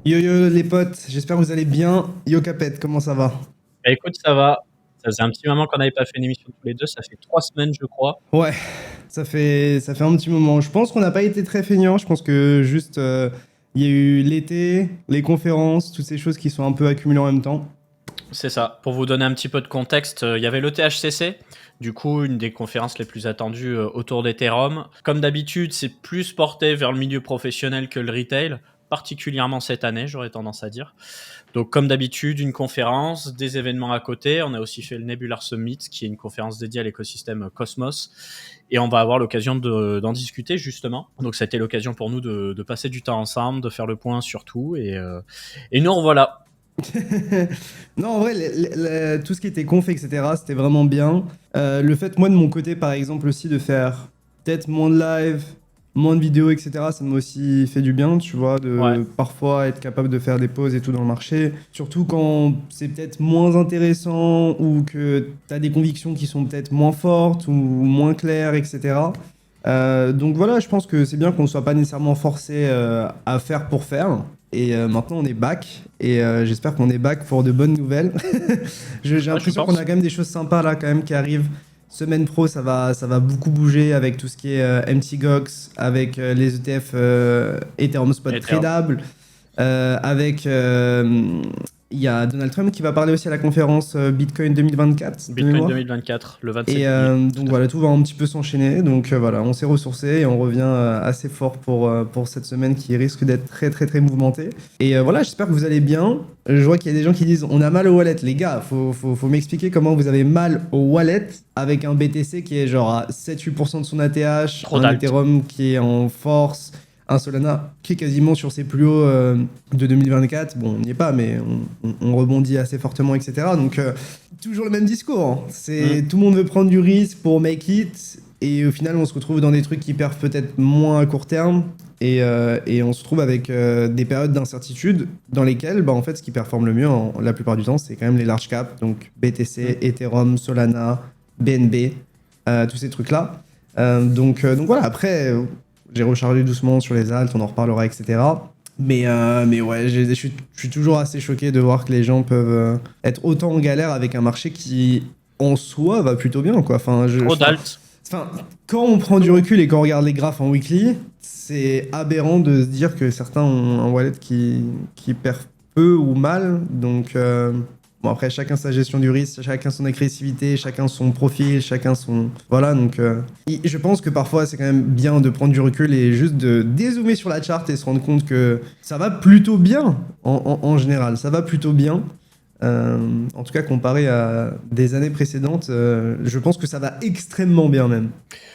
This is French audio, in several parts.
Yo yo les potes, j'espère que vous allez bien. Yo Capet, comment ça va? Bah, écoute, ça va. Ça faisait un petit moment qu'on n'avait pas fait une émission tous les 2. Ça fait 3 semaines, je crois. Ouais, ça fait un petit moment. Je pense qu'on n'a pas été très feignants. Je pense que juste il y a eu l'été, les conférences, toutes ces choses qui sont un peu accumulées en même temps. C'est ça. Pour vous donner un petit peu de contexte, il y avait le THCC, du coup, une des conférences les plus attendues autour d'Ethereum. Comme d'habitude, c'est plus porté vers le milieu professionnel que le retail, particulièrement cette année, j'aurais tendance à dire. Donc, comme d'habitude, une conférence, des événements à côté. On a aussi fait le Nebular Summit, qui est une conférence dédiée à l'écosystème Cosmos. Et on va avoir l'occasion d'en discuter, justement. Donc, ça a été l'occasion pour nous de passer du temps ensemble, de faire le point sur tout. Et nous, revoilà. Non, en vrai, tout ce qui était conf, etc., c'était vraiment bien. Le fait, moi, de mon côté, par exemple, aussi de faire peut-être moins de live, moins de vidéos, etc., ça m'a aussi fait du bien, tu vois, Ouais, de parfois être capable de faire des pauses et tout dans le marché. Surtout quand c'est peut-être moins intéressant ou que tu as des convictions qui sont peut-être moins fortes ou moins claires, etc. Donc voilà, je pense que c'est bien qu'on ne soit pas nécessairement forcé à faire pour faire. Et maintenant, on est back. Et j'espère qu'on est back pour de bonnes nouvelles. J'ai ouais, je l'impression qu'on a pense. quand même des choses sympas là, quand même, qui arrivent. Semaine pro, ça va beaucoup bouger avec tout ce qui est MTGOX, avec les ETF Ethereum Spot Ethereum. tradable, avec. Il y a Donald Trump qui va parler aussi à la conférence Bitcoin 2024 de Bitcoin mémoire. 2024, le 27 Et juillet. donc Tout à voilà, fait. tout va un petit peu s'enchaîner. Donc voilà, on s'est ressourcé et on revient assez fort pour cette semaine qui risque d'être très très très mouvementée. Et voilà, j'espère que vous allez bien. Je vois qu'il y a des gens qui disent on a mal au wallet. Les gars, faut m'expliquer comment vous avez mal au wallet avec un BTC qui est genre à 7-8% de son ATH, Trop un d'alt. Ethereum qui est en force, un Solana qui est quasiment sur ses plus hauts de 2024. Bon, on n'y est pas, mais on rebondit assez fortement, etc. Donc toujours le même discours, hein. Hmm. C'est tout le monde veut prendre du risque pour make it, et au final, on se retrouve dans des trucs qui perdent peut-être moins à court terme, et on se trouve avec des périodes d'incertitude dans lesquelles, bah, en fait, ce qui performe le mieux, la plupart du temps, c'est quand même les large caps, donc Hmm. BTC, Ethereum, Solana, BNB, tous ces trucs-là. Donc voilà, après, j'ai rechargé doucement sur les alts, on en reparlera, etc. Mais ouais, je suis toujours assez choqué de voir que les gens peuvent être autant en galère avec un marché qui, en soi, va plutôt bien, quoi. Trop d'alt. Enfin, quand on prend du recul et qu'on regarde les graphes en weekly, c'est aberrant de se dire que certains ont un wallet qui perd peu ou mal. Donc, bon, après, chacun sa gestion du risque, chacun son agressivité, chacun son profil, chacun son. Voilà, donc je pense que parfois, c'est quand même bien de prendre du recul et juste de dézoomer sur la charte et se rendre compte que ça va plutôt bien en général. Ça va plutôt bien. En tout cas, comparé à des années précédentes, je pense que ça va extrêmement bien même.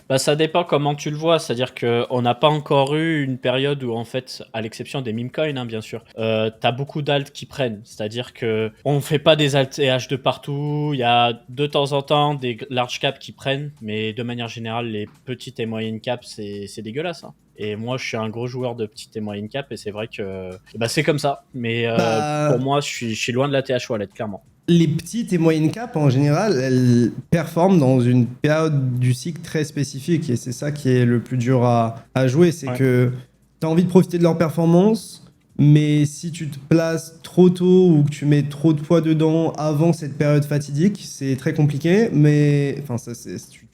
Bah, ça dépend comment tu le vois. C'est-à-dire qu'on n'a pas encore eu une période où, en fait, à l'exception des meme coins, hein, bien sûr, t'as beaucoup d'alts qui prennent. C'est-à-dire que on fait pas des alt TH de partout. Il y a de temps en temps des large caps qui prennent, mais de manière générale, les petites et moyennes caps, c'est dégueulasse, hein. Et moi, je suis un gros joueur de petites et moyennes caps, et c'est vrai que bah, c'est comme ça. Mais pour Bah, moi, je suis loin de la TH wallet, clairement. les petites et moyennes capes, en général, elles performent dans une période du cycle très spécifique. Et c'est ça qui est le plus dur à jouer. C'est Ouais. que tu as envie de profiter de leur performance, mais si tu te places trop tôt ou que tu mets trop de poids dedans avant cette période fatidique, c'est très compliqué. Mais enfin,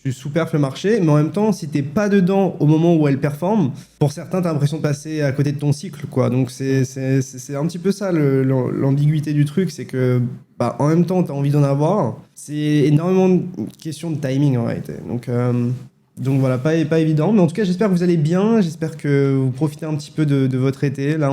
tu sous-perfes le marché. Mais en même temps, si t'es pas dedans au moment où elle performe, pour certains, tu as l'impression de passer à côté de ton cycle, quoi. Donc c'est un petit peu ça l'ambiguïté du truc, c'est que bah, en même temps, tu as envie d'en avoir. C'est énormément de question de timing en réalité. Donc voilà, pas évident. Mais en tout cas, j'espère que vous allez bien. J'espère que vous profitez un petit peu de votre été. Là,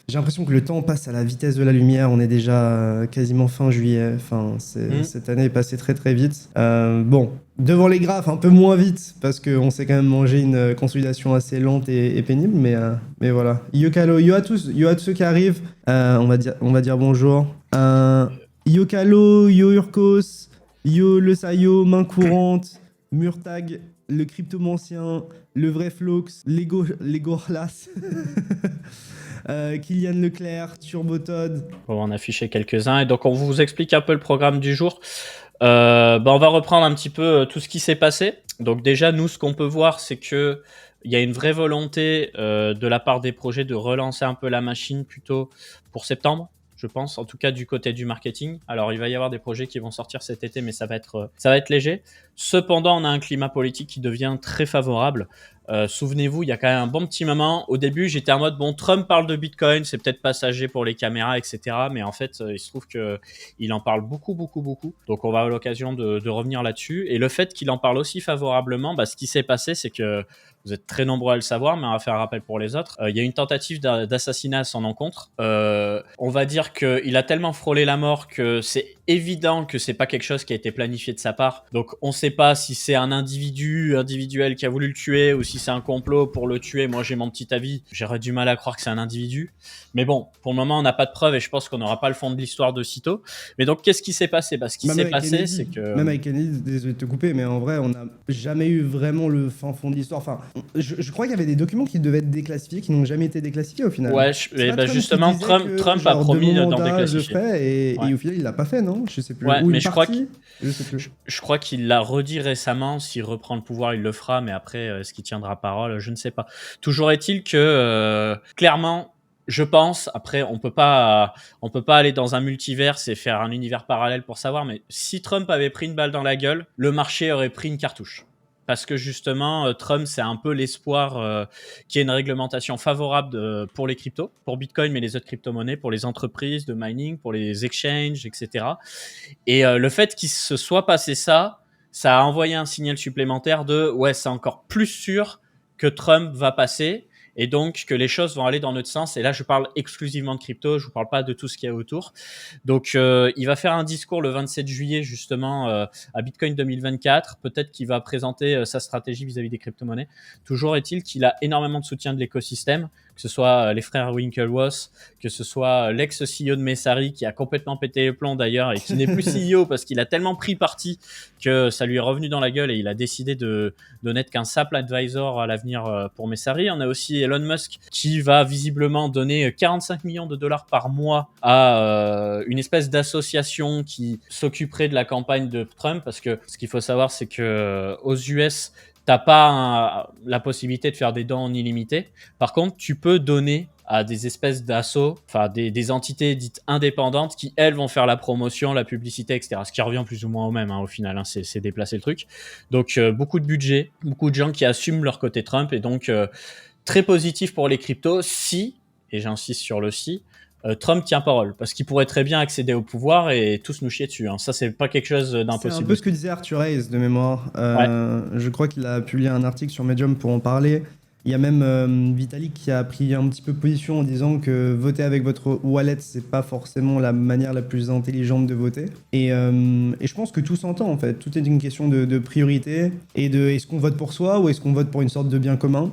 j'ai l'impression que le temps passe à la vitesse de la lumière. On est déjà quasiment fin juillet. Enfin, Hmm. cette année est passée très très vite. Bon, devant les graphes, un peu moins vite parce qu'on s'est quand même mangé une consolidation assez lente et pénible. Mais voilà. Yo Kalo, yo à tous, yo à tous ceux qui arrivent. On va dire bonjour. Yo Kalo, yo Urkos, yo Le Sayo, main courante, Murtag, le cryptomancien, le vrai Flox, Lego Orlas, Kylian Leclerc, Turbotod. On va en afficher quelques-uns. Et donc, on vous explique un peu le programme du jour. Bah, on va reprendre un petit peu tout ce qui s'est passé. Donc déjà, nous, ce qu'on peut voir, c'est que il y a une vraie volonté de la part des projets de relancer un peu la machine plutôt pour septembre, je pense, en tout cas du côté du marketing. Alors il va y avoir des projets qui vont sortir cet été, mais ça va être léger. Cependant, on a un climat politique qui devient très favorable. Souvenez-vous, il y a quand même un bon petit moment. Au début, j'étais en mode, bon, Trump parle de Bitcoin, c'est peut-être passager pour les caméras, etc. Mais en fait, il se trouve qu'il en parle beaucoup, beaucoup, beaucoup. Donc, on va avoir l'occasion de revenir là-dessus. Et le fait qu'il en parle aussi favorablement, ce qui s'est passé, c'est que vous êtes très nombreux à le savoir, mais on va faire un rappel pour les autres. Il y a une tentative d'assassinat à son encontre. On va dire qu'il a tellement frôlé la mort que c'est évident que c'est pas quelque chose qui a été planifié de sa part. Donc on sait pas si c'est un individuel qui a voulu le tuer ou si c'est un complot pour le tuer. Moi j'ai mon petit avis. J'aurais du mal à croire que c'est un individu. Mais bon, pour le moment on n'a pas de preuves et je pense qu'on n'aura pas le fond de l'histoire de sitôt. Mais donc qu'est-ce qui s'est passé ? Ce qui s'est passé, c'est que... Même avec Kennedy, désolé de te couper, mais en vrai on n'a jamais eu vraiment le fin fond de l'histoire. Enfin, je crois qu'il y avait des documents qui devaient être déclassifiés, qui n'ont jamais été déclassifiés au final. Ouais, justement, Trump a promis d'en déclassifier. Et au final il l'a pas fait, non ? Je sais plus. Ouais, mais je crois qu'il l'a redit récemment. S'il reprend le pouvoir, il le fera. Mais après, est-ce qu'il tiendra parole ? Je ne sais pas. Toujours est-il que clairement, je pense. Après, on peut pas aller dans un multiverse et faire un univers parallèle pour savoir. Mais si Trump avait pris une balle dans la gueule, le marché aurait pris une cartouche. Parce que justement, Trump, c'est un peu l'espoir qu'il y ait une réglementation favorable pour les cryptos, pour Bitcoin, mais les autres crypto-monnaies, pour les entreprises de mining, pour les exchanges, etc. Et le fait qu'il se soit passé ça a envoyé un signal supplémentaire de « ouais, c'est encore plus sûr que Trump va passer ». Et donc que les choses vont aller dans notre sens. Et là, je parle exclusivement de crypto, je vous parle pas de tout ce qu'il y a autour. Donc, il va faire un discours le 27 juillet, justement, à Bitcoin 2024. Peut-être qu'il va présenter sa stratégie vis-à-vis des crypto-monnaies. Toujours est-il qu'il a énormément de soutien de l'écosystème, que ce soit les frères Winklevoss, que ce soit l'ex-CEO de Messari, qui a complètement pété les plombs d'ailleurs, et qui n'est plus CEO parce qu'il a tellement pris parti que ça lui est revenu dans la gueule et il a décidé de n'être qu'un simple advisor à l'avenir pour Messari. On a aussi Elon Musk qui va visiblement donner 45 millions de dollars par mois à une espèce d'association qui s'occuperait de la campagne de Trump, parce que ce qu'il faut savoir, c'est que aux US, t'as pas la possibilité de faire des dons en illimité. Par contre, tu peux donner à des espèces d'assauts, enfin des entités dites indépendantes qui, elles, vont faire la promotion, la publicité, etc. Ce qui revient plus ou moins au même, au final, c'est déplacer le truc. Donc, beaucoup de budget, beaucoup de gens qui assument leur côté Trump, et donc très positif pour les cryptos si, et j'insiste sur le si, Trump tient parole, parce qu'il pourrait très bien accéder au pouvoir et tous nous chier dessus. Ça, c'est pas quelque chose d'impossible. C'est un peu ce que disait Arthur Hayes de mémoire. Je crois qu'il a publié un article sur Medium pour en parler. Il y a même Vitalik qui a pris un petit peu position en disant que voter avec votre wallet, c'est pas forcément la manière la plus intelligente de voter. Et je pense que tout s'entend en fait. Tout est une question de priorité et de est-ce qu'on vote pour soi ou est-ce qu'on vote pour une sorte de bien commun.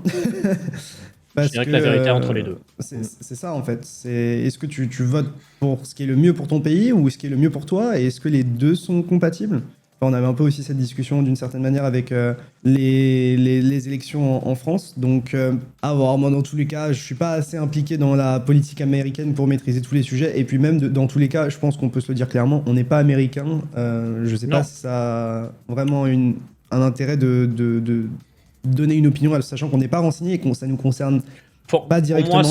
Je dirais que la vérité est entre les deux. C'est ça en fait. Est-ce que tu votes pour ce qui est le mieux pour ton pays ou ce qui est le mieux pour toi, et est-ce que les deux sont compatibles ? On avait un peu aussi cette discussion d'une certaine manière avec les élections en France. Donc, à voir. Moi, dans tous les cas, je suis pas assez impliqué dans la politique américaine pour maîtriser tous les sujets. Et puis même, dans tous les cas, je pense qu'on peut se le dire clairement, on n'est pas américain. Je sais pas si ça a vraiment un intérêt de donner une opinion, sachant qu'on n'est pas renseigné et que ça nous concerne pas directement.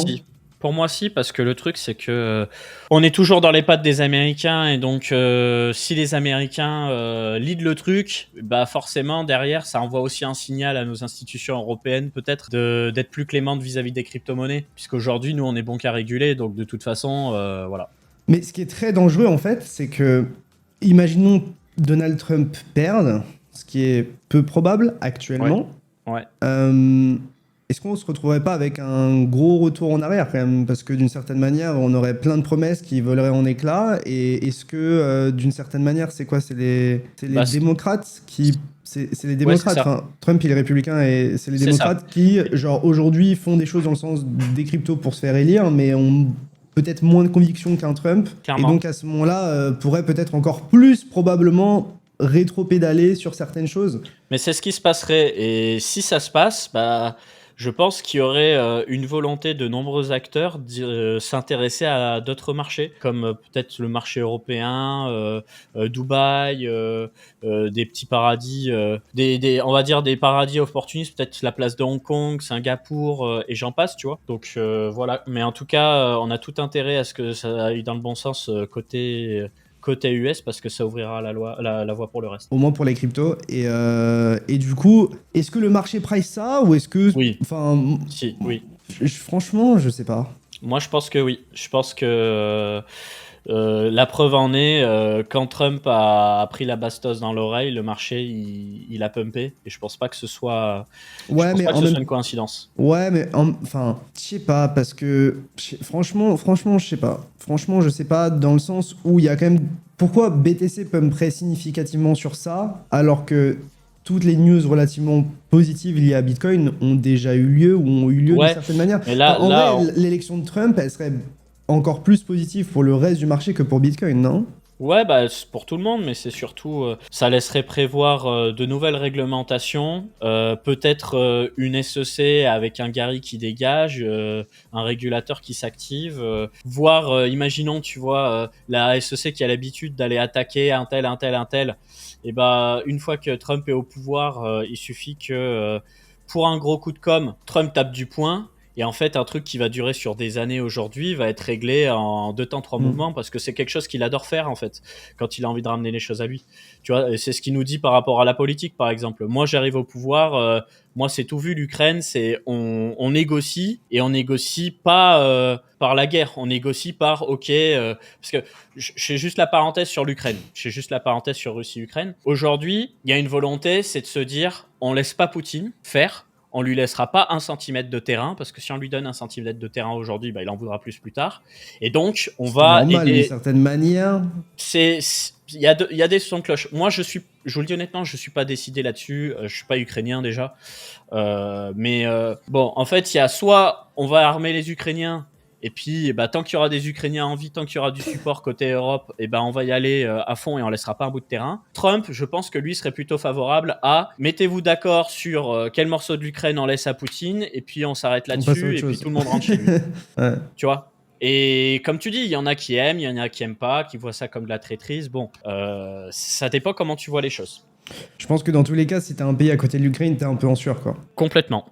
Pour moi, si, parce que le truc, c'est que on est toujours dans les pattes des Américains, et donc si les Américains lead le truc, forcément derrière, ça envoie aussi un signal à nos institutions européennes, peut-être d'être plus clémentes vis-à-vis des crypto-monnaies, puisqu'aujourd'hui, nous, on est bon qu'à réguler, donc de toute façon, voilà. Mais ce qui est très dangereux, en fait, c'est que, imaginons Donald Trump perde, ce qui est peu probable actuellement. Ouais. Est-ce qu'on se retrouverait pas avec un gros retour en arrière quand même ? Parce que d'une certaine manière, on aurait plein de promesses qui voleraient en éclats. Et est-ce que d'une certaine manière, c'est quoi ? C'est les démocrates qui... C'est les démocrates. Enfin, Trump, il est républicain, et c'est les démocrates qui, genre, aujourd'hui, font des choses dans le sens des cryptos pour se faire élire, mais ont peut-être moins de conviction qu'un Trump. Clairement. Et donc, à ce moment-là, pourrait peut-être encore plus probablement rétro-pédaler sur certaines choses. Mais c'est ce qui se passerait. Et si ça se passe, Je pense qu'il y aurait une volonté de nombreux acteurs de s'intéresser à d'autres marchés, comme peut-être le marché européen, Dubaï, des petits paradis, on va dire des paradis opportunistes, peut-être la place de Hong Kong, Singapour, et j'en passe, tu vois. Donc voilà. Mais en tout cas, on a tout intérêt à ce que ça aille dans le bon sens côté US parce que ça ouvrira la voie pour le reste. Au moins pour les cryptos. Et du coup, est-ce que le marché price ça ou est-ce que. Oui, Enfin, si, oui. franchement, je sais pas. Moi, je pense que oui. Je pense que la preuve en est, quand Trump a pris la bastos dans l'oreille, le marché, il a pumpé. Et je Ouais, pense mais pas que en ce même soit une coïncidence. Ouais, mais enfin, je sais pas, parce que franchement, je sais pas. Franchement, je sais pas, dans le sens où il y a quand même. Pourquoi BTC pumperait significativement sur ça, alors que toutes les news relativement positives liées à Bitcoin ont déjà eu lieu ou ont eu lieu d'une Ouais, certaine manière. mais Enfin, là, en vrai, là, l'élection de Trump, elle serait encore plus positive pour le reste du marché que pour Bitcoin, non? ouais, bah, c'est pour tout le monde, mais c'est surtout, ça laisserait prévoir de nouvelles réglementations, peut-être une SEC avec un Gary qui dégage, un régulateur qui s'active, voire, imaginons, tu vois, la SEC qui a l'habitude d'aller attaquer un tel, un tel, un tel, et bah, une fois que Trump est au pouvoir, il suffit que pour un gros coup de com', Trump tape du poing. Et en fait, un truc qui va durer sur des années aujourd'hui va être réglé en 2 temps, 3 Hmm. mouvements parce que c'est quelque chose qu'il adore faire en fait quand il a envie de ramener les choses à lui. Tu vois, et c'est ce qu'il nous dit par rapport à la politique par exemple. Moi, j'arrive au pouvoir, moi c'est tout vu l'Ukraine, c'est on négocie et on négocie pas par la guerre, on négocie par ok parce que je fais juste la parenthèse sur l'Ukraine, je fais juste la parenthèse sur Russie-Ukraine. Aujourd'hui, il y a une volonté, c'est de se dire on laisse pas Poutine faire. On lui laissera pas un centimètre de terrain parce que si on lui donne un centimètre de terrain aujourd'hui, bah, il en voudra plus tard. Et donc, on Ce qui est va normal d'une aider. certaine manière. Il y a des sons de cloche. Moi, je vous le dis honnêtement, je suis pas décidé là-dessus. Je suis pas ukrainien déjà. Mais bon, en fait, il y a soit on va armer les Ukrainiens, et puis bah, tant qu'il y aura des Ukrainiens en vie, tant qu'il y aura du support côté Europe, et ben on va y aller à fond et on laissera pas un bout de terrain. Trump, je pense que lui serait plutôt favorable à mettez-vous d'accord sur quel morceau de l'Ukraine on laisse à Poutine, et puis on s'arrête On passe à là-dessus, autre et puis chose. tout le monde rentre chez lui. Ouais. Tu vois. Et comme tu dis, il y en a qui aiment, il y en a qui aiment pas, qui voient ça comme de la traîtrise. Bon, ça dépend comment tu vois les choses. Je pense que dans tous les cas, si t'as un pays à côté de l'Ukraine, t'es un peu en sueur, quoi. Complètement.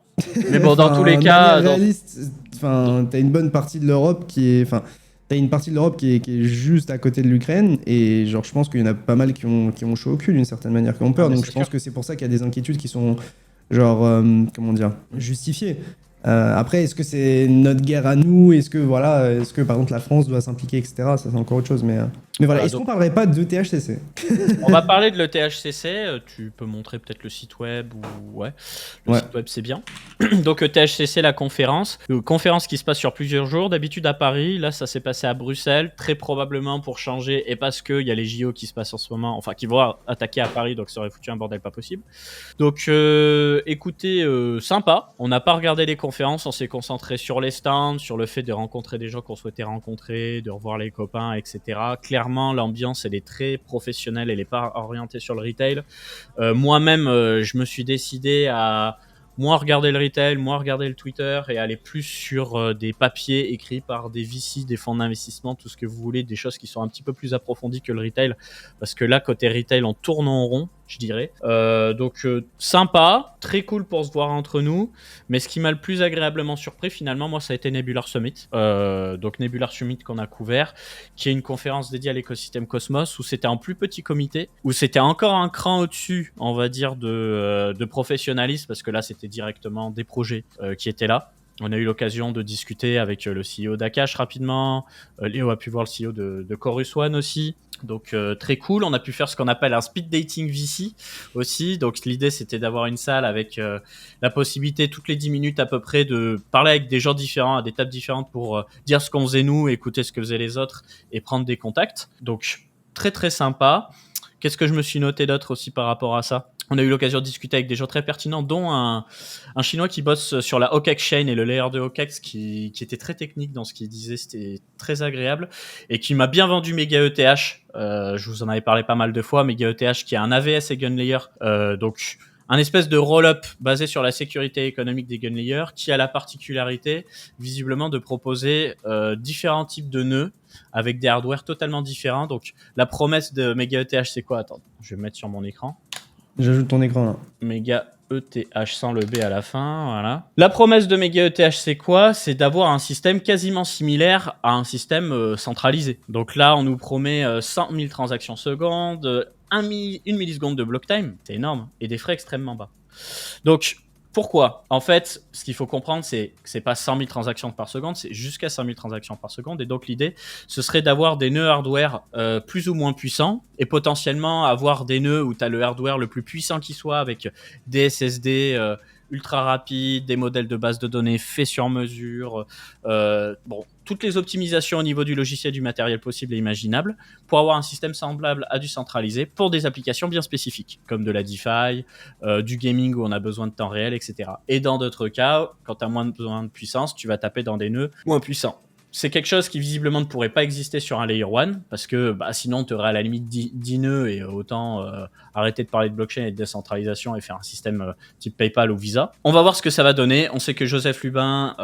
Mais bon, dans tous les Enfin, de manière cas, réaliste, enfin, t'as une bonne partie de l'Europe qui est, enfin, t'as une partie de l'Europe qui est juste à côté de l'Ukraine et genre, je pense qu'il y en a pas mal qui ont chaud au cul d'une certaine manière, qui ont peur. mais Donc, c'est je pense sûr. que c'est pour ça qu'il y a des inquiétudes qui sont genre, comment dire, justifiées. Après, est-ce que c'est notre guerre à nous? Est-ce que voilà, est-ce que par exemple la France doit s'impliquer, etc. Ça c'est encore autre chose. Mais voilà, Voilà, est-ce donc qu'on parlerait pas de THCC? on va parler de l'ETHCC. Tu peux montrer peut-être le site web ou ouais, le Ouais. site web c'est bien. Donc THCC, la conférence, conférence qui se passe sur plusieurs jours. D'habitude à Paris, là ça s'est passé à Bruxelles, très probablement pour changer et parce que il y a les JO qui se passent en ce moment, enfin qui vont attaquer à Paris, donc ça aurait foutu un bordel pas possible. Donc écoutez, sympa. On n'a pas regardé les conférences, on s'est concentré sur les stands, sur le fait de rencontrer des gens qu'on souhaitait rencontrer, de revoir les copains, etc. Clairement, l'ambiance elle est très professionnelle, elle n'est pas orientée sur le retail. Moi-même, je me suis décidé à moins regarder le retail, moins regarder le Twitter et aller plus sur des papiers écrits par des VC, des fonds d'investissement, tout ce que vous voulez, des choses qui sont un petit peu plus approfondies que le retail. Parce que là, côté retail, on tourne en rond, je dirais. Donc, sympa, très cool pour se voir entre nous. Mais ce qui m'a le plus agréablement surpris, finalement, moi, ça a été Nebular Summit. Donc, Nebular Summit qu'on a couvert, qui est une conférence dédiée à l'écosystème Cosmos, où c'était en plus petit comité, où c'était encore un cran au-dessus, on va dire, de professionnalisme, parce que là, c'était directement des projets qui étaient là. On a eu l'occasion de discuter avec le CEO d'Akash rapidement. Léo a pu voir le CEO de Chorus One aussi. Donc très cool. On a pu faire ce qu'on appelle un speed dating VC aussi. Donc l'idée c'était d'avoir une salle avec la possibilité toutes les 10 minutes à peu près de parler avec des gens différents à des tables différentes pour dire ce qu'on faisait nous, écouter ce que faisaient les autres et prendre des contacts. Donc très très sympa. Qu'est-ce que je me suis noté d'autre aussi par rapport à ça? On a eu l'occasion de discuter avec des gens très pertinents, dont un Chinois qui bosse sur la OKEx Chain et le layer de OKEx qui était très technique dans ce qu'il disait, c'était très agréable et qui m'a bien vendu Mega ETH. Je vous en avais parlé pas mal de fois, Mega ETH qui est un AVS Eigen Layer, donc un espèce de roll-up basé sur la sécurité économique des gunlayers qui a la particularité visiblement de proposer différents types de nœuds avec des hardware totalement différents. Donc la promesse de Mega ETH, c'est quoi? Attends, je vais me mettre sur mon écran. J'ajoute ton écran là. Mega ETH sans le B à la fin, voilà. La promesse de Mega ETH, c'est quoi? C'est d'avoir un système quasiment similaire à un système centralisé. Donc là, on nous promet 100 000 transactions secondes, une milliseconde de block time, c'est énorme, et des frais extrêmement bas. Donc, pourquoi? En fait, ce qu'il faut comprendre, c'est que c'est pas 100 000 transactions par seconde, c'est jusqu'à 100 000 transactions par seconde. Et donc, l'idée, ce serait d'avoir des nœuds hardware plus ou moins puissants et potentiellement avoir des nœuds où tu as le hardware le plus puissant qui soit avec des SSD ultra rapides, des modèles de base de données faits sur mesure, toutes les optimisations au niveau du logiciel, du matériel possible et imaginable pour avoir un système semblable à du centralisé pour des applications bien spécifiques, comme de la DeFi, du gaming où on a besoin de temps réel, etc. Et dans d'autres cas, quand tu as moins besoin de puissance, tu vas taper dans des nœuds moins puissants. C'est quelque chose qui visiblement ne pourrait pas exister sur un Layer 1 parce que sinon tu aurais à la limite 10 nœuds et autant arrêter de parler de blockchain et de décentralisation et faire un système type PayPal ou Visa. On va voir ce que ça va donner. On sait que Joseph Lubin,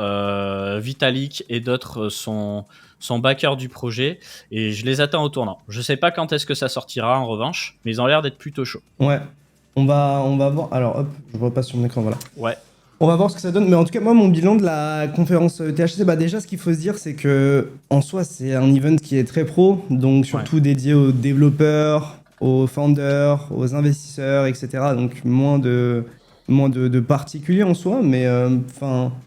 Vitalik et d'autres sont backers du projet et je les attends au tournant. Je sais pas quand est-ce que ça sortira en revanche, mais ils ont l'air d'être plutôt chauds. Ouais, on va voir. Alors hop, je repasse sur mon écran, voilà. Ouais. On va voir ce que ça donne, mais en tout cas, moi, mon bilan de la conférence THC, déjà, ce qu'il faut se dire, c'est que en soi, c'est un event qui est très pro, donc surtout dédié aux développeurs, aux founders, aux investisseurs, etc. Donc moins de particuliers en soi, mais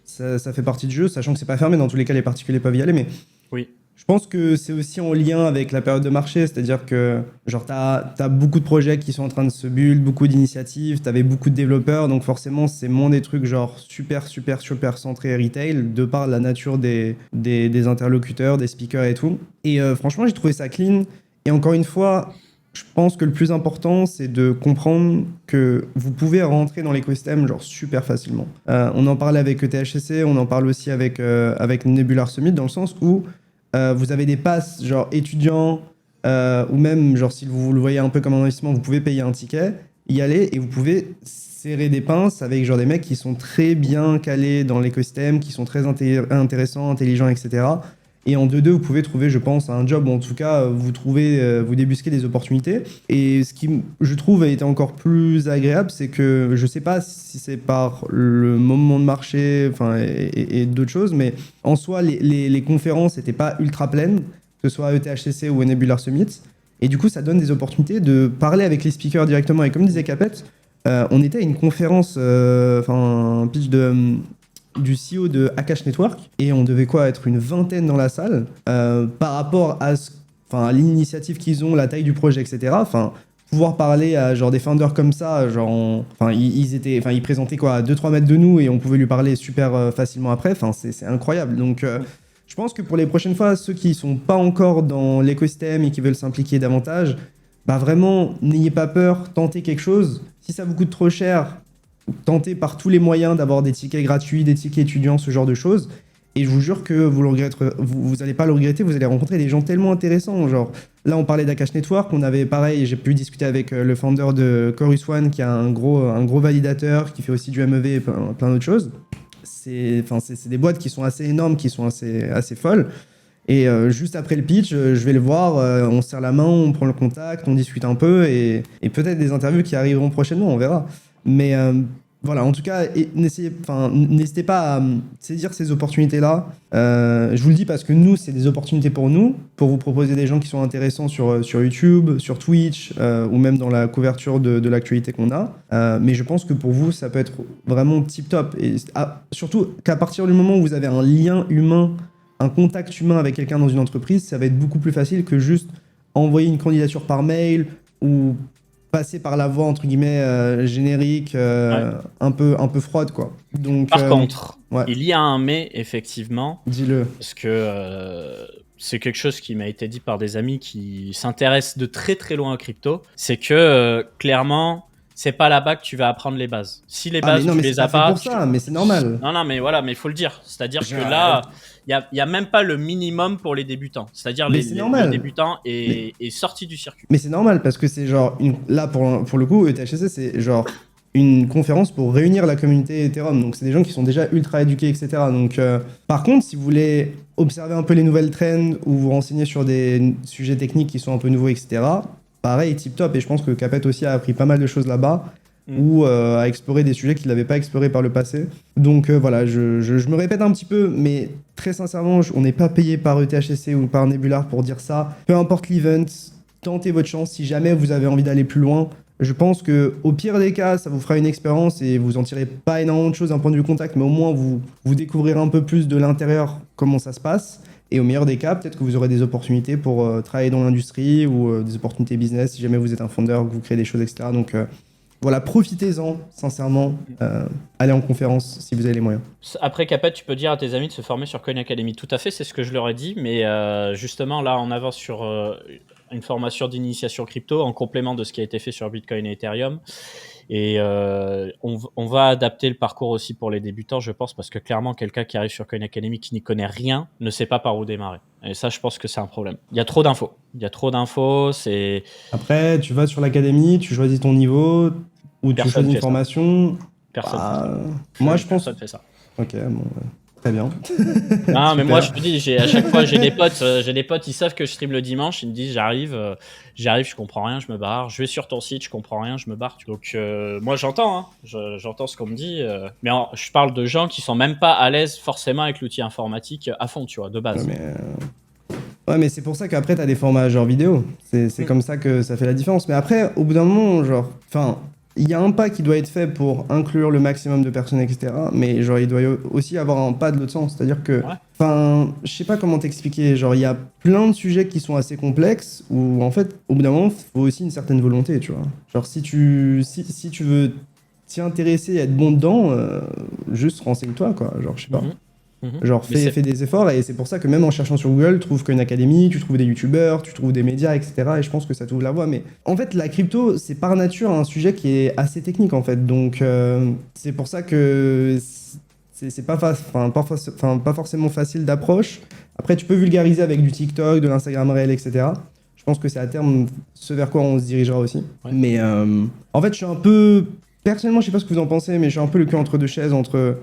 ça fait partie du jeu, sachant que c'est pas fermé. Dans tous les cas, les particuliers peuvent y aller, mais oui. Je pense que c'est aussi en lien avec la période de marché, c'est-à-dire que genre t'as beaucoup de projets qui sont en train de se build, beaucoup d'initiatives, t'avais beaucoup de développeurs, donc forcément c'est moins des trucs genre super centrés retail, de par la nature des interlocuteurs, des speakers et tout. Et franchement j'ai trouvé ça clean, et encore une fois, je pense que le plus important c'est de comprendre que vous pouvez rentrer dans l'écosystème genre super facilement. On en parlait avec ETHCC, on en parle aussi avec Nebular Summit, dans le sens où vous avez des passes genre étudiants ou même genre si vous le voyez un peu comme un investissement, vous pouvez payer un ticket, y aller et vous pouvez serrer des pinces avec genre des mecs qui sont très bien calés dans l'écosystème, qui sont très intéressants, intelligents, etc. Et en 2-2, vous pouvez trouver, je pense, un job, ou en tout cas, vous débusquez des opportunités. Et ce qui, je trouve, a été encore plus agréable, c'est que je sais pas si c'est par le moment de marché et d'autres choses, mais en soi, les conférences n'étaient pas ultra pleines, que ce soit ETHCC ou Nebular Summit. Et du coup, ça donne des opportunités de parler avec les speakers directement. Et comme disait Capet, on était à une conférence, un pitch du CEO de Akash Network, et on devait être une vingtaine dans la salle, par rapport à l'initiative qu'ils ont, la taille du projet, etc. Pouvoir parler à genre des founders comme ça, ils présentaient à 2-3 mètres de nous et on pouvait lui parler super facilement après, c'est incroyable. Donc je pense que pour les prochaines fois, ceux qui sont pas encore dans l'écosystème et qui veulent s'impliquer davantage, vraiment, n'ayez pas peur, tentez quelque chose. Si ça vous coûte trop cher, tentez par tous les moyens d'avoir des tickets gratuits, des tickets étudiants, ce genre de choses. Et je vous jure que vous allez pas le regretter, vous allez rencontrer des gens tellement intéressants. Genre, là, on parlait d'Akash Network, on avait pareil, j'ai pu discuter avec le founder de Chorus One, qui a un gros validateur, qui fait aussi du MEV et plein d'autres choses. C'est des boîtes qui sont assez énormes, qui sont assez folles. Et juste après le pitch, je vais le voir, on se serre la main, on prend le contact, on discute un peu, et peut-être des interviews qui arriveront prochainement, on verra. Mais voilà, en tout cas, n'hésitez pas à saisir ces opportunités-là. Je vous le dis parce que nous, c'est des opportunités pour nous, pour vous proposer des gens qui sont intéressants sur YouTube, sur Twitch, ou même dans la couverture de l'actualité qu'on a. Mais je pense que pour vous, ça peut être vraiment tip-top. Et surtout qu'à partir du moment où vous avez un lien humain, un contact humain avec quelqu'un dans une entreprise, ça va être beaucoup plus facile que juste envoyer une candidature par mail ou passer par la voie entre guillemets générique, un peu froide, quoi. Donc, par contre, il y a un mais, effectivement. Dis-le. Parce que c'est quelque chose qui m'a été dit par des amis qui s'intéressent de très très loin au crypto. C'est que clairement, c'est pas là-bas que tu vas apprendre les bases. Si les bases, tu les as pas. Pour ça, mais c'est normal. Non, mais voilà, mais il faut le dire. C'est-à-dire que là, il y a même pas le minimum pour les débutants. C'est-à-dire les débutants est sorti du circuit. Mais c'est normal parce que c'est genre là pour le coup, ETHCC, c'est genre une conférence pour réunir la communauté Ethereum. Donc, c'est des gens qui sont déjà ultra éduqués, etc. Donc, par contre, si vous voulez observer un peu les nouvelles trends ou vous renseigner sur des sujets techniques qui sont un peu nouveaux, etc., pareil, tip top. Et je pense que Capet aussi a appris pas mal de choses là-bas ou a exploré des sujets qu'il n'avait pas explorés par le passé. Donc, voilà, je me répète un petit peu, mais très sincèrement, on n'est pas payé par ETHCC ou par Nebular pour dire ça. Peu importe l'event, tentez votre chance si jamais vous avez envie d'aller plus loin. Je pense que au pire des cas, ça vous fera une expérience et vous en tirez pas énormément de choses d'un point de vue contact, mais au moins vous découvrirez un peu plus de l'intérieur comment ça se passe. Et au meilleur des cas, peut-être que vous aurez des opportunités pour travailler dans l'industrie ou des opportunités business si jamais vous êtes un fondeur, que vous créez des choses, etc. Donc voilà, profitez-en, sincèrement. Allez en conférence si vous avez les moyens. Après Capet, tu peux dire à tes amis de se former sur Coin Academy. Tout à fait, c'est ce que je leur ai dit, mais justement là, on avance sur une formation d'initiation crypto en complément de ce qui a été fait sur Bitcoin et Ethereum. Et on va adapter le parcours aussi pour les débutants, je pense, parce que clairement, quelqu'un qui arrive sur Coin Academy qui n'y connaît rien ne sait pas par où démarrer. Et ça, je pense que c'est un problème. Il y a trop d'infos. C'est... Après, tu vas sur l'académie, tu choisis ton niveau ou tu Personne choisis une fait ça. formation. Personne Moi, je pense. Personne fait ça. Ok, bon, très bien. Non, mais Super. moi, je te dis, à chaque fois, j'ai des potes, ils savent que je stream le dimanche, ils me disent, j'arrive, je comprends rien, je me barre. Je vais sur ton site, je comprends rien, je me barre. Donc, moi, j'entends, hein, j'entends ce qu'on me dit, mais je parle de gens qui sont même pas à l'aise forcément avec l'outil informatique à fond, tu vois, de base. Ouais, mais c'est pour ça qu'après, t'as des formats genre vidéo. C'est comme ça que ça fait la différence. Mais après, au bout d'un moment, genre, enfin, il y a un pas qui doit être fait pour inclure le maximum de personnes, etc. Mais genre, il doit aussi avoir un pas de l'autre sens. C'est-à-dire que, enfin, je sais pas comment t'expliquer. Genre, il y a plein de sujets qui sont assez complexes où, en fait, au bout d'un moment, faut aussi une certaine volonté, tu vois. Genre, si tu veux t'y intéresser et être bon dedans, juste renseigne-toi, quoi. Genre, je sais pas. Genre, fais des efforts, et c'est pour ça que même en cherchant sur Google, tu trouves qu'une académie, tu trouves des youtubeurs, tu trouves des médias, etc. Et je pense que ça t'ouvre la voie. Mais en fait, la crypto, c'est par nature un sujet qui est assez technique, en fait. Donc, c'est pour ça que c'est pas forcément facile d'approche. Après, tu peux vulgariser avec du TikTok, de l'Instagram Reel, etc. Je pense que c'est à terme ce vers quoi on se dirigera aussi. Ouais. Mais en fait, je suis un peu... Personnellement, je sais pas ce que vous en pensez, mais je suis un peu le cul entre deux chaises, entre...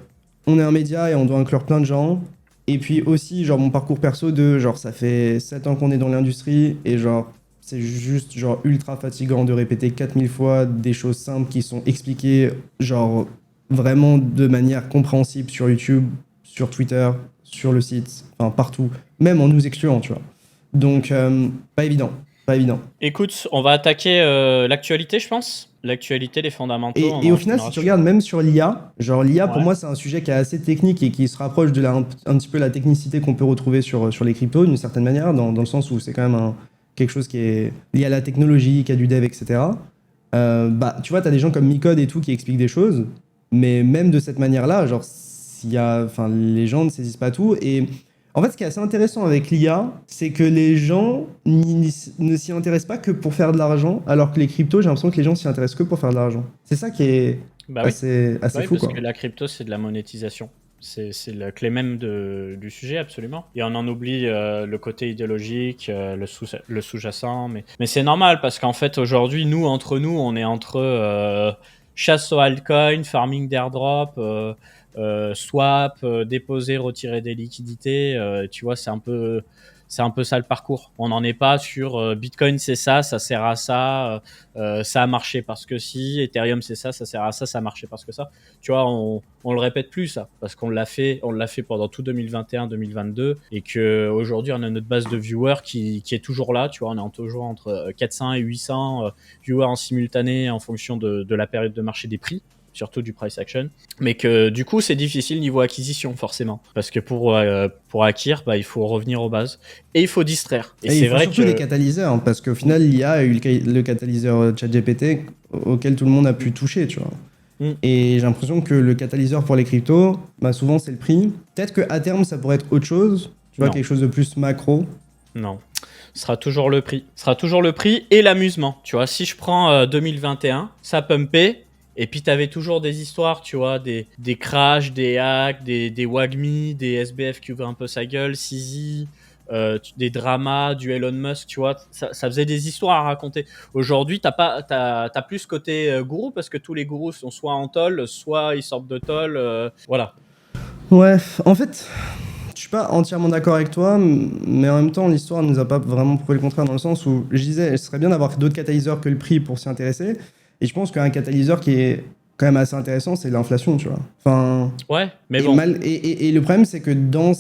On est un média et on doit inclure plein de gens. Et puis aussi, genre, mon parcours perso de, genre, ça fait 7 ans qu'on est dans l'industrie et, genre, c'est juste, genre, ultra fatigant de répéter 4000 fois des choses simples qui sont expliquées, genre, vraiment de manière compréhensible sur YouTube, sur Twitter, sur le site, enfin, partout. Même en nous excluant, tu vois. Donc, pas évident. Pas évident. Écoute, on va attaquer l'actualité, je pense. L'actualité, les fondamentaux. Et au final, si tu regardes même sur l'IA, genre l'IA, pour moi, c'est un sujet qui est assez technique et qui se rapproche de un petit peu la technicité qu'on peut retrouver sur les cryptos, d'une certaine manière, dans le sens où c'est quand même quelque chose qui est lié à la technologie, qui a du dev, etc. Bah, tu vois, tu as des gens comme Micode et tout qui expliquent des choses, mais même de cette manière-là, genre, les gens ne saisissent pas tout. Et en fait, ce qui est assez intéressant avec l'IA, c'est que les gens ne s'y intéressent pas que pour faire de l'argent, alors que les cryptos, j'ai l'impression que les gens s'y intéressent que pour faire de l'argent. C'est ça qui est assez fou, parce que la crypto, c'est de la monétisation. C'est la clé même du sujet, absolument. Et on en oublie le côté idéologique, le sous-jacent. Mais c'est normal, parce qu'en fait, aujourd'hui, entre nous, on est entre chasse aux altcoins, farming d'airdrop, swap, déposer, retirer des liquidités. Tu vois, c'est un peu ça le parcours. On n'en est pas sur Bitcoin, c'est ça sert à ça, ça a marché parce que si, Ethereum, c'est ça sert à ça a marché parce que ça. Tu vois, on le répète plus, ça, parce qu'on l'a fait pendant tout 2021-2022, et qu'aujourd'hui, on a notre base de viewers qui est toujours là. Tu vois, on est toujours entre 400 et 800 viewers en simultané en fonction de la période de marché des prix, surtout du price action, mais que du coup c'est difficile niveau acquisition forcément, parce que pour acquérir, bah, il faut revenir aux bases et il faut distraire. Et c'est vrai surtout des catalyseurs, hein, parce qu'au final l'IA a eu le catalyseur ChatGPT auquel tout le monde a pu toucher, tu vois. Et j'ai l'impression que le catalyseur pour les cryptos, bah, souvent c'est le prix. Peut-être qu'à terme ça pourrait être autre chose, tu vois, quelque chose de plus macro. Non. Ce sera toujours le prix. Ce sera toujours le prix et l'amusement. Tu vois, si je prends 2021, ça pumpait. Et puis, tu avais toujours des histoires, tu vois, des crashs, des hacks, des WAGMI, des SBF qui ouvrent un peu sa gueule, CZ, des dramas, du Elon Musk, tu vois, ça faisait des histoires à raconter. Aujourd'hui, t'as plus ce côté gourou parce que tous les gourous sont soit en tôle, soit ils sortent de tôle, voilà. Ouais, en fait, je suis pas entièrement d'accord avec toi, mais en même temps, l'histoire nous a pas vraiment prouvé le contraire dans le sens où je disais, ce serait bien d'avoir d'autres catalyseurs que le prix pour s'y intéresser. Et je pense qu'un catalyseur qui est quand même assez intéressant, c'est l'inflation, tu vois. Enfin, Ouais, mais bon. Et le problème, c'est que dans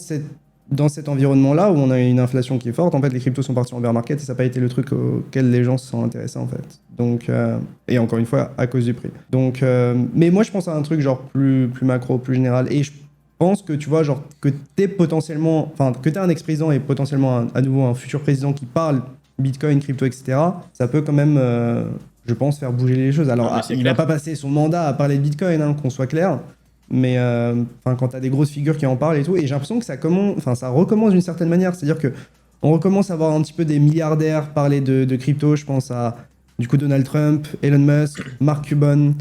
cet environnement-là, où on a une inflation qui est forte, en fait, les cryptos sont partis en bear market et ça n'a pas été le truc auquel les gens se sont intéressés, en fait. Donc, et encore une fois, à cause du prix. Donc, mais moi, je pense à un truc genre plus macro, plus général. Et je pense que, tu vois, genre, que t'es potentiellement, enfin, que t'es un ex-président et potentiellement à nouveau un futur président qui parle Bitcoin, crypto, etc., ça peut quand même, je pense, faire bouger les choses. Alors, Ah, mais c'est il clair. va pas passer son mandat à parler de Bitcoin, hein, qu'on soit clair. Mais quand tu as des grosses figures qui en parlent et tout, et j'ai l'impression que ça recommence d'une certaine manière. C'est-à-dire que on recommence à voir un petit peu des milliardaires parler de crypto. Je pense à du coup Donald Trump, Elon Musk, Mark Cuban,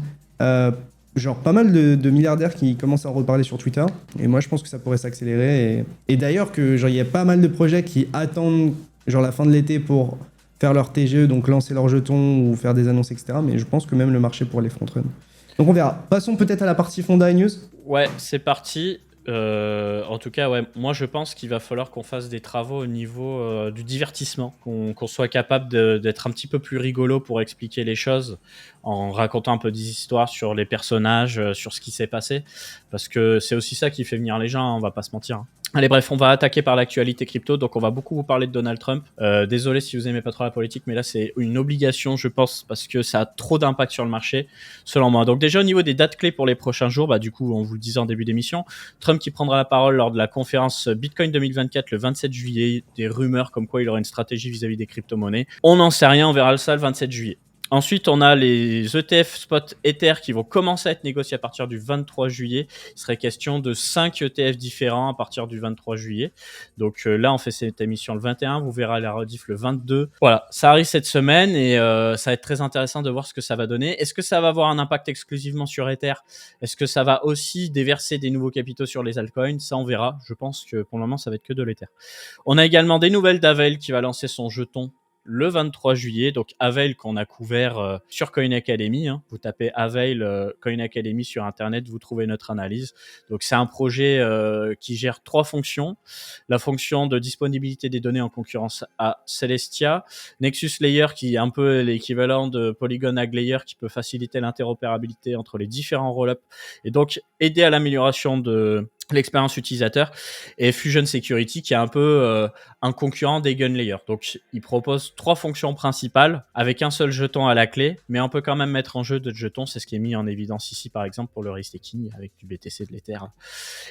genre pas mal de milliardaires qui commencent à en reparler sur Twitter. Et moi, je pense que ça pourrait s'accélérer. Et d'ailleurs que genre il y a pas mal de projets qui attendent genre la fin de l'été pour faire leur TGE, donc lancer leurs jetons ou faire des annonces, etc. Mais je pense que même le marché pourrait les front-run. Donc on verra. Passons peut-être à la partie fonda et news. Ouais, c'est parti. En tout cas, ouais, moi je pense qu'il va falloir qu'on fasse des travaux au niveau du divertissement, qu'on soit capable d'être un petit peu plus rigolo pour expliquer les choses, en racontant un peu des histoires sur les personnages, sur ce qui s'est passé, parce que c'est aussi ça qui fait venir les gens, hein, on va pas se mentir. Hein. Allez, bref, on va attaquer par l'actualité crypto, donc on va beaucoup vous parler de Donald Trump. Désolé si vous aimez pas trop la politique, mais là c'est une obligation, je pense, parce que ça a trop d'impact sur le marché, selon moi. Donc déjà au niveau des dates clés pour les prochains jours, bah du coup on vous le disait en début d'émission, Trump qui prendra la parole lors de la conférence Bitcoin 2024 le 27 juillet, des rumeurs comme quoi il aurait une stratégie vis-à-vis des crypto-monnaies. On n'en sait rien, on verra ça le 27 juillet. Ensuite, on a les ETF spot Ether qui vont commencer à être négociés à partir du 23 juillet. Il serait question de 5 ETF différents à partir du 23 juillet. Donc là, on fait cette émission le 21. Vous verrez la rediff le 22. Voilà, ça arrive cette semaine et ça va être très intéressant de voir ce que ça va donner. Est-ce que ça va avoir un impact exclusivement sur Ether? Est-ce que ça va aussi déverser des nouveaux capitaux sur les altcoins? Ça, on verra. Je pense que pour le moment, ça va être que de l'Ether. On a également des nouvelles d'Avel qui va lancer son jeton le 23 juillet, donc Avail qu'on a couvert sur Coin Academy. Hein. Vous tapez Avail Coin Academy sur Internet, vous trouvez notre analyse. Donc c'est un projet qui gère 3 fonctions. La fonction de disponibilité des données en concurrence à Celestia, Nexus Layer qui est un peu l'équivalent de Polygon Ag Layer qui peut faciliter l'interopérabilité entre les différents rollups et donc aider à l'amélioration de l'expérience utilisateur, et Fusion Security qui est un peu un concurrent d'EigenLayer. Donc il propose 3 fonctions principales avec un seul jeton à la clé, mais on peut quand même mettre en jeu d'autres jetons. C'est ce qui est mis en évidence ici par exemple pour le restaking avec du BTC, de l'Ether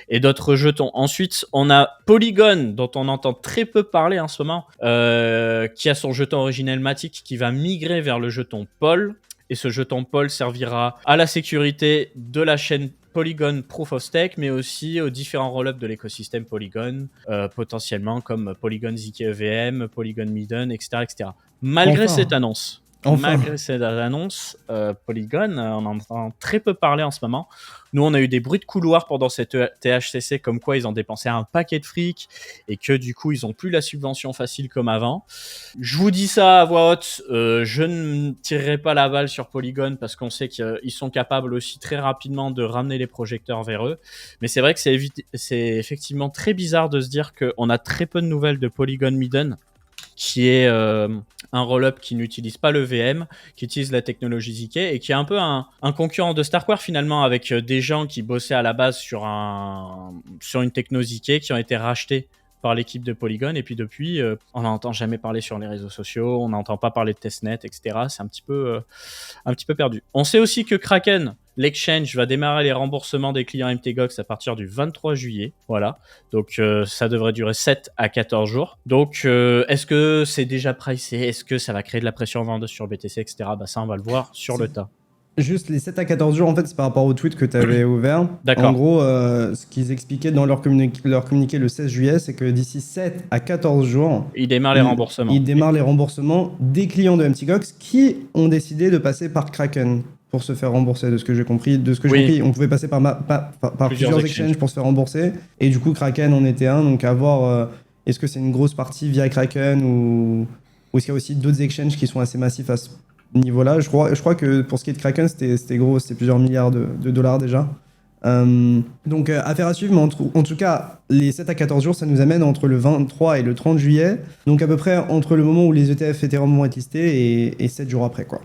et d'autres jetons. Ensuite on a Polygon dont on entend très peu parler en ce moment, qui a son jeton originel Matic qui va migrer vers le jeton Pol, et ce jeton Pol servira à la sécurité de la chaîne Polygon Proof of Stake, mais aussi aux différents roll-ups de l'écosystème Polygon, potentiellement comme Polygon ZK-EVM, Polygon Midden, etc. etc. Malgré cette annonce, Polygon, on en entend très peu parler en ce moment. Nous, on a eu des bruits de couloir pendant cette THCC, comme quoi ils ont dépensé un paquet de fric et que du coup, ils ont plus la subvention facile comme avant. Je vous dis ça à voix haute, je ne tirerai pas la balle sur Polygon parce qu'on sait qu'ils sont capables aussi très rapidement de ramener les projecteurs vers eux. Mais c'est vrai que c'est effectivement très bizarre de se dire qu'on a très peu de nouvelles de Polygon Midden, qui est un roll-up qui n'utilise pas le VM, qui utilise la technologie ZK et qui est un peu un concurrent de Starkware finalement, avec des gens qui bossaient à la base sur une techno ZK qui ont été rachetés par l'équipe de Polygon, et puis depuis, on n'entend jamais parler sur les réseaux sociaux, on n'entend pas parler de testnet, etc. C'est un petit peu perdu. On sait aussi que Kraken, l'exchange, va démarrer les remboursements des clients MTGOX à partir du 23 juillet. Voilà. Donc, ça devrait durer 7 à 14 jours. Donc, est-ce que c'est déjà pricé? Est-ce que ça va créer de la pression vendeuse sur BTC, etc. Bah, ça, on va le voir sur le tas. Juste les 7 à 14 jours, en fait, c'est par rapport au tweet que tu avais ouvert. D'accord. En gros, ce qu'ils expliquaient dans leur communiqué le 16 juillet, c'est que d'ici 7 à 14 jours, ils démarrent les remboursements. Ils démarrent les remboursements des clients de MTGOX qui ont décidé de passer par Kraken pour se faire rembourser, de ce que j'ai compris. On pouvait passer par plusieurs exchanges pour se faire rembourser. Et du coup, Kraken en était un. Donc, à voir Est-ce que c'est une grosse partie via Kraken ou est-ce qu'il y a aussi d'autres exchanges qui sont assez massifs à ce niveau-là? Je crois que pour ce qui est de Kraken, c'était gros, c'était plusieurs milliards de dollars déjà. Donc affaire à suivre, mais en tout cas, les 7 à 14 jours, ça nous amène entre le 23 et le 30 juillet. Donc à peu près entre le moment où les ETF Ethereum vont être listés et 7 jours après, quoi.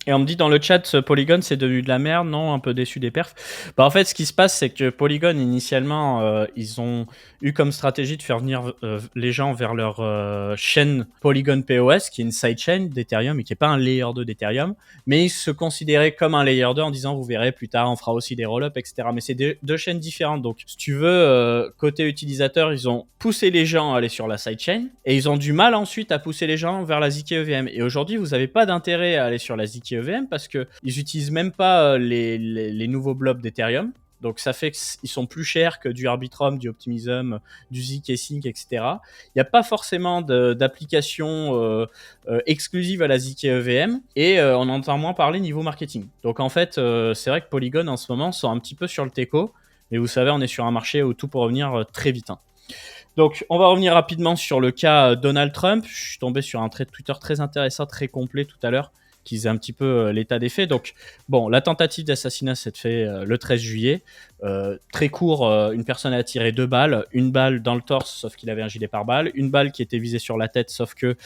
Et on me dit dans le chat, Polygon c'est devenu de la merde, non? Un peu déçu des perfs. Bah en fait, ce qui se passe, c'est que Polygon initialement, ils ont eu comme stratégie de faire venir les gens vers leur chaîne Polygon POS, qui est une sidechain d'Ethereum et qui est pas un layer 2 d'Ethereum, mais ils se considéraient comme un layer 2 en disant vous verrez plus tard, on fera aussi des roll-ups, etc. Mais c'est deux chaînes différentes. Donc, si tu veux, côté utilisateur, ils ont poussé les gens à aller sur la sidechain et ils ont du mal ensuite à pousser les gens vers la ZK EVM. Et aujourd'hui, vous n'avez pas d'intérêt à aller sur la ZK EVM parce qu'ils n'utilisent même pas les nouveaux blobs d'Ethereum. Donc ça fait qu'ils sont plus chers que du Arbitrum, du Optimism, du zk-Sync, etc. Il n'y a pas forcément d'application exclusive à la ZK EVM et on entend moins parler niveau marketing. Donc en fait, c'est vrai que Polygon en ce moment sont un petit peu sur le teco, mais vous savez, on est sur un marché où tout peut revenir très vite. Donc, on va revenir rapidement sur le cas Donald Trump. Je suis tombé sur un trait de Twitter très intéressant, très complet tout à l'heure, qui faisait un petit peu l'état des faits. Donc, bon, la tentative d'assassinat s'est faite le 13 juillet. Très court, une personne a tiré 2 balles. Une balle dans le torse, sauf qu'il avait un gilet pare-balles. Une balle qui était visée sur la tête, sauf que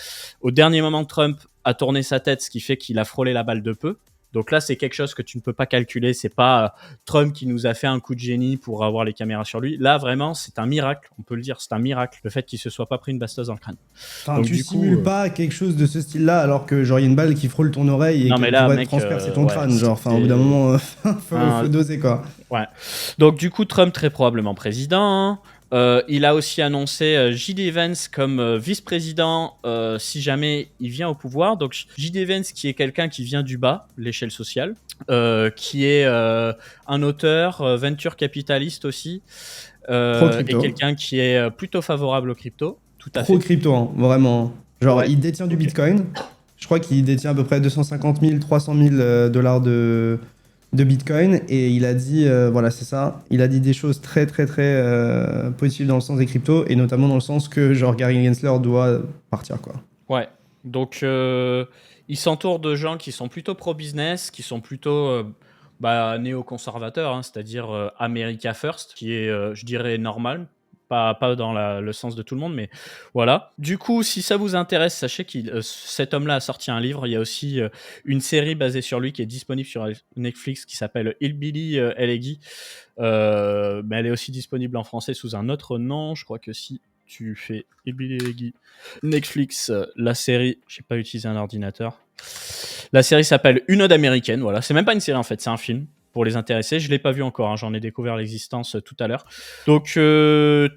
au dernier moment, Trump a tourné sa tête, ce qui fait qu'il a frôlé la balle de peu. Donc là, c'est quelque chose que tu ne peux pas calculer. C'est pas Trump qui nous a fait un coup de génie pour avoir les caméras sur lui. Là, vraiment, c'est un miracle. On peut le dire, c'est un miracle, le fait qu'il se soit pas pris une bastos dans le crâne. Enfin, donc, tu simules pas quelque chose de ce style-là alors que genre il y a une balle qui frôle ton oreille et non, qui pourrait transpercer ton crâne. Genre, enfin, au bout d'un moment, faut doser, quoi. Ouais. Donc du coup, Trump très probablement président. Il a aussi annoncé J.D. Vance comme vice-président si jamais il vient au pouvoir. Donc J.D. Vance qui est quelqu'un qui vient du bas, l'échelle sociale, qui est un auteur, venture capitaliste aussi, et quelqu'un qui est plutôt favorable aux crypto. Tout à fait. Pro-crypto, hein, vraiment. Genre, il détient du Bitcoin. Je crois qu'il détient à peu près 250 000, 300 000 dollars de Bitcoin et il a dit, voilà, c'est ça, il a dit des choses très très très positives dans le sens des cryptos et notamment dans le sens que genre Gary Gensler doit partir, quoi. Ouais, donc il s'entoure de gens qui sont plutôt pro-business, qui sont plutôt néoconservateurs, hein, c'est-à-dire America First, qui est, je dirais, normal. Pas dans le sens de tout le monde, mais voilà. Du coup, si ça vous intéresse, sachez que cet homme-là a sorti un livre. Il y a aussi une série basée sur lui qui est disponible sur Netflix qui s'appelle Hillbilly Elegy. Mais elle est aussi disponible en français sous un autre nom. Je crois que si tu fais Hillbilly Elegy Netflix, la série, j'ai pas utilisé un ordinateur. La série s'appelle Une ode américaine. Voilà, c'est même pas une série en fait, c'est un film. Pour les intéressés, je l'ai pas vu encore, hein, j'en ai découvert l'existence tout à l'heure. Donc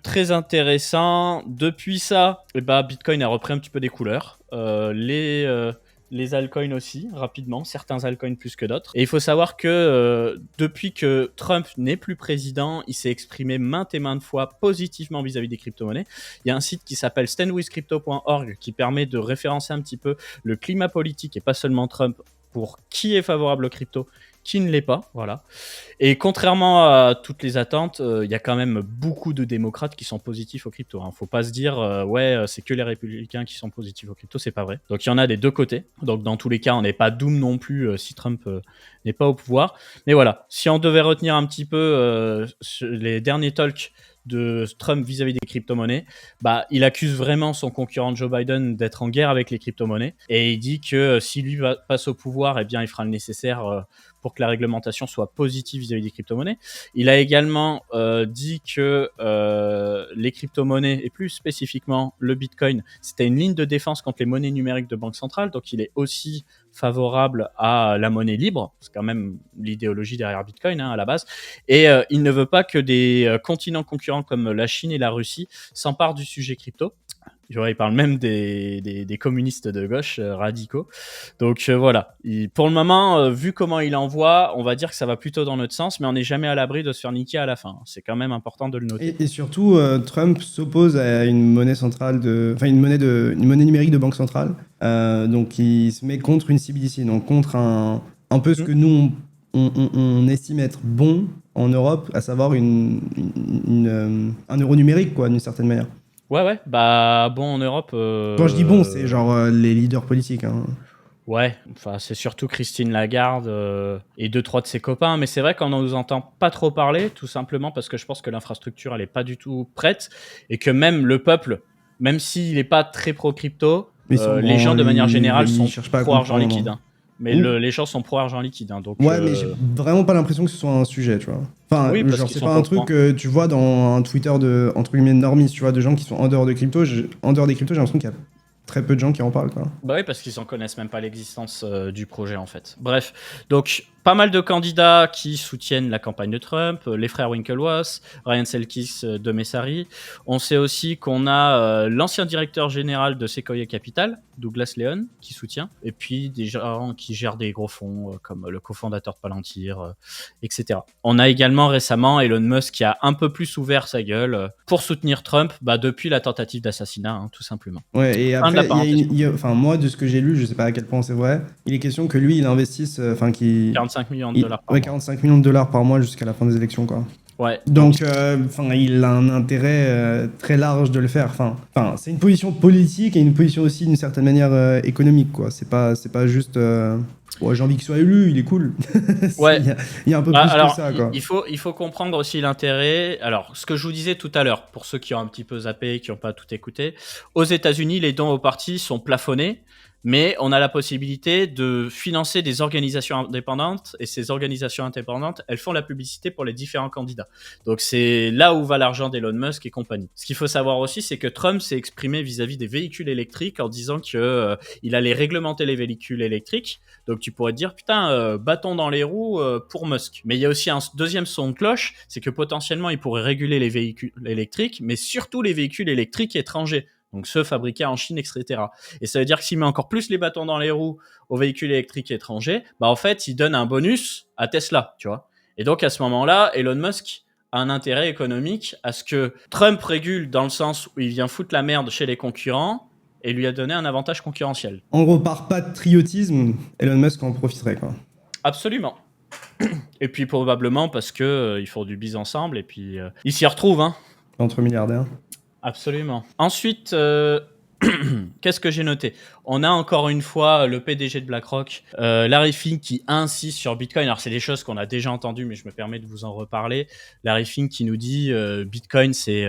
très intéressant. Depuis ça, Bitcoin a repris un petit peu des couleurs. Les altcoins aussi, rapidement, certains altcoins plus que d'autres. Et il faut savoir que depuis que Trump n'est plus président, il s'est exprimé maintes et maintes fois positivement vis-à-vis des crypto-monnaies. Il y a un site qui s'appelle standwithcrypto.org qui permet de référencer un petit peu le climat politique et pas seulement Trump pour qui est favorable aux crypto, qui ne l'est pas, voilà. Et contrairement à toutes les attentes, il y a quand même beaucoup de démocrates qui sont positifs aux cryptos. Faut pas se dire c'est que les républicains qui sont positifs aux cryptos, c'est pas vrai. Donc il y en a des deux côtés. Donc dans tous les cas, on n'est pas doom non plus si Trump n'est pas au pouvoir. Mais voilà, si on devait retenir un petit peu les derniers talks de Trump vis-à-vis des crypto-monnaies, il accuse vraiment son concurrent Joe Biden d'être en guerre avec les crypto-monnaies et il dit que si lui passe au pouvoir, il fera le nécessaire pour que la réglementation soit positive vis-à-vis des crypto-monnaies. Il a également dit que les crypto-monnaies, et plus spécifiquement le Bitcoin, c'était une ligne de défense contre les monnaies numériques de banque centrale, donc il est aussi favorable à la monnaie libre, c'est quand même l'idéologie derrière Bitcoin à la base, et il ne veut pas que des continents concurrents comme la Chine et la Russie s'emparent du sujet crypto. Il parle même des communistes de gauche radicaux. Donc voilà. Pour le moment, vu comment il envoie, on va dire que ça va plutôt dans notre sens, mais on n'est jamais à l'abri de se faire niquer à la fin. C'est quand même important de le noter. Et surtout, Trump s'oppose à une monnaie centrale une monnaie numérique de banque centrale. Donc il se met contre une CBDC, donc contre un peu ce que nous on estime être bon en Europe, à savoir un euro numérique, quoi, d'une certaine manière. Ouais, bah bon, en Europe. Quand je dis bon, c'est genre les leaders politiques. Hein. Ouais, enfin, c'est surtout Christine Lagarde et 2-3 de ses copains, mais c'est vrai qu'on nous entend pas trop parler, tout simplement parce que je pense que l'infrastructure, elle est pas du tout prête et que même le peuple, même s'il est pas très pro-crypto, Mais ils s'en les gens branlent, de manière générale ils sont cherchent pas à pro-argent comprendre. liquide. Hein. Mais Ouh. les gens sont pro-argent liquide, hein, donc Ouais, mais j'ai vraiment pas l'impression que ce soit un sujet, tu vois. Enfin, oui, parce genre, qu'ils c'est sont pas pas un au truc courant. que tu vois dans un Twitter de, entre guillemets, normies, tu vois, de gens qui sont en dehors de crypto. En dehors des cryptos, j'ai l'impression qu'il y a très peu de gens qui en parlent, quoi. Bah oui, parce qu'ils en connaissent même pas l'existence du projet en fait. Bref, donc pas mal de candidats qui soutiennent la campagne de Trump, les frères Winklevoss, Ryan Selkis de Messari. On sait aussi qu'on a l'ancien directeur général de Sequoia Capital, Douglas Leon, qui soutient, et puis des gens qui gèrent des gros fonds comme le cofondateur de Palantir, etc. On a également récemment Elon Musk qui a un peu plus ouvert sa gueule pour soutenir Trump depuis la tentative d'assassinat, hein, tout simplement. Ouais, et Fin de la après, parenthèse. enfin, moi, de ce que j'ai lu, je sais pas à quel point c'est vrai, il est question que lui, il investisse, enfin, 45 millions de dollars par ouais, mois. 45 millions de dollars par mois jusqu'à la fin des élections, quoi. Ouais, donc Donc, enfin, il a un intérêt très large de le faire. Enfin, c'est une position politique et une position aussi d'une certaine manière économique, quoi. C'est pas juste. Ouais, j'ai envie qu'il soit élu, il est cool. ouais. Il y a un peu plus que Alors, ça, quoi. il faut comprendre aussi l'intérêt. Alors, ce que je vous disais tout à l'heure, pour ceux qui ont un petit peu zappé, qui n'ont pas tout écouté, aux États-Unis, les dons aux partis sont plafonnés, mais on a la possibilité de financer des organisations indépendantes, et ces organisations indépendantes, elles font la publicité pour les différents candidats. Donc, c'est là où va l'argent d'Elon Musk et compagnie. Ce qu'il faut savoir aussi, c'est que Trump s'est exprimé vis-à-vis des véhicules électriques en disant que il allait réglementer les véhicules électriques. Donc tu pourrais te dire, putain, bâton dans les roues pour Musk. Mais il y a aussi un deuxième son de cloche, c'est que potentiellement il pourrait réguler les véhicules électriques, mais surtout les véhicules électriques étrangers. Donc ceux fabriqués en Chine, etc. Et ça veut dire que s'il met encore plus les bâtons dans les roues aux véhicules électriques étrangers, en fait, il donne un bonus à Tesla, tu vois. Et donc à ce moment-là, Elon Musk a un intérêt économique à ce que Trump régule dans le sens où il vient foutre la merde chez les concurrents et lui a donné un avantage concurrentiel. En gros, par patriotisme, Elon Musk en profiterait, quoi. Absolument. Et puis probablement parce que ils font du biz ensemble et puis ils s'y retrouvent, hein. Entre milliardaires. Absolument. Ensuite, qu'est-ce que j'ai noté? On a encore une fois le PDG de BlackRock, Larry Fink, qui insiste sur Bitcoin. Alors c'est des choses qu'on a déjà entendues, mais je me permets de vous en reparler. Larry Fink qui nous dit Bitcoin c'est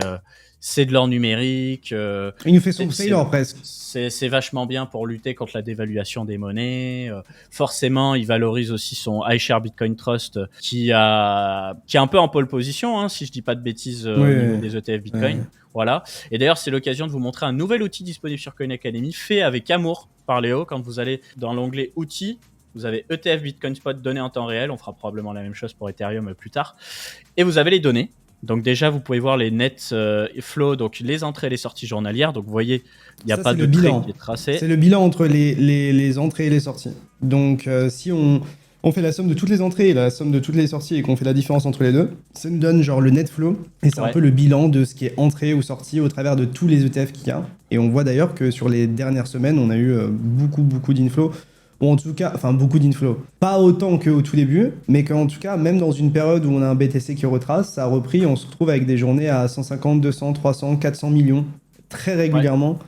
de l'or numérique. Il nous fait son trailer presque. C'est vachement bien pour lutter contre la dévaluation des monnaies. Forcément, il valorise aussi son iShare Bitcoin Trust qui est un peu en pole position, hein, si je dis pas de bêtises au niveau des ETF Bitcoin. Voilà. Et d'ailleurs, c'est l'occasion de vous montrer un nouvel outil disponible sur Coin Academy, fait avec amour par Léo. Quand vous allez dans l'onglet outils, vous avez ETF Bitcoin Spot données en temps réel. On fera probablement la même chose pour Ethereum plus tard. Et vous avez les données. Donc déjà, vous pouvez voir les net flow, donc les entrées et les sorties journalières. Donc vous voyez, il n'y a pas de trait qui est tracé. C'est le bilan entre les entrées et les sorties. Donc si on fait la somme de toutes les entrées et la somme de toutes les sorties et qu'on fait la différence entre les deux, ça nous donne genre le net flow. Et c'est un peu le bilan de ce qui est entré ou sorti au travers de tous les ETF qu'il y a. Et on voit d'ailleurs que sur les dernières semaines, on a eu beaucoup d'inflow. Ou en tout cas, enfin beaucoup d'inflow. Pas autant qu'au tout début, mais qu'en tout cas, même dans une période où on a un BTC qui retrace, ça a repris, on se retrouve avec des journées à 150, 200, 300, 400 millions, très régulièrement,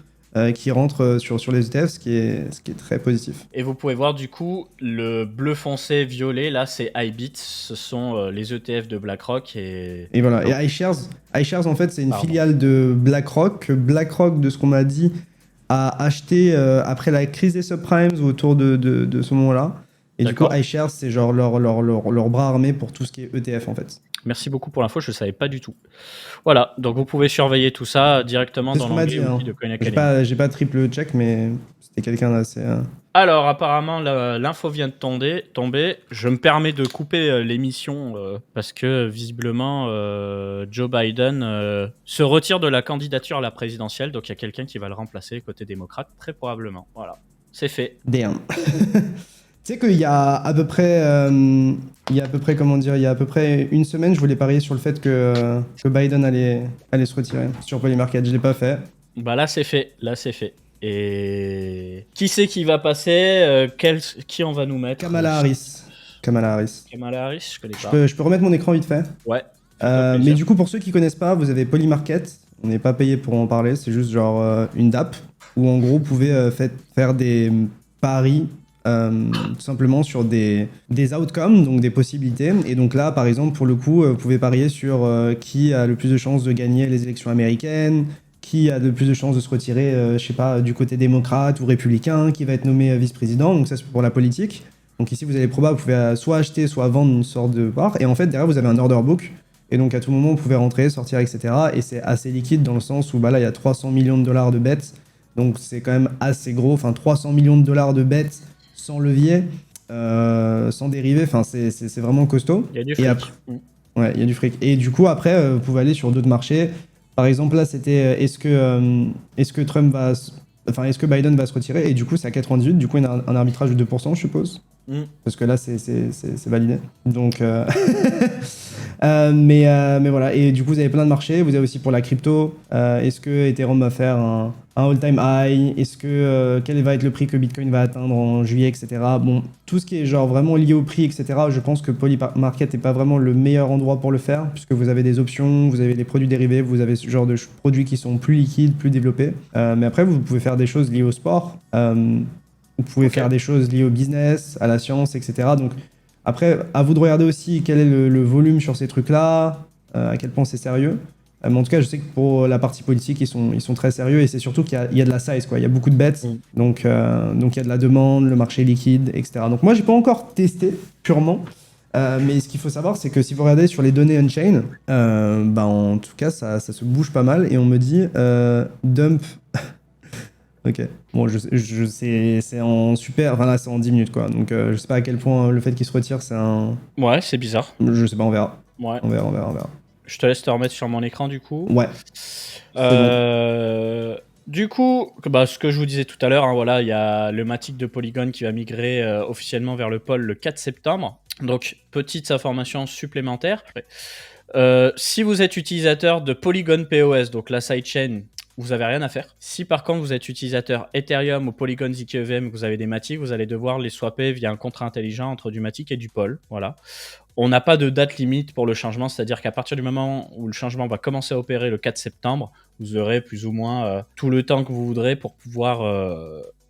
qui rentrent sur les ETF, ce qui est très positif. Et vous pouvez voir du coup, le bleu foncé violet, là c'est iBit, ce sont les ETF de BlackRock. Et voilà, et iShares en fait, c'est une filiale de BlackRock, que BlackRock, de ce qu'on m'a dit, a acheté après la crise des subprimes autour de ce moment-là. Et du coup, iShares, c'est genre leur bras armé pour tout ce qui est ETF en fait. Merci beaucoup pour l'info, je ne savais pas du tout. Voilà, donc vous pouvez surveiller tout ça directement dans l'onglet outils de Coin Academy. J'ai pas triple check, mais c'était quelqu'un d'assez... Alors, apparemment, l'info vient de tomber. Je me permets de couper l'émission parce que, visiblement, Joe Biden se retire de la candidature à la présidentielle. Donc, il y a quelqu'un qui va le remplacer côté démocrate, très probablement. Voilà, c'est fait. Damn. Tu sais qu'il y a à peu près, comment dire, il y a à peu près une semaine, je voulais parier sur le fait que Biden allait se retirer sur Polymarket. Je l'ai pas fait. Là, c'est fait. Et qui c'est qui va passer qui on va nous mettre? Kamala Harris. Kamala Harris, je connais pas. Je peux remettre mon écran vite fait. Ouais. Mais du coup, pour ceux qui connaissent pas, vous avez Polymarket. On n'est pas payé pour en parler, c'est juste genre une DApp où en gros vous pouvez faire des paris tout simplement sur des outcomes, donc des possibilités. Et donc là, par exemple, pour le coup, vous pouvez parier sur qui a le plus de chances de gagner les élections américaines, qui a le plus de chances de se retirer, je sais pas, du côté démocrate ou républicain, qui va être nommé vice-président. Donc ça, c'est pour la politique. Donc ici, vous avez probable, vous pouvez soit acheter, soit vendre une sorte de part. Et en fait, derrière, vous avez un order book. Et donc à tout moment, vous pouvez rentrer, sortir, etc. Et c'est assez liquide dans le sens où bah, là, il y a 300 millions de dollars de bêtes. Donc c'est quand même assez gros. Enfin, 300 millions de dollars de bêtes sans levier, sans dérivé. Enfin, c'est vraiment costaud. Il y a du Et fric. après, ouais, il y a du fric. Et du coup, après, vous pouvez aller sur d'autres marchés. Par exemple, là, c'était est-ce que Trump va. Enfin, est-ce que Biden va se retirer? Et du coup, c'est à 98. Du coup, il y a un arbitrage de 2%, je suppose. Parce que là, c'est validé. Donc. Mais voilà. Et du coup, vous avez plein de marchés. Vous avez aussi pour la crypto. Est-ce que Ethereum va faire un all-time high? Est-ce que quel va être le prix que Bitcoin va atteindre en juillet, etc. Bon, tout ce qui est genre vraiment lié au prix, etc. Je pense que Polymarket n'est pas vraiment le meilleur endroit pour le faire, puisque vous avez des options, vous avez des produits dérivés, vous avez ce genre de produits qui sont plus liquides, plus développés. Mais après, vous pouvez faire des choses liées au sport. Vous pouvez faire des choses liées au business, à la science, etc. Donc après, à vous de regarder aussi quel est le volume sur ces trucs-là, à quel point c'est sérieux. Mais en tout cas, je sais que pour la partie politique, ils sont très sérieux et c'est surtout qu'il y a de la size, quoi. Il y a beaucoup de bets, donc il y a de la demande, le marché est liquide, etc. Donc moi, j'ai pas encore testé purement, mais ce qu'il faut savoir, c'est que si vous regardez sur les données on-chain, bah, en tout cas, ça se bouge pas mal et on me dit dump. Ok, bon, je sais, c'est en super, enfin là c'est en 10 minutes quoi, donc je sais pas à quel point le fait qu'il se retire c'est un... Ouais, c'est bizarre. Je sais pas, on verra. Ouais. On verra. Je te laisse te remettre sur mon écran du coup. Ouais. Du coup, bah, ce que je vous disais tout à l'heure, hein, voilà, il y a le Matic de Polygon qui va migrer officiellement vers le pôle le 4 septembre. Donc, petite information supplémentaire. Si vous êtes utilisateur de Polygon POS, donc la sidechain, vous n'avez rien à faire. Si par contre vous êtes utilisateur Ethereum ou Polygon ZKEVM, vous avez des Matic, vous allez devoir les swapper via un contrat intelligent entre du Matic et du Pol. Voilà. On n'a pas de date limite pour le changement, c'est-à-dire qu'à partir du moment où le changement va commencer à opérer le 4 septembre, vous aurez plus ou moins tout le temps que vous voudrez pour pouvoir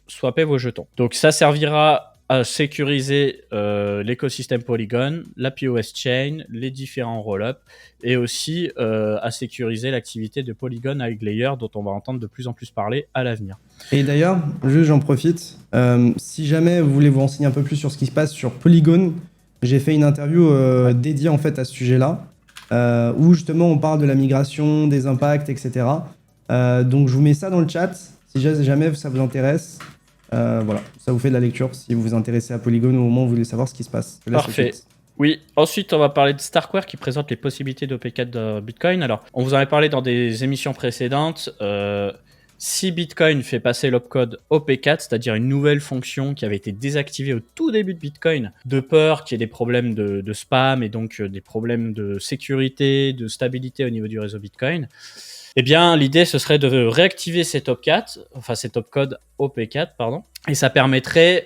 swapper vos jetons. Donc ça servira à sécuriser l'écosystème Polygon, la POS chain, les différents roll-ups et aussi à sécuriser l'activité de Polygon avec Layer dont on va entendre de plus en plus parler à l'avenir. Et d'ailleurs, juste j'en profite, si jamais vous voulez vous renseigner un peu plus sur ce qui se passe sur Polygon, j'ai fait une interview dédiée en fait à ce sujet-là, où justement on parle de la migration, des impacts, etc. Donc je vous mets ça dans le chat, si jamais ça vous intéresse. Voilà, ça vous fait de la lecture si vous vous intéressez à Polygon ou au moment où vous voulez savoir ce qui se passe. Parfait. Oui, ensuite on va parler de Starkware qui présente les possibilités d'OP4 de Bitcoin. Alors, on vous en avait parlé dans des émissions précédentes. Si Bitcoin fait passer l'opcode OP4, c'est-à-dire une nouvelle fonction qui avait été désactivée au tout début de Bitcoin, de peur qu'il y ait des problèmes de spam et donc des problèmes de sécurité, de stabilité au niveau du réseau Bitcoin, eh bien, l'idée, ce serait de réactiver cet opcode OP4, pardon, et ça permettrait,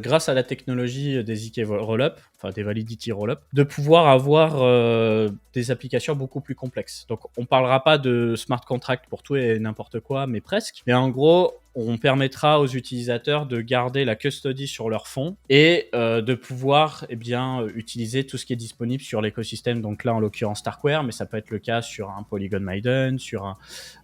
grâce à la technologie des ZK Rollup, enfin des Validity Rollup, de pouvoir avoir des applications beaucoup plus complexes. Donc, on parlera pas de smart contract pour tout et n'importe quoi, mais presque. Mais en gros, on permettra aux utilisateurs de garder la custody sur leur fonds et de pouvoir utiliser tout ce qui est disponible sur l'écosystème. Donc là, en l'occurrence, Starkware, mais ça peut être le cas sur un Polygon Maiden, sur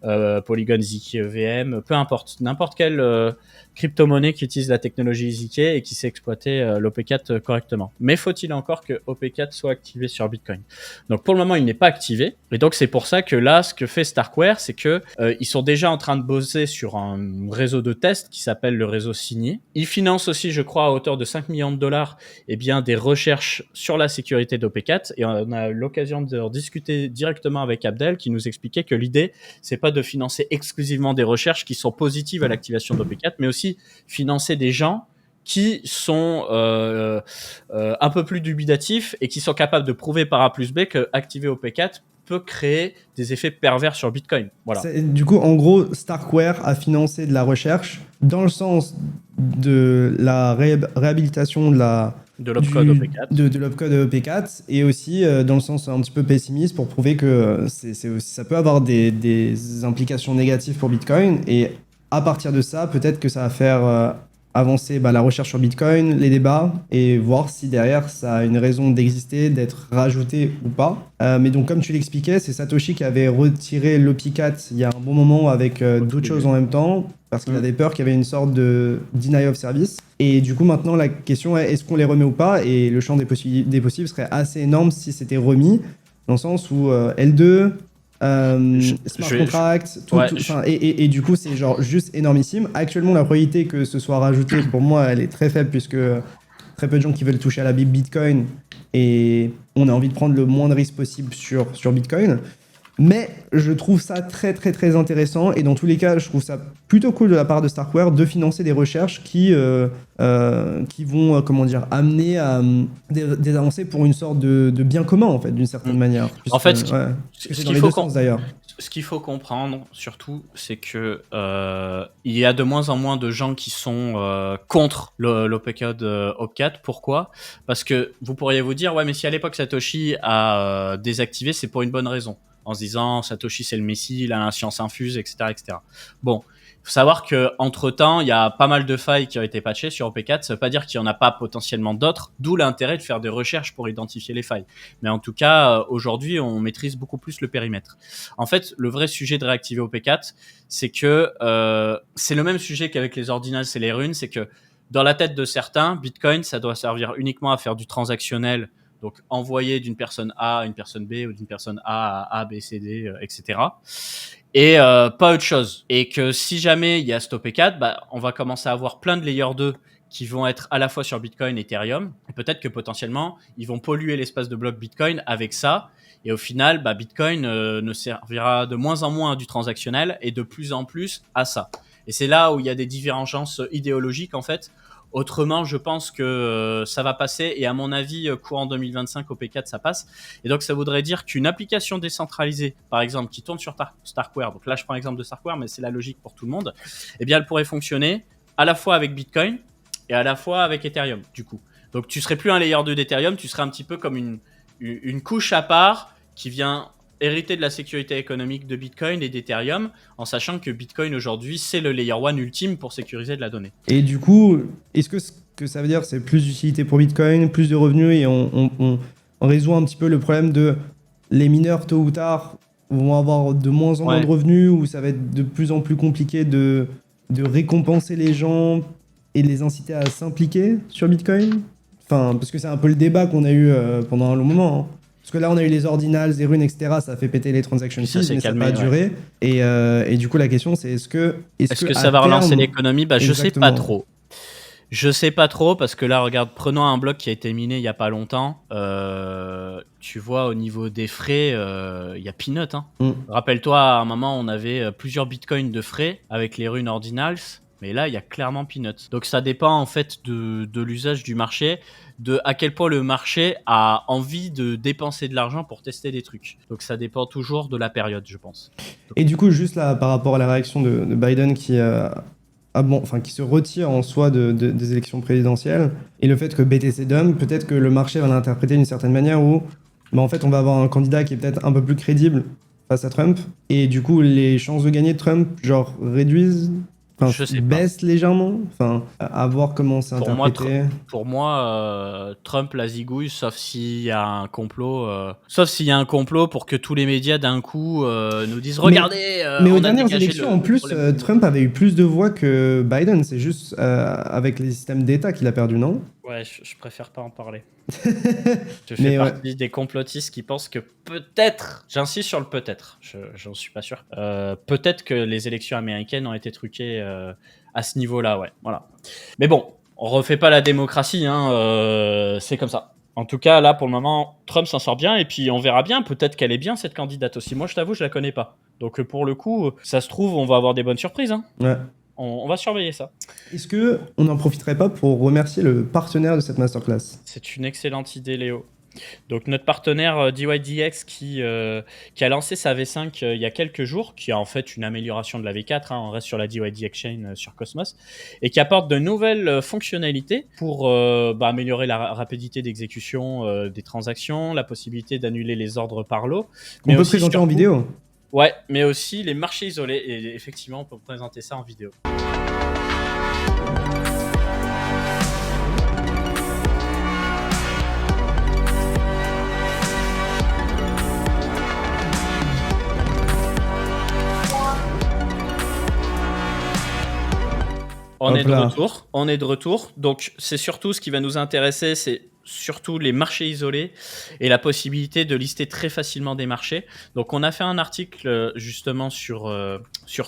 un Polygon ZKEVM, peu importe, n'importe quelle crypto-monnaie qui utilise la technologie ZK et qui sait exploiter l'OP4 correctement. Mais faut-il encore que OP4 soit activé sur Bitcoin? Donc pour le moment, il n'est pas activé. Et donc c'est pour ça que là, ce que fait Starkware, c'est que ils sont déjà en train de bosser sur un réseau de test qui s'appelle le réseau signé. Ils financent aussi, je crois, à hauteur de 5 millions de dollars, des recherches sur la sécurité d'OP4. Et on a l'occasion de discuter directement avec Abdel qui nous expliquait que l'idée, c'est pas de financer exclusivement des recherches qui sont positives à l'activation d'OP4, mais aussi financer des gens qui sont un peu plus dubitatifs et qui sont capables de prouver par A plus B que activer OP4 peut créer des effets pervers sur Bitcoin. Voilà. Du coup, en gros, Starkware a financé de la recherche dans le sens de la réhabilitation de la De l'opcode OP4. De l'opcode OP4 et aussi dans le sens un petit peu pessimiste pour prouver que ça peut avoir des implications négatives pour Bitcoin et à partir de ça, peut-être que ça va faire avancer la recherche sur Bitcoin, les débats et voir si derrière ça a une raison d'exister, d'être rajouté ou pas. Mais donc comme tu l'expliquais, c'est Satoshi qui avait retiré l'OP4 il y a un bon moment avec d'autres choses en même temps parce qu'il avait peur qu'il y avait une sorte de deny of service. Et du coup maintenant la question est est-ce qu'on les remet ou pas? Et le champ des possibles serait assez énorme si c'était remis dans le sens où L2 smart contract, et du coup c'est genre juste énormissime. Actuellement la probabilité que ce soit rajouté pour moi elle est très faible puisque très peu de gens qui veulent toucher à la Bitcoin et on a envie de prendre le moins de risques possible sur Bitcoin. Mais je trouve ça très très très intéressant et dans tous les cas je trouve ça plutôt cool de la part de Starkware de financer des recherches qui vont amener à des avancées pour une sorte de bien commun en fait d'une certaine manière. En fait, ce qu'il faut comprendre surtout c'est que il y a de moins en moins de gens qui sont contre l'OP-code OP4. Pourquoi? Parce que vous pourriez vous dire ouais mais si à l'époque Satoshi a désactivé c'est pour une bonne raison. En se disant Satoshi c'est le messie, il a la science infuse, etc., etc. Bon, il faut savoir que entre temps, il y a pas mal de failles qui ont été patchées sur OP4. Ça veut pas dire qu'il y en a pas potentiellement d'autres, d'où l'intérêt de faire des recherches pour identifier les failles. Mais en tout cas, aujourd'hui, on maîtrise beaucoup plus le périmètre. En fait, le vrai sujet de réactiver OP4, c'est que c'est le même sujet qu'avec les ordinals et les runes, c'est que dans la tête de certains, Bitcoin, ça doit servir uniquement à faire du transactionnel. Donc, envoyer d'une personne A à une personne B ou d'une personne A à A, B, C, D, etc. Et pas autre chose. Et que si jamais il y a ce OP4, on va commencer à avoir plein de layer 2 qui vont être à la fois sur Bitcoin et Ethereum. Et peut-être que potentiellement, ils vont polluer l'espace de bloc Bitcoin avec ça. Et au final, Bitcoin ne servira de moins en moins à du transactionnel et de plus en plus à ça. Et c'est là où il y a des divergences idéologiques, en fait. Autrement, je pense que ça va passer et à mon avis, courant 2025 au P4, ça passe. Et donc, ça voudrait dire qu'une application décentralisée, par exemple, qui tourne sur Starkware, donc là, je prends l'exemple de Starkware, mais c'est la logique pour tout le monde, eh bien, elle pourrait fonctionner à la fois avec Bitcoin et à la fois avec Ethereum, du coup. Donc, tu serais plus un layer 2 d'Ethereum, tu serais un petit peu comme une couche à part qui vient hériter de la sécurité économique de Bitcoin et d'Ethereum, en sachant que Bitcoin aujourd'hui, c'est le layer 1 ultime pour sécuriser de la donnée. Et du coup, est-ce que ce que ça veut dire, c'est plus d'utilité pour Bitcoin, plus de revenus, et on résout un petit peu le problème de les mineurs, tôt ou tard, vont avoir de moins en moins de revenus, ou ça va être de plus en plus compliqué de récompenser les gens et de les inciter à s'impliquer sur Bitcoin? Enfin, parce que c'est un peu le débat qu'on a eu pendant un long moment, hein. Parce que là, on a eu les ordinals, les runes, etc. Ça a fait péter les transaction fees, mais ça n'a pas duré. Et du coup, la question, c'est est-ce que ça va relancer l'économie? Je sais pas trop. Je sais pas trop parce que là, regarde, prenons un bloc qui a été miné il y a pas longtemps. Tu vois, au niveau des frais, il y a peanut. Hein. Rappelle-toi, à un moment, on avait plusieurs bitcoins de frais avec les runes ordinals. Mais là, il y a clairement peanut. Donc ça dépend en fait de l'usage du marché, de à quel point le marché a envie de dépenser de l'argent pour tester des trucs. Donc ça dépend toujours de la période, je pense. Et du coup, juste là, par rapport à la réaction de Biden qui se retire en soi des élections présidentielles, et le fait que BTC dump, peut-être que le marché va l'interpréter d'une certaine manière où en fait on va avoir un candidat qui est peut-être un peu plus crédible face à Trump, et du coup les chances de gagner Trump réduisent. Baisse légèrement, à voir comment c'est interprété. Pour moi, Trump la zigouille, sauf s'il y a un complot, pour que tous les médias d'un coup nous disent regardez. Mais aux dernières élections, en plus, Trump avait eu plus de voix que Biden. C'est juste avec les systèmes d'État qu'il a perdu, non? Ouais, je préfère pas en parler. Je fais partie des complotistes qui pensent que peut-être, j'insiste sur le peut-être, j'en suis pas sûr, peut-être que les élections américaines ont été truquées à ce niveau-là, ouais, voilà. Mais bon, on refait pas la démocratie, hein, c'est comme ça. En tout cas, là, pour le moment, Trump s'en sort bien, et puis on verra bien, peut-être qu'elle est bien, cette candidate aussi. Moi, je t'avoue, je la connais pas. Donc, pour le coup, ça se trouve, on va avoir des bonnes surprises, hein. Ouais. On va surveiller ça. Est-ce qu'on n'en profiterait pas pour remercier le partenaire de cette masterclass? C'est une excellente idée, Léo. Donc notre partenaire DYDX qui a lancé sa V5 il y a quelques jours, qui a en fait une amélioration de la V4, on reste sur la DYDX Chain sur Cosmos, et qui apporte de nouvelles fonctionnalités pour améliorer la rapidité d'exécution des transactions, la possibilité d'annuler les ordres par lot. On peut présenter en vidéo. Ouais, mais aussi les marchés isolés, et effectivement on peut présenter ça en vidéo. On est de retour. Donc, c'est surtout ce qui va nous intéresser, c'est surtout les marchés isolés et la possibilité de lister très facilement des marchés. Donc, on a fait un article justement sur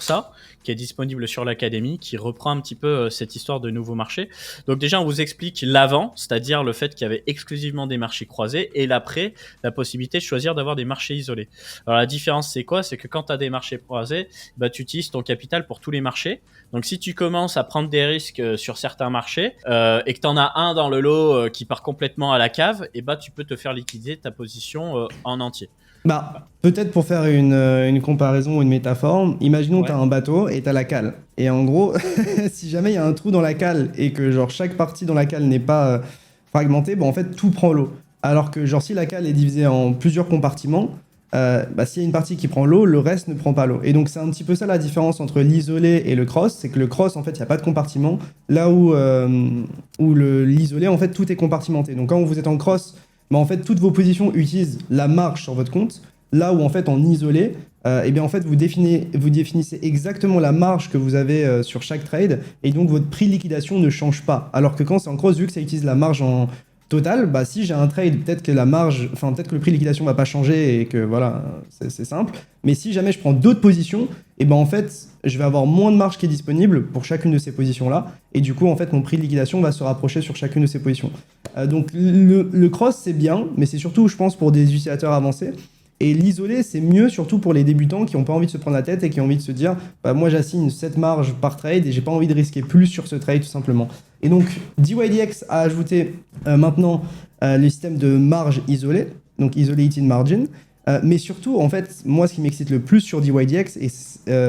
ça, qui est disponible sur l'Académie, qui reprend un petit peu cette histoire de nouveaux marchés. Donc, déjà, on vous explique l'avant, c'est-à-dire le fait qu'il y avait exclusivement des marchés croisés, et l'après, la possibilité de choisir d'avoir des marchés isolés. Alors, la différence, c'est quoi? C'est que quand tu as des marchés croisés, tu utilises ton capital pour tous les marchés. Donc, si tu commences à prendre des risques sur certains marchés et que tu en as un dans le lot qui part complètement à la cave, tu peux te faire liquider ta position en entier. Peut-être pour faire une comparaison ou une métaphore, imaginons que tu as un bateau et tu as la cale. Et en gros, si jamais il y a un trou dans la cale et que genre chaque partie dans la cale n'est pas fragmentée, en fait tout prend l'eau. Alors que genre si la cale est divisée en plusieurs compartiments, s'il y a une partie qui prend l'eau, le reste ne prend pas l'eau. Et donc c'est un petit peu ça la différence entre l'isolé et le cross, c'est que le cross en fait il n'y a pas de compartiment, là où l'isolé en fait tout est compartimenté. Donc quand vous êtes en cross, en fait toutes vos positions utilisent la marge sur votre compte, là où en fait en isolé, en fait vous définissez exactement la marge que vous avez sur chaque trade, et donc votre prix de liquidation ne change pas. Alors que quand c'est en cross, vu que ça utilise la marge en total, si j'ai un trade, peut-être que peut-être que le prix de liquidation va pas changer et que voilà, c'est simple. Mais si jamais je prends d'autres positions, en fait, je vais avoir moins de marge qui est disponible pour chacune de ces positions-là. Et du coup, en fait, mon prix de liquidation va se rapprocher sur chacune de ces positions. Donc le cross, c'est bien, mais c'est surtout, je pense, pour des utilisateurs avancés. Et l'isolé, c'est mieux surtout pour les débutants qui n'ont pas envie de se prendre la tête et qui ont envie de se dire moi j'assigne cette marge par trade et j'ai pas envie de risquer plus sur ce trade tout simplement. Et donc DYDX a ajouté maintenant le système de marge isolée, donc isolated margin. Mais surtout, en fait, moi ce qui m'excite le plus sur DYDX,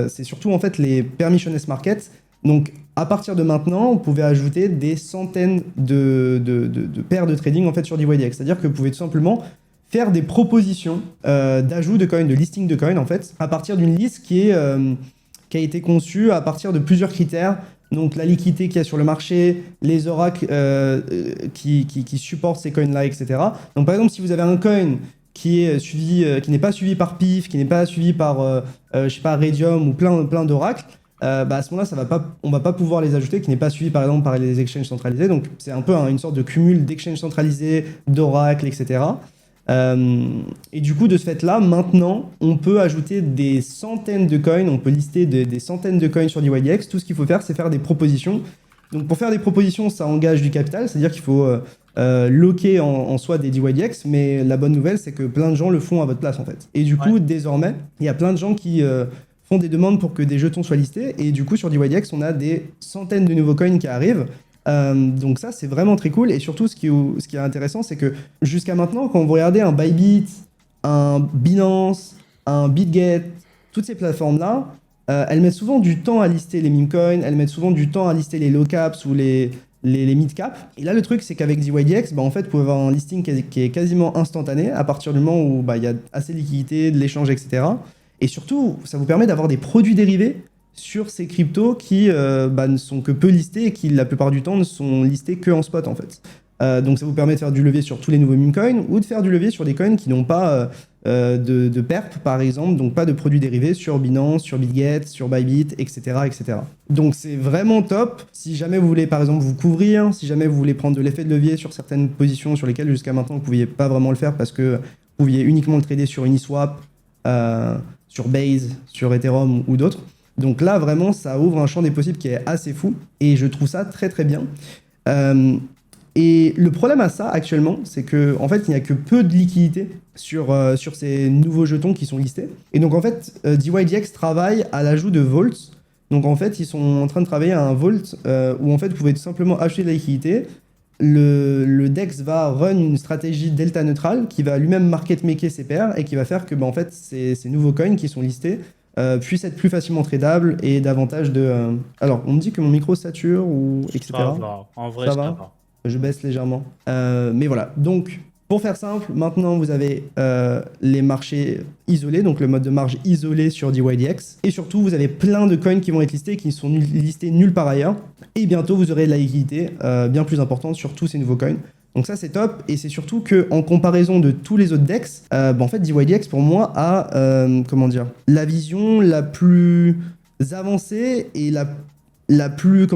c'est surtout en fait les permissionless markets. Donc à partir de maintenant, vous pouvez ajouter des centaines de paires de trading en fait sur DYDX. C'est-à-dire que vous pouvez tout simplement faire des propositions d'ajout de coins, de listing de coins en fait, à partir d'une liste qui a été conçue à partir de plusieurs critères. Donc la liquidité qu'il y a sur le marché, les oracles qui supportent ces coins-là, etc. Donc par exemple, si vous avez un coin qui n'est pas suivi par PIF, qui n'est pas suivi par Raydium ou plein d'oracles, à ce moment-là, on va pas pouvoir les ajouter, qui n'est pas suivi par exemple par les exchanges centralisés. Donc c'est un peu une sorte de cumul d'exchanges centralisés, d'oracles, etc. Et du coup, de ce fait-là, maintenant, on peut ajouter des centaines de coins, on peut lister des centaines de coins sur DYDX. Tout ce qu'il faut faire, c'est faire des propositions. Donc pour faire des propositions, ça engage du capital, c'est-à-dire qu'il faut locker en soi des DYDX, mais la bonne nouvelle, c'est que plein de gens le font à votre place, en fait. Et du coup, désormais, il y a plein de gens qui font des demandes pour que des jetons soient listés, et du coup, sur DYDX, on a des centaines de nouveaux coins qui arrivent. Donc ça, c'est vraiment très cool. Et surtout, ce qui est intéressant, c'est que jusqu'à maintenant, quand vous regardez un Bybit, un Binance, un BitGet, toutes ces plateformes-là, elles mettent souvent du temps à lister les meme coins, elles mettent souvent du temps à lister les low caps ou les mid caps. Et là, le truc, c'est qu'avec DYDX, en fait, vous pouvez avoir un listing qui est quasiment instantané à partir du moment où il y a assez de liquidité, de l'échange, etc. Et surtout, ça vous permet d'avoir des produits dérivés sur ces cryptos qui ne sont que peu listés et qui, la plupart du temps, ne sont listés que en spot, en fait. Donc ça vous permet de faire du levier sur tous les nouveaux meme coins ou de faire du levier sur des coins qui n'ont pas de perp, par exemple, donc pas de produits dérivés sur Binance, sur BitGet, sur Bybit, etc., etc. Donc c'est vraiment top. Si jamais vous voulez, par exemple, vous couvrir, si jamais vous voulez prendre de l'effet de levier sur certaines positions sur lesquelles jusqu'à maintenant vous ne pouviez pas vraiment le faire parce que vous pouviez uniquement le trader sur Uniswap, sur Base, sur Ethereum ou d'autres. Donc là, vraiment, ça ouvre un champ des possibles qui est assez fou. Et je trouve ça très, très bien. Et le problème à ça, actuellement, c'est qu'en fait, il n'y a que peu de liquidité sur ces nouveaux jetons qui sont listés. Et donc, en fait, DYDX travaille à l'ajout de vaults. Donc, en fait, ils sont en train de travailler à un vault où, en fait, vous pouvez tout simplement acheter de la liquidité, le DEX va run une stratégie delta neutrale qui va lui-même market maker ses paires et qui va faire que en fait, ces nouveaux coins qui sont listés puissent être plus facilement tradables et davantage de... Alors, on me dit que mon micro sature ou etc. Ça va. En vrai, Ça ça va va. Je baisse légèrement. Mais voilà, donc pour faire simple, maintenant vous avez les marchés isolés, donc le mode de marge isolé sur DYDX. Et surtout, vous avez plein de coins qui vont être listés, qui sont listés nulle part ailleurs. Et bientôt, vous aurez de la liquidité bien plus importante sur tous ces nouveaux coins. Donc ça, c'est top. Et c'est surtout qu'en comparaison de tous les autres DEX, en fait, DYDX, pour moi, a la vision la plus avancée et la plus,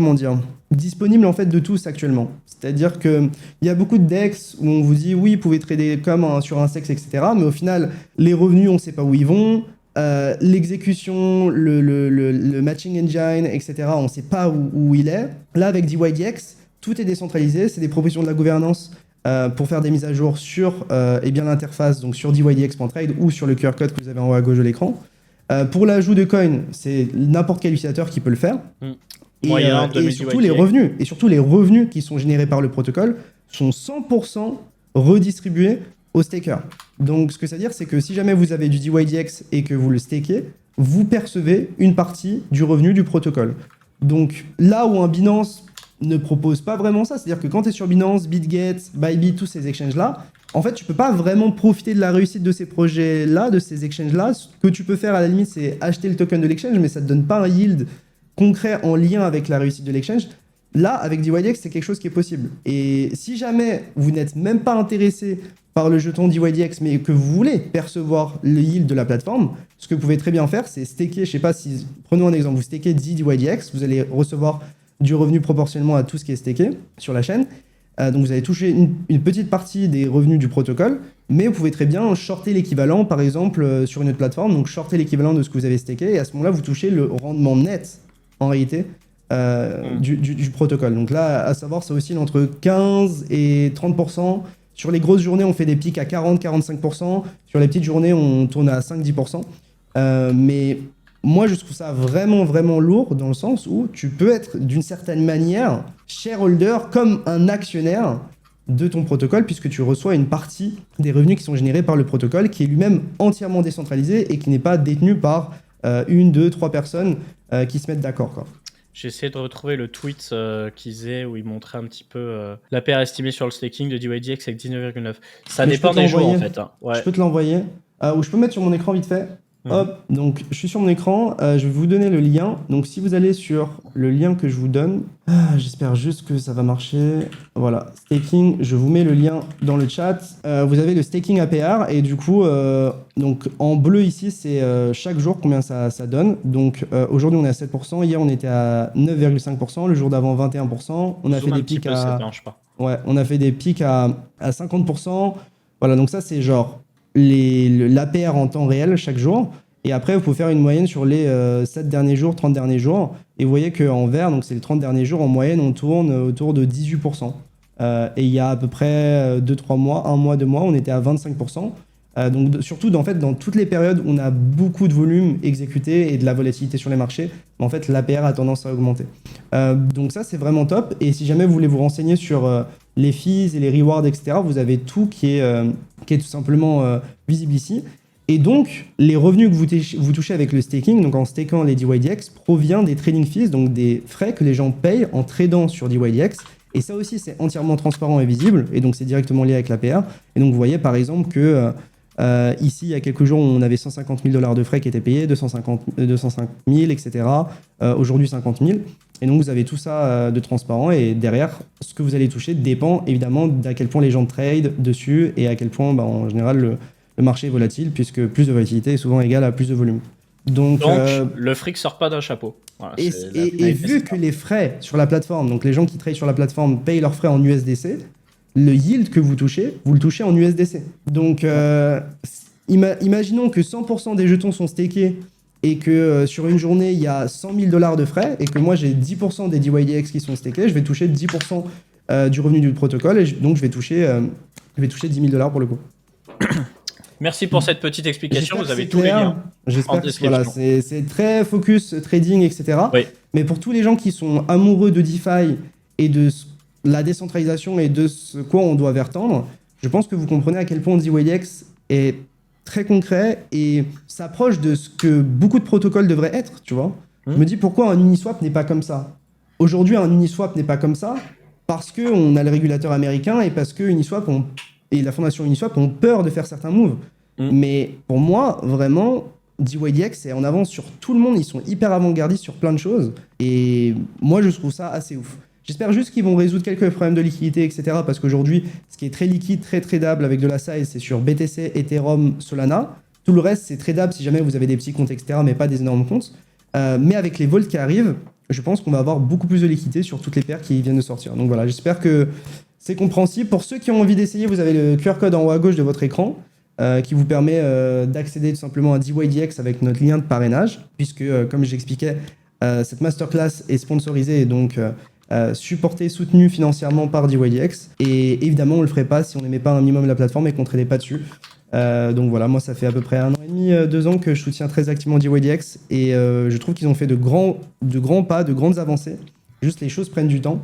disponible en fait de tous actuellement. C'est-à-dire qu'il y a beaucoup de DEX où on vous dit oui, vous pouvez trader comme sur un sexe, etc. Mais au final, les revenus, on ne sait pas où ils vont. L'exécution, le matching engine, etc. On ne sait pas où il est. Là, avec DYDX, tout est décentralisé. C'est des propositions de la gouvernance pour faire des mises à jour sur l'interface, donc sur dydx.trade ou sur le QR code que vous avez en haut à gauche de l'écran. Pour l'ajout de coins, c'est n'importe quel utilisateur qui peut le faire. Et surtout les revenus. Et surtout les revenus qui sont générés par le protocole sont 100% redistribués aux stakers. Donc ce que ça veut dire, c'est que si jamais vous avez du DYDX et que vous le stakez, vous percevez une partie du revenu du protocole. Donc là où un Binance ne propose pas vraiment ça, c'est-à-dire que quand tu es sur Binance, BitGet, Bybit, tous ces exchanges-là, en fait, tu peux pas vraiment profiter de la réussite de ces projets-là, de ces exchanges-là. Ce que tu peux faire à la limite, c'est acheter le token de l'exchange, mais ça te donne pas un yield concret en lien avec la réussite de l'exchange. Là, avec DYDX, c'est quelque chose qui est possible. Et si jamais vous n'êtes même pas intéressé par le jeton DYDX, mais que vous voulez percevoir le yield de la plateforme, ce que vous pouvez très bien faire, c'est staker, je sais pas si, prenons un exemple, vous stakez DYDX, vous allez recevoir du revenu proportionnellement à tout ce qui est staké sur la chaîne. Donc vous allez toucher une petite partie des revenus du protocole, mais vous pouvez très bien shorter l'équivalent, par exemple, sur une autre plateforme, donc shorter l'équivalent de ce que vous avez staké, et à ce moment-là, vous touchez le rendement net en réalité du protocole. Donc là, à savoir, ça oscille entre 15 et 30%. Sur les grosses journées, on fait des pics à 40-45%. Sur les petites journées, on tourne à 5-10%. Mais moi, je trouve ça vraiment, vraiment lourd dans le sens où tu peux être d'une certaine manière shareholder comme un actionnaire de ton protocole puisque tu reçois une partie des revenus qui sont générés par le protocole qui est lui-même entièrement décentralisé et qui n'est pas détenu par 1, 2, 3 personnes qui se mettent d'accord, quoi. J'ai essayé de retrouver le tweet qu'ils faisaient où ils montraient un petit peu la paire estimée sur le staking de DYDX avec 19,9. Ça dépend des jours en fait. Hein. Ouais. Je peux te l'envoyer. Ou je peux mettre sur mon écran vite fait. Hop, donc je suis sur mon écran, je vais vous donner le lien. Donc si vous allez sur le lien que je vous donne, j'espère juste que ça va marcher. Voilà, staking, je vous mets le lien dans le chat. Vous avez le staking APR et du coup, donc en bleu ici, c'est chaque jour combien ça donne. Donc aujourd'hui on est à 7%, hier on était à 9,5%, le jour d'avant 21%. On a fait des pics à... Ouais, on a fait des pics à 50%. Voilà, donc ça c'est genre l'APR en temps réel chaque jour. Et après, vous pouvez faire une moyenne sur les 7 derniers jours, 30 derniers jours. Et vous voyez qu'en vert, donc c'est les 30 derniers jours, en moyenne, on tourne autour de 18%. Et il y a à peu près 2-3 mois, 1 mois, 2 mois, on était à 25%. Donc surtout, en fait, dans toutes les périodes où on a beaucoup de volume exécuté et de la volatilité sur les marchés, en fait, l'APR a tendance à augmenter. Donc ça, c'est vraiment top. Et si jamais vous voulez vous renseigner sur les fees et les rewards, etc., vous avez tout qui est tout simplement visible ici. Et donc, les revenus que vous touchez avec le staking, donc en stakant les DYDX, provient des trading fees, donc des frais que les gens payent en tradant sur DYDX. Et ça aussi, c'est entièrement transparent et visible, et donc c'est directement lié avec l'APR. Et donc, vous voyez par exemple que ici, il y a quelques jours, on avait 150 000 $ de frais qui étaient payés, 205 000, etc. Aujourd'hui, 50 000. Et donc, vous avez tout ça de transparent. Et derrière, ce que vous allez toucher dépend évidemment d'à quel point les gens trade dessus et à quel point, en général, le marché est volatile, puisque plus de volatilité est souvent égal à plus de volume. Donc le fric sort pas d'un chapeau. Voilà, et vu que les frais sur la plateforme, donc les gens qui trade sur la plateforme payent leurs frais en USDC, le yield que vous le touchez en USDC. Donc, imaginons que 100% des jetons sont stakés et que sur une journée, il y a 100 000 $ de frais et que moi, j'ai 10% des DYDX qui sont stakés, je vais toucher 10% du revenu du protocole et donc je vais toucher 10 000 $ pour le coup. Merci pour cette petite explication. Vous avez tous les liens. J'espère que voilà, c'est très focus trading, etc. Oui. Mais pour tous les gens qui sont amoureux de DeFi et de la décentralisation et de ce quoi on doit vers tendre, je pense que vous comprenez à quel point DYDX est très concret et s'approche de ce que beaucoup de protocoles devraient être, tu vois. Je me dis pourquoi un Uniswap n'est pas comme ça. Aujourd'hui, un Uniswap n'est pas comme ça parce qu'on a le régulateur américain et parce que et la fondation Uniswap ont peur de faire certains moves. Mais pour moi, vraiment, DYDX est en avance sur tout le monde. Ils sont hyper avant-gardistes sur plein de choses. Et moi, je trouve ça assez ouf. J'espère juste qu'ils vont résoudre quelques problèmes de liquidité, etc. Parce qu'aujourd'hui, ce qui est très liquide, très tradable avec de la size, c'est sur BTC, Ethereum, Solana. Tout le reste, c'est tradable si jamais vous avez des petits comptes, etc., mais pas des énormes comptes. Mais avec les vols qui arrivent, je pense qu'on va avoir beaucoup plus de liquidité sur toutes les paires qui viennent de sortir. Donc voilà, j'espère que c'est compréhensible. Pour ceux qui ont envie d'essayer, vous avez le QR code en haut à gauche de votre écran qui vous permet d'accéder tout simplement à DYDX avec notre lien de parrainage, puisque, comme j'expliquais, cette masterclass est sponsorisée et donc supportée, soutenue financièrement par DYDX. Et évidemment, on ne le ferait pas si on n'aimait pas un minimum la plateforme et qu'on ne tradait pas dessus. Donc voilà, moi ça fait à peu près 1 an et demi, 2 ans que je soutiens très activement DYDX et je trouve qu'ils ont fait de grands pas, de grandes avancées. Juste les choses prennent du temps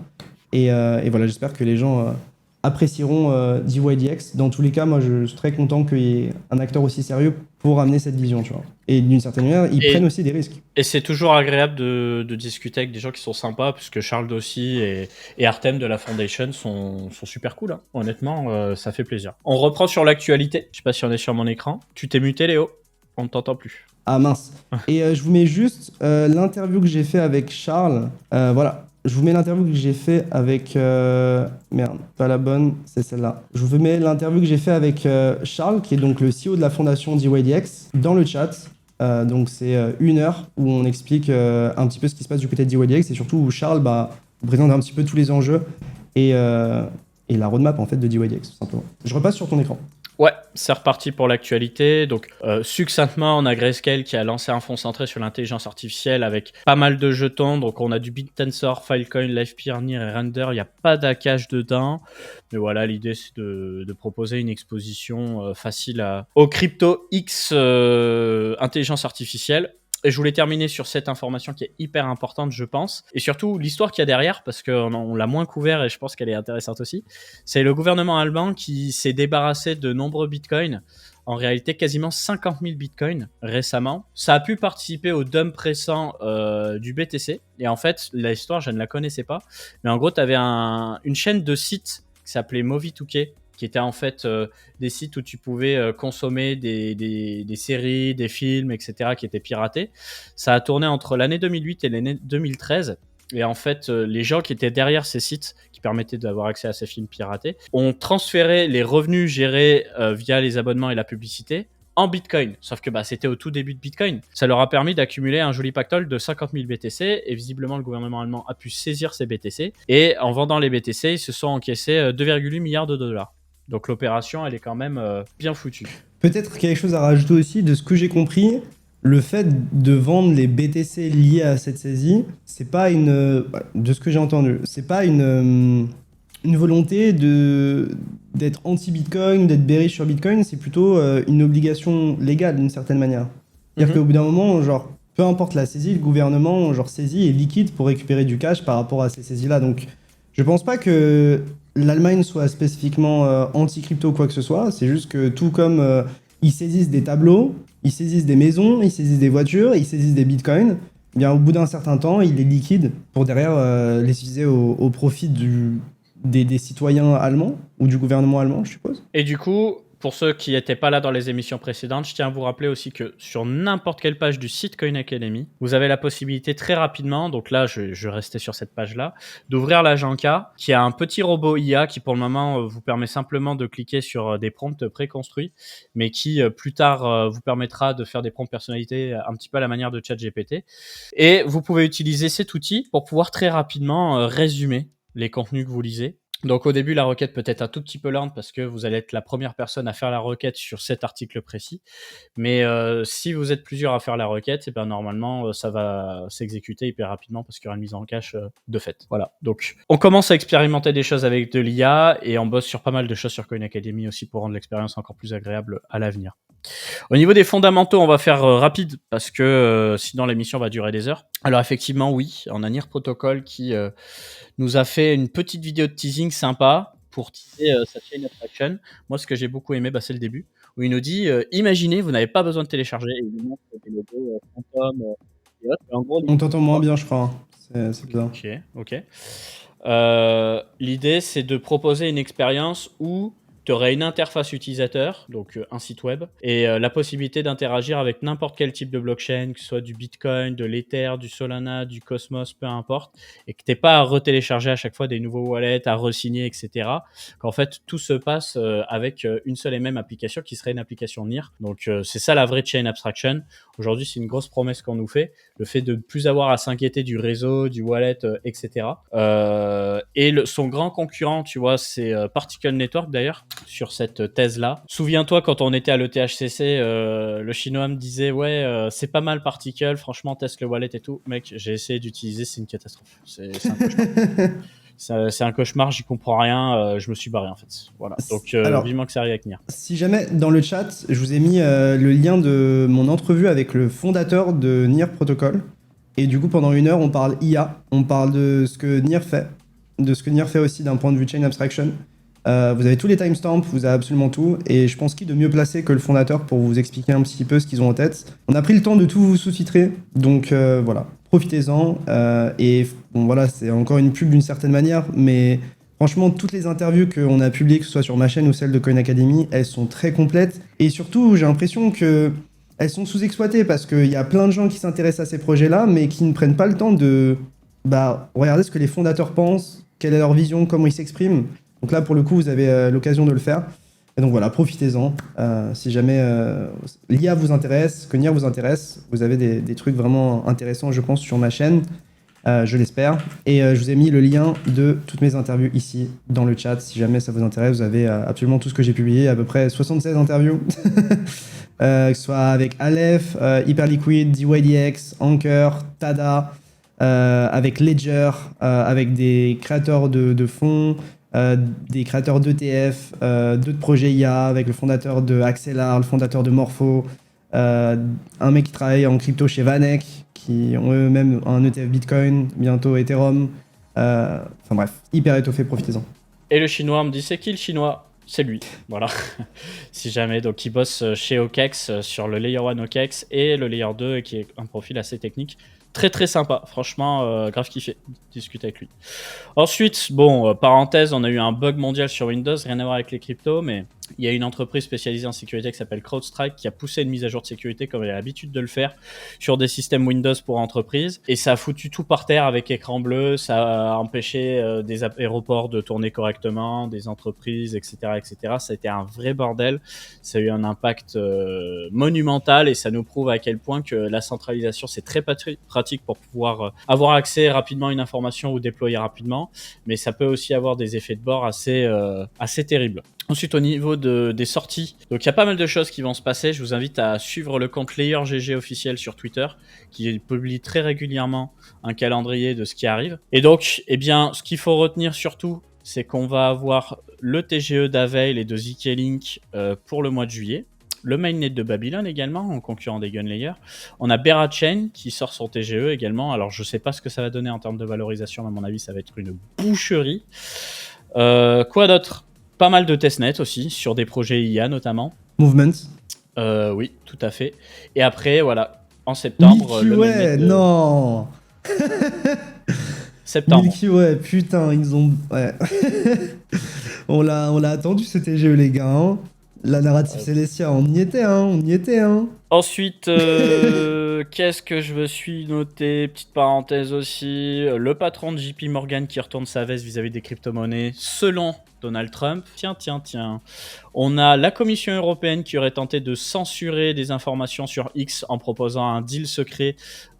et voilà, j'espère que les gens apprécieront DYDX. Dans tous les cas, moi je suis très content qu'il y ait un acteur aussi sérieux pour amener cette vision, tu vois. Et d'une certaine manière, ils prennent aussi des risques. Et c'est toujours agréable de discuter avec des gens qui sont sympas, puisque Charles Dossi et Artem de la Foundation sont super cool. Hein. Honnêtement, ça fait plaisir. On reprend sur l'actualité. Je sais pas si on est sur mon écran. Tu t'es muté, Léo? On ne t'entend plus. Ah mince. Et je vous mets juste l'interview que j'ai fait avec Charles. Voilà. Je vous mets l'interview que j'ai fait avec... Merde, pas la bonne, c'est celle-là. Je vous mets l'interview que j'ai fait avec Charles, qui est donc le CEO de la fondation DYDX, dans le chat. Donc c'est 1 heure où on explique un petit peu ce qui se passe du côté de DYDX et surtout où Charles vous présente un petit peu tous les enjeux et la roadmap en fait de DYDX, tout simplement. Je repasse sur ton écran. Ouais, c'est reparti pour l'actualité. Donc, succinctement, on a Grayscale qui a lancé un fonds centré sur l'intelligence artificielle avec pas mal de jetons. Donc, on a du BitTensor, Filecoin, LivePioneer et Render. Il n'y a pas d'hackage dedans. Mais voilà, l'idée, c'est de proposer une exposition facile au crypto X intelligence artificielle. Et je voulais terminer sur cette information qui est hyper importante, je pense. Et surtout, l'histoire qu'il y a derrière, parce qu'on l'a moins couvert et je pense qu'elle est intéressante aussi. C'est le gouvernement allemand qui s'est débarrassé de nombreux bitcoins. En réalité, quasiment 50 000 bitcoins récemment. Ça a pu participer au dump récent du BTC. Et en fait, l'histoire, je ne la connaissais pas. Mais en gros, tu avais une chaîne de sites qui s'appelait Movie2K, qui étaient en fait des sites où tu pouvais consommer des séries, des films, etc., qui étaient piratés. Ça a tourné entre l'année 2008 et l'année 2013. Et en fait, les gens qui étaient derrière ces sites, qui permettaient d'avoir accès à ces films piratés, ont transféré les revenus gérés via les abonnements et la publicité en Bitcoin. Sauf que c'était au tout début de Bitcoin. Ça leur a permis d'accumuler un joli pactole de 50 000 BTC et visiblement le gouvernement allemand a pu saisir ces BTC. Et en vendant les BTC, ils se sont encaissés 2,8 milliards de dollars. Donc l'opération, elle est quand même bien foutue. Peut-être quelque chose à rajouter aussi, de ce que j'ai compris, le fait de vendre les BTC liés à cette saisie, c'est pas de ce que j'ai entendu, c'est pas une volonté d'être anti-Bitcoin, d'être bearish sur Bitcoin, c'est plutôt une obligation légale d'une certaine manière. C'est-à-dire qu'au bout d'un moment, genre, peu importe la saisie, le gouvernement saisit et liquide pour récupérer du cash par rapport à ces saisies-là. Donc, je pense pas que l'Allemagne soit spécifiquement anti-crypto ou quoi que ce soit. C'est juste que tout comme ils saisissent des tableaux, ils saisissent des maisons, ils saisissent des voitures, ils saisissent des bitcoins, eh bien au bout d'un certain temps, ils les liquident pour derrière les utiliser au profit des citoyens allemands ou du gouvernement allemand, je suppose. Et du coup, pour ceux qui n'étaient pas là dans les émissions précédentes, je tiens à vous rappeler aussi que sur n'importe quelle page du site Coin Academy, vous avez la possibilité très rapidement, donc là je restais sur cette page-là, d'ouvrir l'agent K, qui a un petit robot IA qui pour le moment vous permet simplement de cliquer sur des prompts préconstruits, mais qui plus tard vous permettra de faire des prompts personnalisés un petit peu à la manière de ChatGPT. Et vous pouvez utiliser cet outil pour pouvoir très rapidement résumer les contenus que vous lisez. Donc au début, la requête peut être un tout petit peu lente parce que vous allez être la première personne à faire la requête sur cet article précis. Mais si vous êtes plusieurs à faire la requête, et ben normalement ça va s'exécuter hyper rapidement parce qu'il y aura une mise en cache de fait. Voilà. Donc on commence à expérimenter des choses avec de l'IA et on bosse sur pas mal de choses sur Coin Academy aussi pour rendre l'expérience encore plus agréable à l'avenir. Au niveau des fondamentaux, on va faire rapide parce que sinon l'émission va durer des heures. Alors effectivement, oui, on a NIR Protocol qui nous a fait une petite vidéo de teasing sympa pour teaser sa chain abstraction. Moi, ce que j'ai beaucoup aimé, c'est le début, où il nous dit imaginez, vous n'avez pas besoin de télécharger. Et il nous montre des logos Phantom et autres. Et en gros, On t'entend moins bien, je crois. C'est bizarre. Ok. L'idée, c'est de proposer une expérience où tu aurais une interface utilisateur, donc un site web, et la possibilité d'interagir avec n'importe quel type de blockchain, que ce soit du Bitcoin, de l'Ether, du Solana, du Cosmos, peu importe, et que tu n'aies pas à retélécharger à chaque fois des nouveaux wallets, à re-signer, etc. Qu'en fait, tout se passe avec une seule et même application qui serait une application NIR. Donc, c'est ça la vraie chain abstraction. Aujourd'hui, c'est une grosse promesse qu'on nous fait, le fait de ne plus avoir à s'inquiéter du réseau, du wallet, etc. Et son grand concurrent, tu vois, c'est Particle Network d'ailleurs, sur cette thèse-là. Souviens-toi, quand on était à l'ETHCC, le chinois me disait c'est pas mal Particle, franchement, teste le wallet et tout. Mec, j'ai essayé d'utiliser, c'est une catastrophe. C'est un cauchemar. C'est un cauchemar, j'y comprends rien, je me suis barré en fait. Voilà. Donc Alors, vivement que ça arrive avec NIR. Si jamais dans le chat, je vous ai mis le lien de mon entrevue avec le fondateur de NIR Protocol. Et du coup, pendant 1 heure, on parle IA, on parle de ce que NIR fait, de ce que NIR fait aussi d'un point de vue chain abstraction. Vous avez tous les timestamps, vous avez absolument tout. Et je pense qu'il est de mieux placé que le fondateur pour vous expliquer un petit peu ce qu'ils ont en tête. On a pris le temps de tout vous sous-titrer, donc voilà, profitez-en. Et bon, voilà, c'est encore une pub d'une certaine manière, mais franchement, toutes les interviews qu'on a publiées, que ce soit sur ma chaîne ou celle de Coin Academy, elles sont très complètes. Et surtout, j'ai l'impression que elles sont sous-exploitées parce qu'il y a plein de gens qui s'intéressent à ces projets-là, mais qui ne prennent pas le temps de regarder ce que les fondateurs pensent, quelle est leur vision, comment ils s'expriment. Donc là, pour le coup, vous avez l'occasion de le faire. Et donc voilà, profitez-en. Si jamais l'IA vous intéresse, que NIR vous intéresse, vous avez des trucs vraiment intéressants, je pense, sur ma chaîne. Je l'espère. Et je vous ai mis le lien de toutes mes interviews ici dans le chat. Si jamais ça vous intéresse, vous avez absolument tout ce que j'ai publié, à peu près 76 interviews. Que ce soit avec Aleph, Hyperliquid, DYDX, Anchor, Tada, avec Ledger, avec des créateurs de fonds, des créateurs d'ETF, d'autres projets IA, avec le fondateur de Axelar, le fondateur de Morpho, un mec qui travaille en crypto chez Vanek, qui ont eux-mêmes un ETF Bitcoin, bientôt Ethereum. Enfin bref, hyper étoffé, profitez-en. Et le chinois me dit c'est qui le chinois? C'est lui, voilà. Si jamais, donc il bosse chez OKEx sur le Layer 1 OKEx et le Layer 2 qui est un profil assez technique. Très très sympa, franchement, grave kiffé, discuter avec lui. Ensuite, parenthèse, on a eu un bug mondial sur Windows, rien à voir avec les cryptos, mais il y a une entreprise spécialisée en sécurité qui s'appelle CrowdStrike qui a poussé une mise à jour de sécurité comme elle a l'habitude de le faire sur des systèmes Windows pour entreprises. Et ça a foutu tout par terre avec écran bleu, ça a empêché des aéroports de tourner correctement, des entreprises, etc., etc. Ça a été un vrai bordel. Ça a eu un impact monumental et ça nous prouve à quel point que la centralisation, c'est très pratique pour pouvoir avoir accès rapidement à une information ou déployer rapidement. Mais ça peut aussi avoir des effets de bord assez terribles. Ensuite, au niveau des sorties, donc il y a pas mal de choses qui vont se passer. Je vous invite à suivre le compte LayerGG officiel sur Twitter, qui publie très régulièrement un calendrier de ce qui arrive. Et donc, ce qu'il faut retenir surtout, c'est qu'on va avoir le TGE d'Avail et de ZK-Link pour le mois de juillet. Le mainnet de Babylon également, en concurrent des Gunlayer. On a Berachain qui sort son TGE également. Alors, je sais pas ce que ça va donner en termes de valorisation, mais à mon avis, ça va être une boucherie. Quoi d'autre ? Pas mal de testnets aussi, sur des projets IA notamment. Movement. Oui, tout à fait. Et après, voilà, en septembre... Milky Way, non. Septembre. Milky Way, putain, ils ont... Ouais. on l'a attendu ce TGE, les gars. Hein. La narrative Celestia, on y était. Ensuite, qu'est-ce que je me suis noté? Petite parenthèse aussi. Le patron de JP Morgan qui retourne sa veste vis-à-vis des crypto-monnaies, selon Donald Trump. Tiens. On a la Commission européenne qui aurait tenté de censurer des informations sur X en proposant un deal secret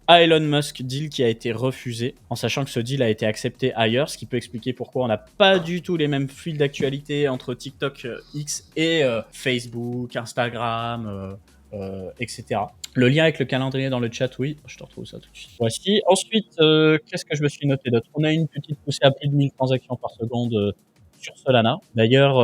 à Elon Musk, deal qui a été refusé, en sachant que ce deal a été accepté ailleurs, ce qui peut expliquer pourquoi on n'a pas du tout les mêmes fils d'actualité entre TikTok X et Facebook, Instagram, etc. Le lien avec le calendrier dans le chat, oui, je te retrouve ça tout de suite. Voici. Ensuite, qu'est-ce que je me suis noté d'autre? On a une petite poussée à plus de 1000 transactions par seconde sur Solana. D'ailleurs,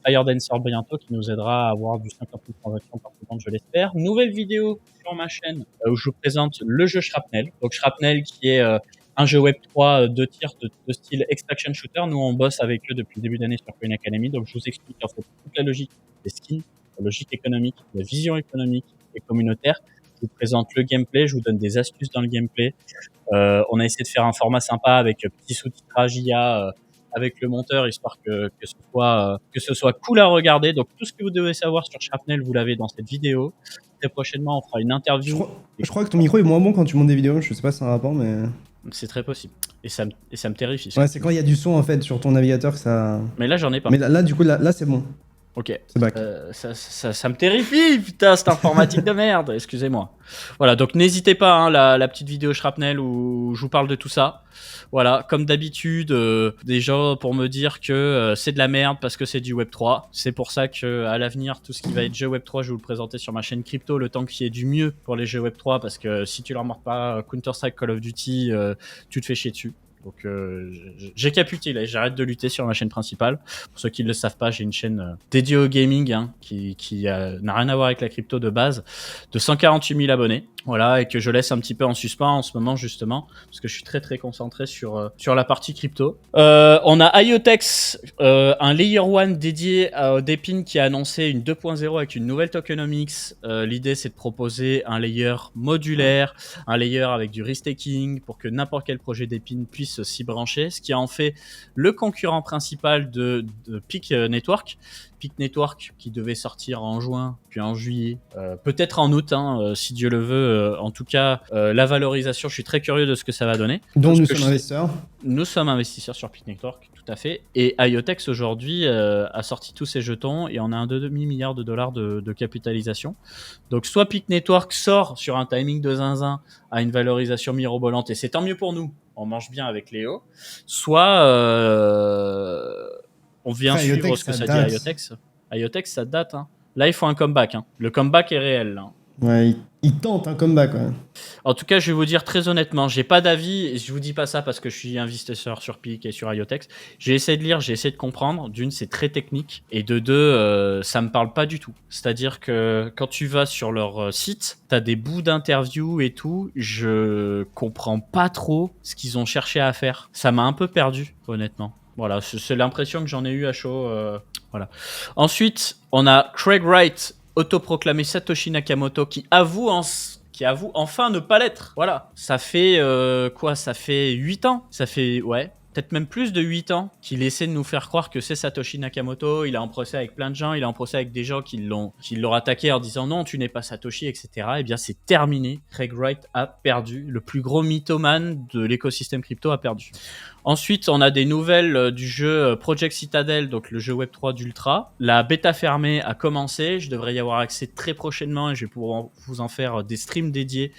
Firedancer bientôt qui nous aidera à avoir du 50 000 transactions par seconde, je l'espère. Nouvelle vidéo sur ma chaîne où je vous présente le jeu Shrapnel. Donc Shrapnel qui est un jeu Web3 de tir de style extraction shooter. Nous, on bosse avec eux depuis le début d'année sur Coin Academy. Donc je vous explique en fait toute la logique des skins, la logique économique, la vision économique et communautaire. Je vous présente le gameplay, je vous donne des astuces dans le gameplay. On a essayé de faire un format sympa avec petit sous-titrage IA avec le monteur, histoire que ce soit cool à regarder. Donc tout ce que vous devez savoir sur Shrapnel, vous l'avez dans cette vidéo. Très prochainement, on fera une interview. Je crois que ton micro est moins bon quand tu montes des vidéos. Je sais pas si c'est un rapport, mais... C'est très possible. Et ça me terrifie. Ouais, c'est quand il y a du son en fait sur ton navigateur que ça... Mais là, j'en ai pas. Mais là du coup, là c'est bon. Ok. C'est back. Ça me terrifie, putain, cette informatique de merde. Excusez-moi. Voilà, donc n'hésitez pas, hein, la petite vidéo Shrapnel où je vous parle de tout ça. Voilà, comme d'habitude, déjà pour me dire que c'est de la merde parce que c'est du Web3. C'est pour ça que à l'avenir, tout ce qui va être jeu Web3, je vais vous le présenter sur ma chaîne crypto, le temps qu'il y ait du mieux pour les jeux Web3, parce que si tu leur montres pas Counter-Strike, Call of Duty, tu te fais chier dessus. Donc j'ai capitulé, j'arrête de lutter sur ma chaîne principale. Pour ceux qui ne le savent pas, j'ai une chaîne dédiée au gaming qui n'a rien à voir avec la crypto de base, de 148 000 abonnés. Voilà, et que je laisse un petit peu en suspens en ce moment justement, parce que je suis très très concentré sur la partie crypto. On a IoTex, un Layer 1 dédié à Depin qui a annoncé une 2.0 avec une nouvelle tokenomics. L'idée c'est de proposer un layer modulaire, un layer avec du restaking pour que n'importe quel projet Depin puisse s'y brancher, ce qui en fait le concurrent principal de Peak Network. Peak Network qui devait sortir en juin, puis en juillet, peut-être en août, hein, si Dieu le veut. En tout cas, la valorisation, je suis très curieux de ce que ça va donner. Donc nous sommes investisseurs. Nous sommes investisseurs sur Peak Network, tout à fait. Et IoTex aujourd'hui a sorti tous ses jetons et on a un demi-milliard de dollars de capitalisation. Donc soit Peak Network sort sur un timing de zinzin à une valorisation mirobolante et c'est tant mieux pour nous, on mange bien avec Léo, soit on vient Après, suivre IoTex, ce que ça ça date. dit IoTex. IoTex, ça date. Hein. Là, il faut un comeback. Hein. Le comeback est réel. Là. Ouais, il tente un comeback, ouais. En tout cas, je vais vous dire très honnêtement, j'ai pas d'avis. Et je vous dis pas ça parce que je suis investisseur sur Peak et sur IoTex. J'ai essayé de lire, j'ai essayé de comprendre. D'une, c'est très technique. Et de deux, ça me parle pas du tout. C'est-à-dire que quand tu vas sur leur site, t'as des bouts d'interviews et tout. Je comprends pas trop ce qu'ils ont cherché à faire. Ça m'a un peu perdu, honnêtement. Voilà, c'est l'impression que j'en ai eu à chaud. Voilà. Ensuite, on a Craig Wright, autoproclamé Satoshi Nakamoto, qui avoue enfin ne pas l'être. Voilà. Ça fait quoi? Ça fait 8 ans. Ça fait, ouais, peut-être même plus de 8 ans qu'il essaie de nous faire croire que c'est Satoshi Nakamoto. Il est en procès avec plein de gens. Il est en procès avec des gens qui l'ont attaqué en disant non, tu n'es pas Satoshi, etc. Eh bien, c'est terminé. Craig Wright a perdu. Le plus gros mythomane de l'écosystème crypto a perdu. Ensuite, on a des nouvelles du jeu Project Citadel, donc le jeu Web3 d'Ultra. La bêta fermée a commencé. Je devrais y avoir accès très prochainement et je vais pouvoir vous en faire des streams dédiés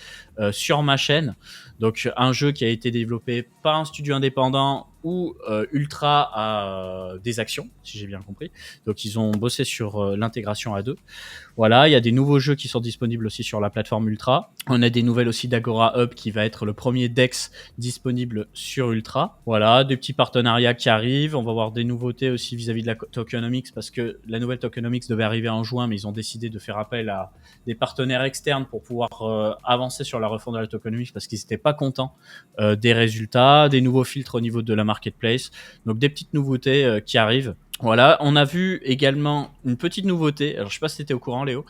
sur ma chaîne. Donc, un jeu qui a été développé par un studio indépendant où Ultra a des actions, si j'ai bien compris. Donc, ils ont bossé sur l'intégration à deux. Voilà, il y a des nouveaux jeux qui sont disponibles aussi sur la plateforme Ultra. On a des nouvelles aussi d'Agora Hub qui va être le premier DEX disponible sur Ultra. Voilà, des petits partenariats qui arrivent. On va voir des nouveautés aussi vis-à-vis de la tokenomics parce que la nouvelle tokenomics devait arriver en juin, mais ils ont décidé de faire appel à des partenaires externes pour pouvoir avancer sur la refonte de la tokenomics parce qu'ils n'étaient pas contents des résultats, des nouveaux filtres au niveau de la marketplace. Donc des petites nouveautés qui arrivent. Voilà, on a vu également une petite nouveauté. Alors, je sais pas si tu étais au courant, Léo.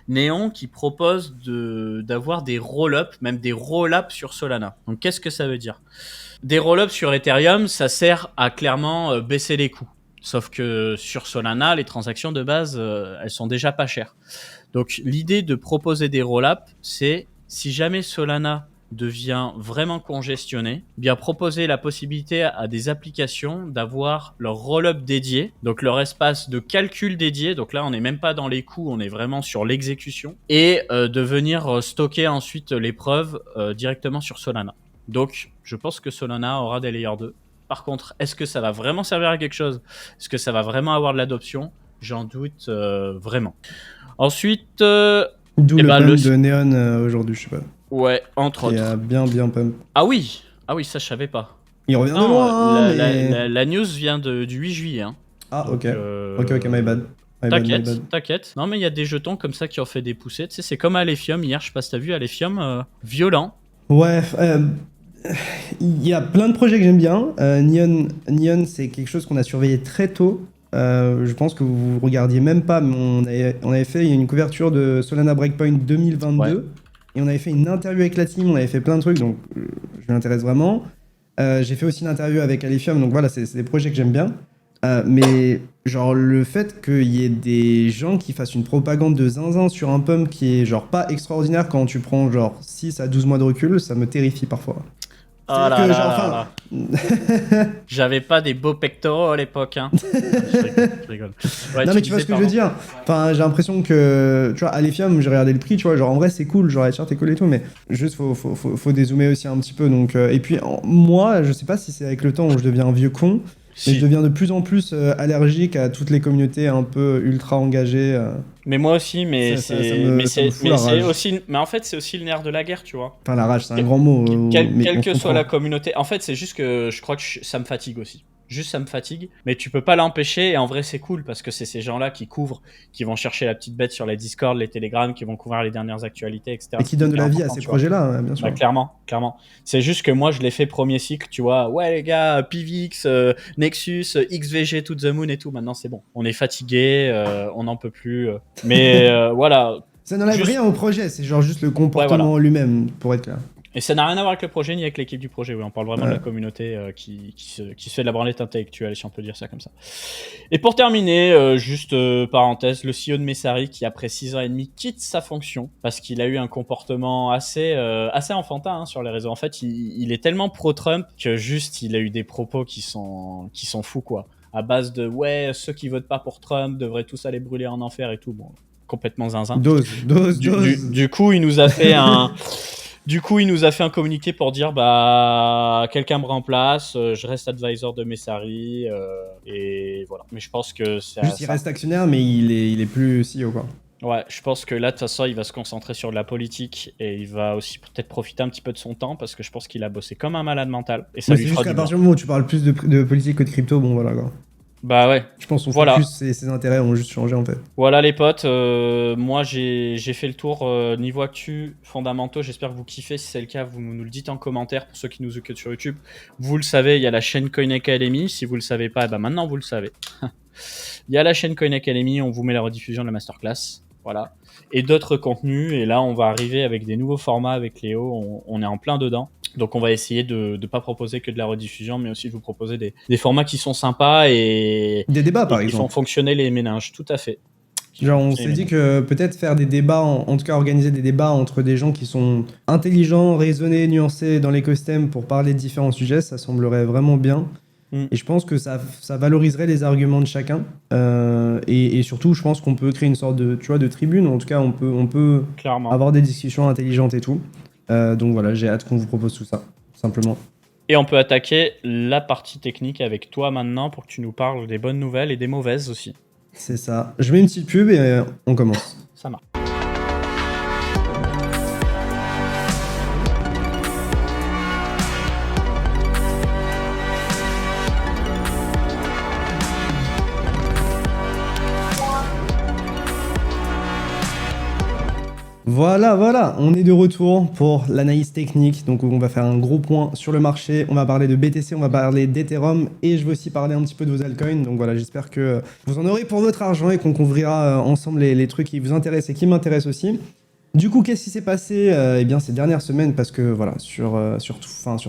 Néon qui propose d'avoir des roll-ups, même des roll-ups sur Solana. Donc, qu'est-ce que ça veut dire? Des roll-ups sur Ethereum, ça sert à clairement baisser les coûts. Sauf que sur Solana, les transactions de base, elles sont déjà pas chères. Donc, l'idée de proposer des roll-ups, c'est si jamais Solana devient vraiment congestionné, eh bien proposer la possibilité à des applications d'avoir leur roll-up dédié, donc leur espace de calcul dédié, donc là on n'est même pas dans les coûts, on est vraiment sur l'exécution, et de venir stocker ensuite les preuves directement sur Solana. Donc je pense que Solana aura des Layer 2. Par contre, est-ce que ça va vraiment servir à quelque chose? Est-ce que ça va vraiment avoir de l'adoption? J'en doute vraiment. Ensuite, D'où le pump de Neon aujourd'hui, je sais pas. Ouais, entre autres. Il a bien pump. Ah oui, ça je savais pas. Il revient de loin, mais... la news vient du 8 juillet. Hein. Ah, donc, ok, my bad. T'inquiète. Non, mais il y a des jetons comme ça qui ont fait des poussées. Tu sais, c'est comme Alephium hier, je sais pas si t'as vu Alephium, violent. Ouais, il y a plein de projets que j'aime bien. Neon, c'est quelque chose qu'on a surveillé très tôt. Je pense que vous regardiez même pas, mais on avait fait une couverture de Solana Breakpoint 2022. Ouais. Et on avait fait une interview avec la team, on avait fait plein de trucs, donc je m'intéresse vraiment. J'ai fait aussi une interview avec Alephium, donc voilà, c'est des projets que j'aime bien. Mais genre le fait qu'il y ait des gens qui fassent une propagande de zinzin sur un pump qui est genre pas extraordinaire quand tu prends genre 6 à 12 mois de recul, ça me terrifie parfois. Ah là là. J'avais pas des beaux pectoraux à l'époque. Hein. Je rigole. Ouais, non mais tu vois ce que je veux dire. Enfin, j'ai l'impression que, tu vois, Alephium, j'ai regardé le prix, tu vois, genre en vrai c'est cool, genre la charte est cool et tout, mais juste faut dézoomer aussi un petit peu. Donc, et puis moi, je sais pas si c'est avec le temps où je deviens un vieux con, mais je deviens de plus en plus allergique à toutes les communautés un peu ultra engagées. Mais moi aussi, mais aussi, mais en fait c'est aussi le nerf de la guerre, tu vois. Enfin la rage, c'est un grand mot. Quelle que soit la communauté, en fait c'est juste que je crois que ça me fatigue aussi. Juste ça me fatigue, mais tu peux pas l'empêcher et en vrai c'est cool parce que c'est ces gens-là qui couvrent, qui vont chercher la petite bête sur les Discord, les Telegram, qui vont couvrir les dernières actualités, etc. Et qui donnent de la vie à ces projets-là, bien sûr. Bah, clairement. C'est juste que moi je l'ai fait premier cycle, tu vois. Ouais les gars, PVX, Nexus, XVG, to the moon et tout. Maintenant c'est bon. On est fatigué, on n'en peut plus. Mais voilà. Ça n'enlève rien au projet, c'est genre juste le comportement lui-même, pour être clair. Et ça n'a rien à voir avec le projet ni avec l'équipe du projet. Oui, on parle vraiment de la communauté qui se fait de la branlette intellectuelle, si on peut dire ça comme ça. Et pour terminer, juste parenthèse, le CEO de Messari qui après 6 ans et demi quitte sa fonction parce qu'il a eu un comportement assez enfantin sur les réseaux. En fait, il est tellement pro-Trump que juste il a eu des propos qui sont fous quoi. À base de ouais, ceux qui votent pas pour Trump devraient tous aller brûler en enfer et tout. Bon, complètement zinzin. Dose. Du coup, il nous a fait un communiqué pour dire bah quelqu'un me remplace, je reste advisor de Messari et voilà. Mais je pense que c'est juste il reste actionnaire mais il est plus CEO quoi. Ouais, je pense que là de toute façon il va se concentrer sur de la politique et il va aussi peut-être profiter un petit peu de son temps parce que je pense qu'il a bossé comme un malade mental et ça lui fera du bien. C'est juste qu'à partir du moment où tu parles plus de politique que de crypto, bon voilà quoi. Bah ouais. Je pense qu'on focus, ses intérêts ont juste changé en fait. Voilà les potes, moi j'ai fait le tour niveau actu fondamentaux, j'espère que vous kiffez, si c'est le cas vous nous le dites en commentaire pour ceux qui nous écoutent sur YouTube. Vous le savez, il y a la chaîne Coin Academy, si vous le savez pas, bah maintenant vous le savez. Il y a la chaîne Coin Academy, on vous met la rediffusion de la masterclass, voilà. Et d'autres contenus, et là on va arriver avec des nouveaux formats avec Léo, on est en plein dedans. Donc on va essayer de ne pas proposer que de la rediffusion, mais aussi de vous proposer des formats qui sont sympas et des débats par exemple. Qui font fonctionner les méninges, tout à fait. Genre on s'est dit que peut-être faire des débats, en tout cas organiser des débats entre des gens qui sont intelligents, raisonnés, nuancés dans l'écosystème pour parler de différents sujets, ça semblerait vraiment bien. Et je pense que ça valoriserait les arguments de chacun. Et surtout, je pense qu'on peut créer une sorte de tribune. En tout cas, on peut avoir des discussions intelligentes et tout. Donc voilà, j'ai hâte qu'on vous propose tout ça, simplement. Et on peut attaquer la partie technique avec toi maintenant pour que tu nous parles des bonnes nouvelles et des mauvaises aussi. C'est ça. Je mets une petite pub et on commence. Ça marche. Voilà, on est de retour pour l'analyse technique, donc on va faire un gros point sur le marché, on va parler de BTC, on va parler d'Ethereum et je vais aussi parler un petit peu de vos altcoins, donc voilà, j'espère que vous en aurez pour votre argent et qu'on couvrira ensemble les trucs qui vous intéressent et qui m'intéressent aussi. Du coup, qu'est-ce qui s'est passé ces dernières semaines, parce que voilà, sur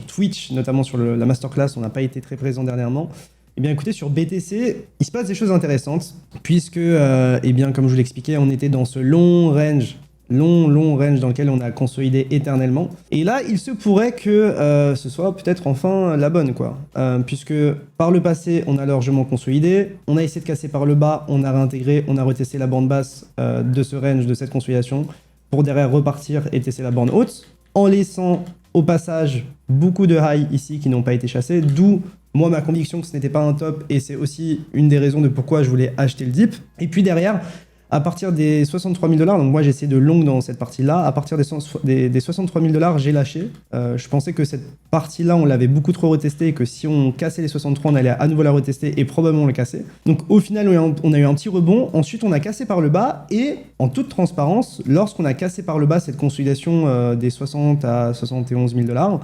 Twitch, notamment sur la masterclass, on n'a pas été très présent dernièrement. Eh bien écoutez, sur BTC, il se passe des choses intéressantes, puisque, comme je vous l'expliquais, on était dans ce long range long range dans lequel on a consolidé éternellement. Et là, il se pourrait que ce soit peut-être enfin la bonne, quoi. Puisque par le passé, on a largement consolidé, on a essayé de casser par le bas, on a réintégré, on a retesté la bande basse de ce range, de cette consolidation, pour derrière repartir et tester la bande haute, en laissant au passage beaucoup de high ici qui n'ont pas été chassés, d'où moi ma conviction que ce n'était pas un top, et c'est aussi une des raisons de pourquoi je voulais acheter le dip. Et puis derrière, à partir des 63 000 $, donc moi j'ai essayé de long dans cette partie-là, à partir des 63 000 $, j'ai lâché. Je pensais que cette partie-là, on l'avait beaucoup trop retestée et que si on cassait les 63, on allait à nouveau la retester et probablement la casser. Donc au final, on a eu un petit rebond. Ensuite, on a cassé par le bas et en toute transparence, lorsqu'on a cassé par le bas cette consolidation des 60 à 71 000 $,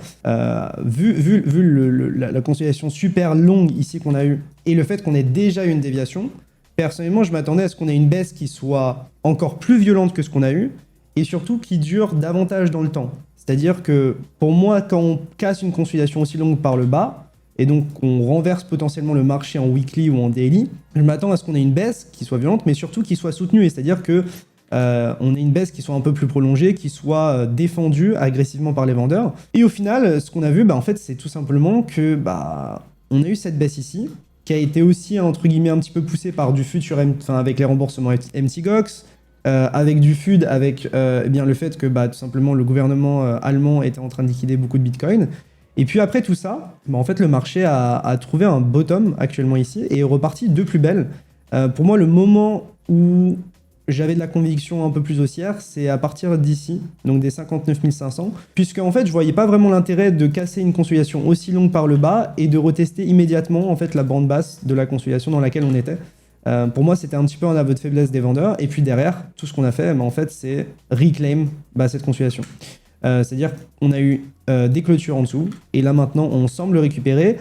vu la consolidation super longue ici qu'on a eue et le fait qu'on ait déjà eu une déviation, personnellement, je m'attendais à ce qu'on ait une baisse qui soit encore plus violente que ce qu'on a eu, et surtout qui dure davantage dans le temps. C'est-à-dire que, pour moi, quand on casse une consolidation aussi longue par le bas, et donc on renverse potentiellement le marché en weekly ou en daily, je m'attends à ce qu'on ait une baisse qui soit violente, mais surtout qui soit soutenue, c'est-à-dire que on ait une baisse qui soit un peu plus prolongée, qui soit défendue agressivement par les vendeurs. Et au final, ce qu'on a vu, en fait, c'est tout simplement que on a eu cette baisse ici, qui a été aussi, entre guillemets, un petit peu poussé par du FUD avec les remboursements MTGOX, avec du FUD, avec le fait que tout simplement le gouvernement allemand était en train de liquider beaucoup de Bitcoin. Et puis après tout ça, en fait, le marché a trouvé un bottom actuellement ici et est reparti de plus belle. Pour moi, le moment où j'avais de la conviction un peu plus haussière, c'est à partir d'ici, donc des 59 500, puisque en fait je voyais pas vraiment l'intérêt de casser une consolidation aussi longue par le bas et de retester immédiatement en fait la bande basse de la consolidation dans laquelle on était. Pour moi, c'était un petit peu un aveu de faiblesse des vendeurs, et puis derrière, tout ce qu'on a fait, en fait, c'est reclaim cette consolidation. C'est-à-dire qu'on a eu des clôtures en dessous, et là maintenant, on semble récupérer.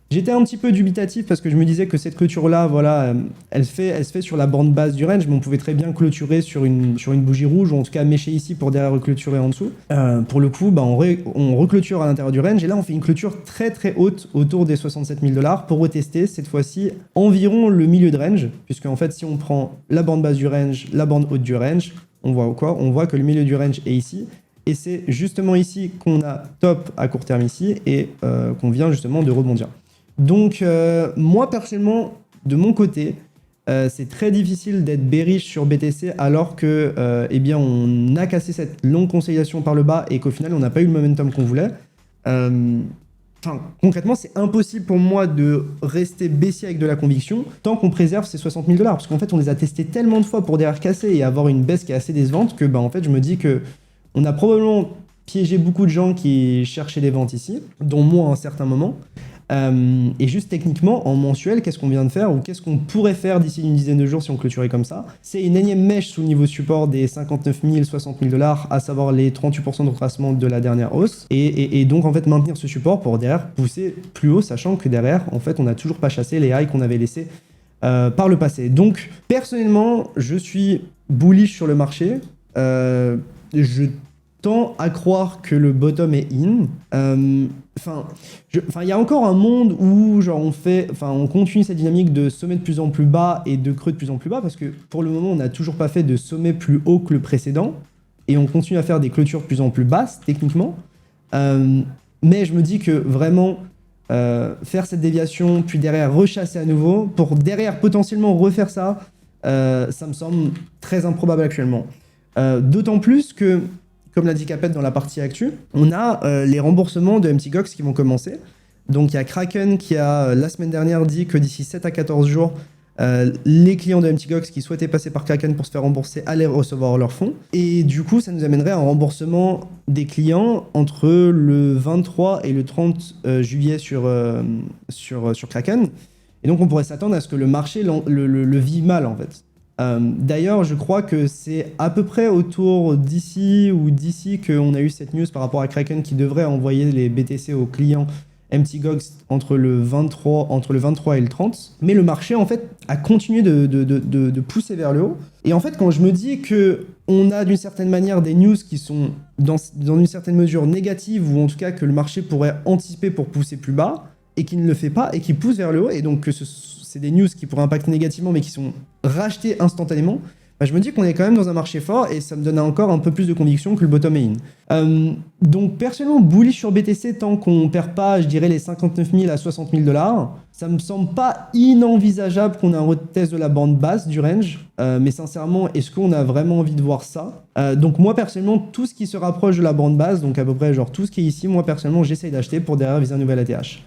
J'étais un petit peu dubitatif parce que je me disais que cette clôture-là, voilà, elle se fait sur la bande basse du range, mais on pouvait très bien clôturer sur une bougie rouge, ou en tout cas mêcher ici pour derrière reclôturer en dessous. Pour le coup, on reclôture à l'intérieur du range, et là on fait une clôture très très haute autour des 67 000 $ pour retester cette fois-ci environ le milieu de range, puisque en fait si on prend la bande basse du range, la bande haute du range, on voit quoi? On voit que le milieu du range est ici. Et c'est justement ici qu'on a top à court terme ici et qu'on vient justement de rebondir. Donc, moi, personnellement, de mon côté, c'est très difficile d'être bearish sur BTC alors que, on a cassé cette longue consolidation par le bas et qu'au final, on n'a pas eu le momentum qu'on voulait. Concrètement, c'est impossible pour moi de rester baissier avec de la conviction tant qu'on préserve ces 60 000 $. Parce qu'en fait, on les a testés tellement de fois pour derrière casser et avoir une baisse qui est assez décevante que, en fait, je me dis que on a probablement piégé beaucoup de gens qui cherchaient des ventes ici, dont moi à un certain moment. Et juste techniquement, en mensuel, qu'est-ce qu'on vient de faire ou qu'est-ce qu'on pourrait faire d'ici une dizaine de jours si on clôturait comme ça? C'est une énième mèche sous le niveau support des 59 000, 60 000 $, à savoir les 38% de retracement de la dernière hausse. Et donc, en fait, maintenir ce support pour derrière pousser plus haut, sachant que derrière, en fait, on n'a toujours pas chassé les highs qu'on avait laissés par le passé. Donc, personnellement, je suis bullish sur le marché. Je tends à croire que le bottom est in. Il y a encore un monde où on continue cette dynamique de sommet de plus en plus bas et de creux de plus en plus bas, parce que pour le moment, on n'a toujours pas fait de sommet plus haut que le précédent, et on continue à faire des clôtures de plus en plus basses, techniquement. Mais je me dis que vraiment, faire cette déviation, puis derrière rechasser à nouveau, pour derrière potentiellement refaire ça, ça me semble très improbable actuellement. D'autant plus que, comme l'a dit Capet dans la partie actu, on a les remboursements de MTGOX qui vont commencer. Donc il y a Kraken qui a la semaine dernière dit que d'ici 7 à 14 jours, les clients de MTGOX qui souhaitaient passer par Kraken pour se faire rembourser allaient recevoir leurs fonds. Et du coup, ça nous amènerait à un remboursement des clients entre le 23 et le 30 juillet sur Kraken. Et donc on pourrait s'attendre à ce que le marché le vit mal en fait. D'ailleurs, je crois que c'est à peu près autour d'ici qu'on a eu cette news par rapport à Kraken qui devrait envoyer les BTC aux clients MTGOX entre le 23 et le 30. Mais le marché, en fait, a continué de pousser vers le haut. Et en fait, quand je me dis qu'on a d'une certaine manière des news qui sont dans une certaine mesure négatives, ou en tout cas que le marché pourrait anticiper pour pousser plus bas, et qui ne le fait pas, et qui pousse vers le haut, et donc que c'est des news qui pourraient impacter négativement, mais qui sont rachetées instantanément, je me dis qu'on est quand même dans un marché fort et ça me donne encore un peu plus de conviction que le bottom est in. Donc personnellement, bullish sur BTC tant qu'on perd pas, je dirais, les 59 000 à 60 000 $. Ça me semble pas inenvisageable qu'on ait un retest de la bande basse du range. Mais sincèrement, est-ce qu'on a vraiment envie de voir ça? Donc moi personnellement, tout ce qui se rapproche de la bande basse, donc à peu près genre tout ce qui est ici, moi personnellement, j'essaye d'acheter pour derrière viser un nouvel ATH.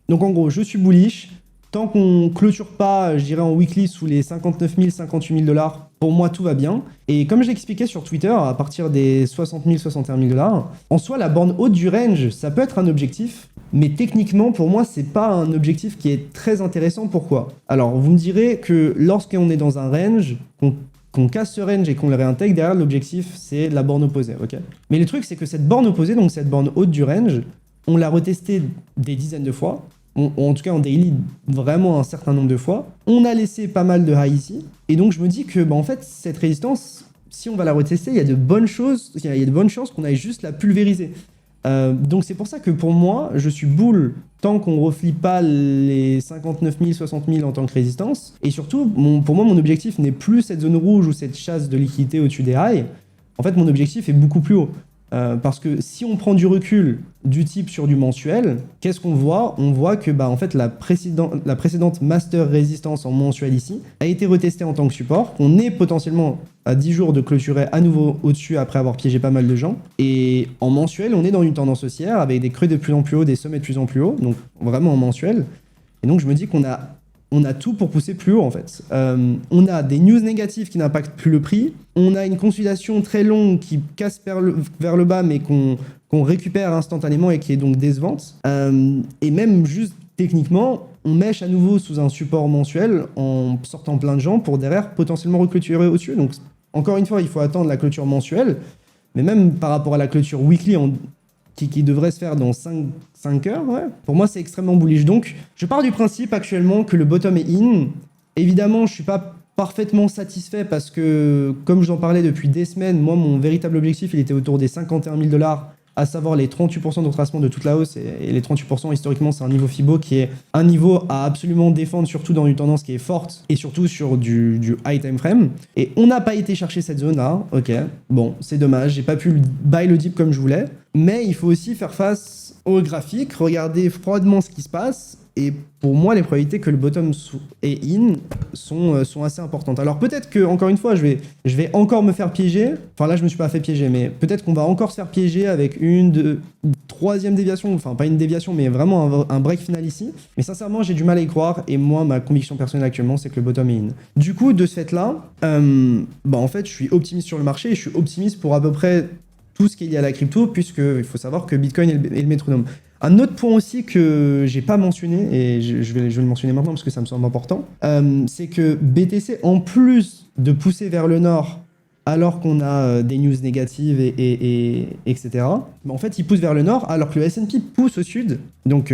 Donc en gros, je suis bullish. Tant qu'on clôture pas, je dirais en weekly, sous les 59 000, 58 000 $, pour moi, tout va bien. Et comme je l'expliquais sur Twitter, à partir des 60 000, 61 000 $, en soi, la borne haute du range, ça peut être un objectif. Mais techniquement, pour moi, c'est pas un objectif qui est très intéressant. Pourquoi? Alors, vous me direz que lorsqu'on est dans un range, qu'on casse ce range et qu'on le réintègre, derrière l'objectif, c'est la borne opposée, ok? Mais le truc, c'est que cette borne opposée, donc cette borne haute du range, on l'a retestée des dizaines de fois. En tout cas en daily, vraiment un certain nombre de fois. On a laissé pas mal de high ici. Et donc je me dis que en fait, cette résistance, si on va la retester, il y a de bonnes chances qu'on aille juste la pulvériser. Donc c'est pour ça que pour moi, je suis bull tant qu'on reflie pas les 59 000, 60 000 en tant que résistance. Et surtout, pour moi, mon objectif n'est plus cette zone rouge ou cette chasse de liquidité au-dessus des highs. En fait, mon objectif est beaucoup plus haut. Parce que si on prend du recul du type sur du mensuel, qu'est-ce qu'on voit? On voit que en fait, la précédente master résistance en mensuel ici a été retestée en tant que support. On est potentiellement à 10 jours de clôturer à nouveau au-dessus après avoir piégé pas mal de gens. Et en mensuel, on est dans une tendance haussière avec des creux de plus en plus haut, des sommets de plus en plus haut. Donc vraiment en mensuel. Et donc je me dis qu'on a tout pour pousser plus haut en fait. On a des news négatives qui n'impactent plus le prix. On a une consolidation très longue qui casse vers le bas mais qu'on récupère instantanément et qui est donc décevante. Et même juste techniquement, on mèche à nouveau sous un support mensuel en sortant plein de gens pour derrière potentiellement reclôturer au-dessus. Donc encore une fois, il faut attendre la clôture mensuelle. Mais même par rapport à la clôture weekly qui devrait se faire dans 5 heures, ouais. Pour moi, c'est extrêmement bullish. Donc, je pars du principe actuellement que le bottom est in. Évidemment, je suis pas parfaitement satisfait parce que, comme j'en parlais depuis des semaines, moi, mon véritable objectif, il était autour des 51 000 $, à savoir les 38% de retracement de toute la hausse. Et les 38%, historiquement, c'est un niveau FIBO qui est un niveau à absolument défendre, surtout dans une tendance qui est forte et surtout sur du high time frame. Et on n'a pas été chercher cette zone-là. Ok, bon, c'est dommage. J'ai pas pu buy le dip comme je voulais. Mais il faut aussi faire face au graphique, regarder froidement ce qui se passe. Et pour moi, les probabilités que le bottom et in sont assez importantes. Alors peut-être que, encore une fois, je vais encore me faire piéger. Enfin là, je me suis pas fait piéger, mais peut-être qu'on va encore se faire piéger avec une troisième déviation. Enfin, pas une déviation, mais vraiment un break final ici. Mais sincèrement, j'ai du mal à y croire. Et moi, ma conviction personnelle actuellement, c'est que le bottom est in. Du coup, de ce fait-là, en fait, je suis optimiste sur le marché et je suis optimiste pour à peu près tout ce qu'il y a à la crypto, puisqu'il faut savoir que Bitcoin est le métronome. Un autre point aussi que j'ai pas mentionné, et je vais le mentionner maintenant parce que ça me semble important, c'est que BTC, en plus de pousser vers le nord, alors qu'on a des news négatives etc., en fait, il pousse vers le nord, alors que le S&P pousse au sud, donc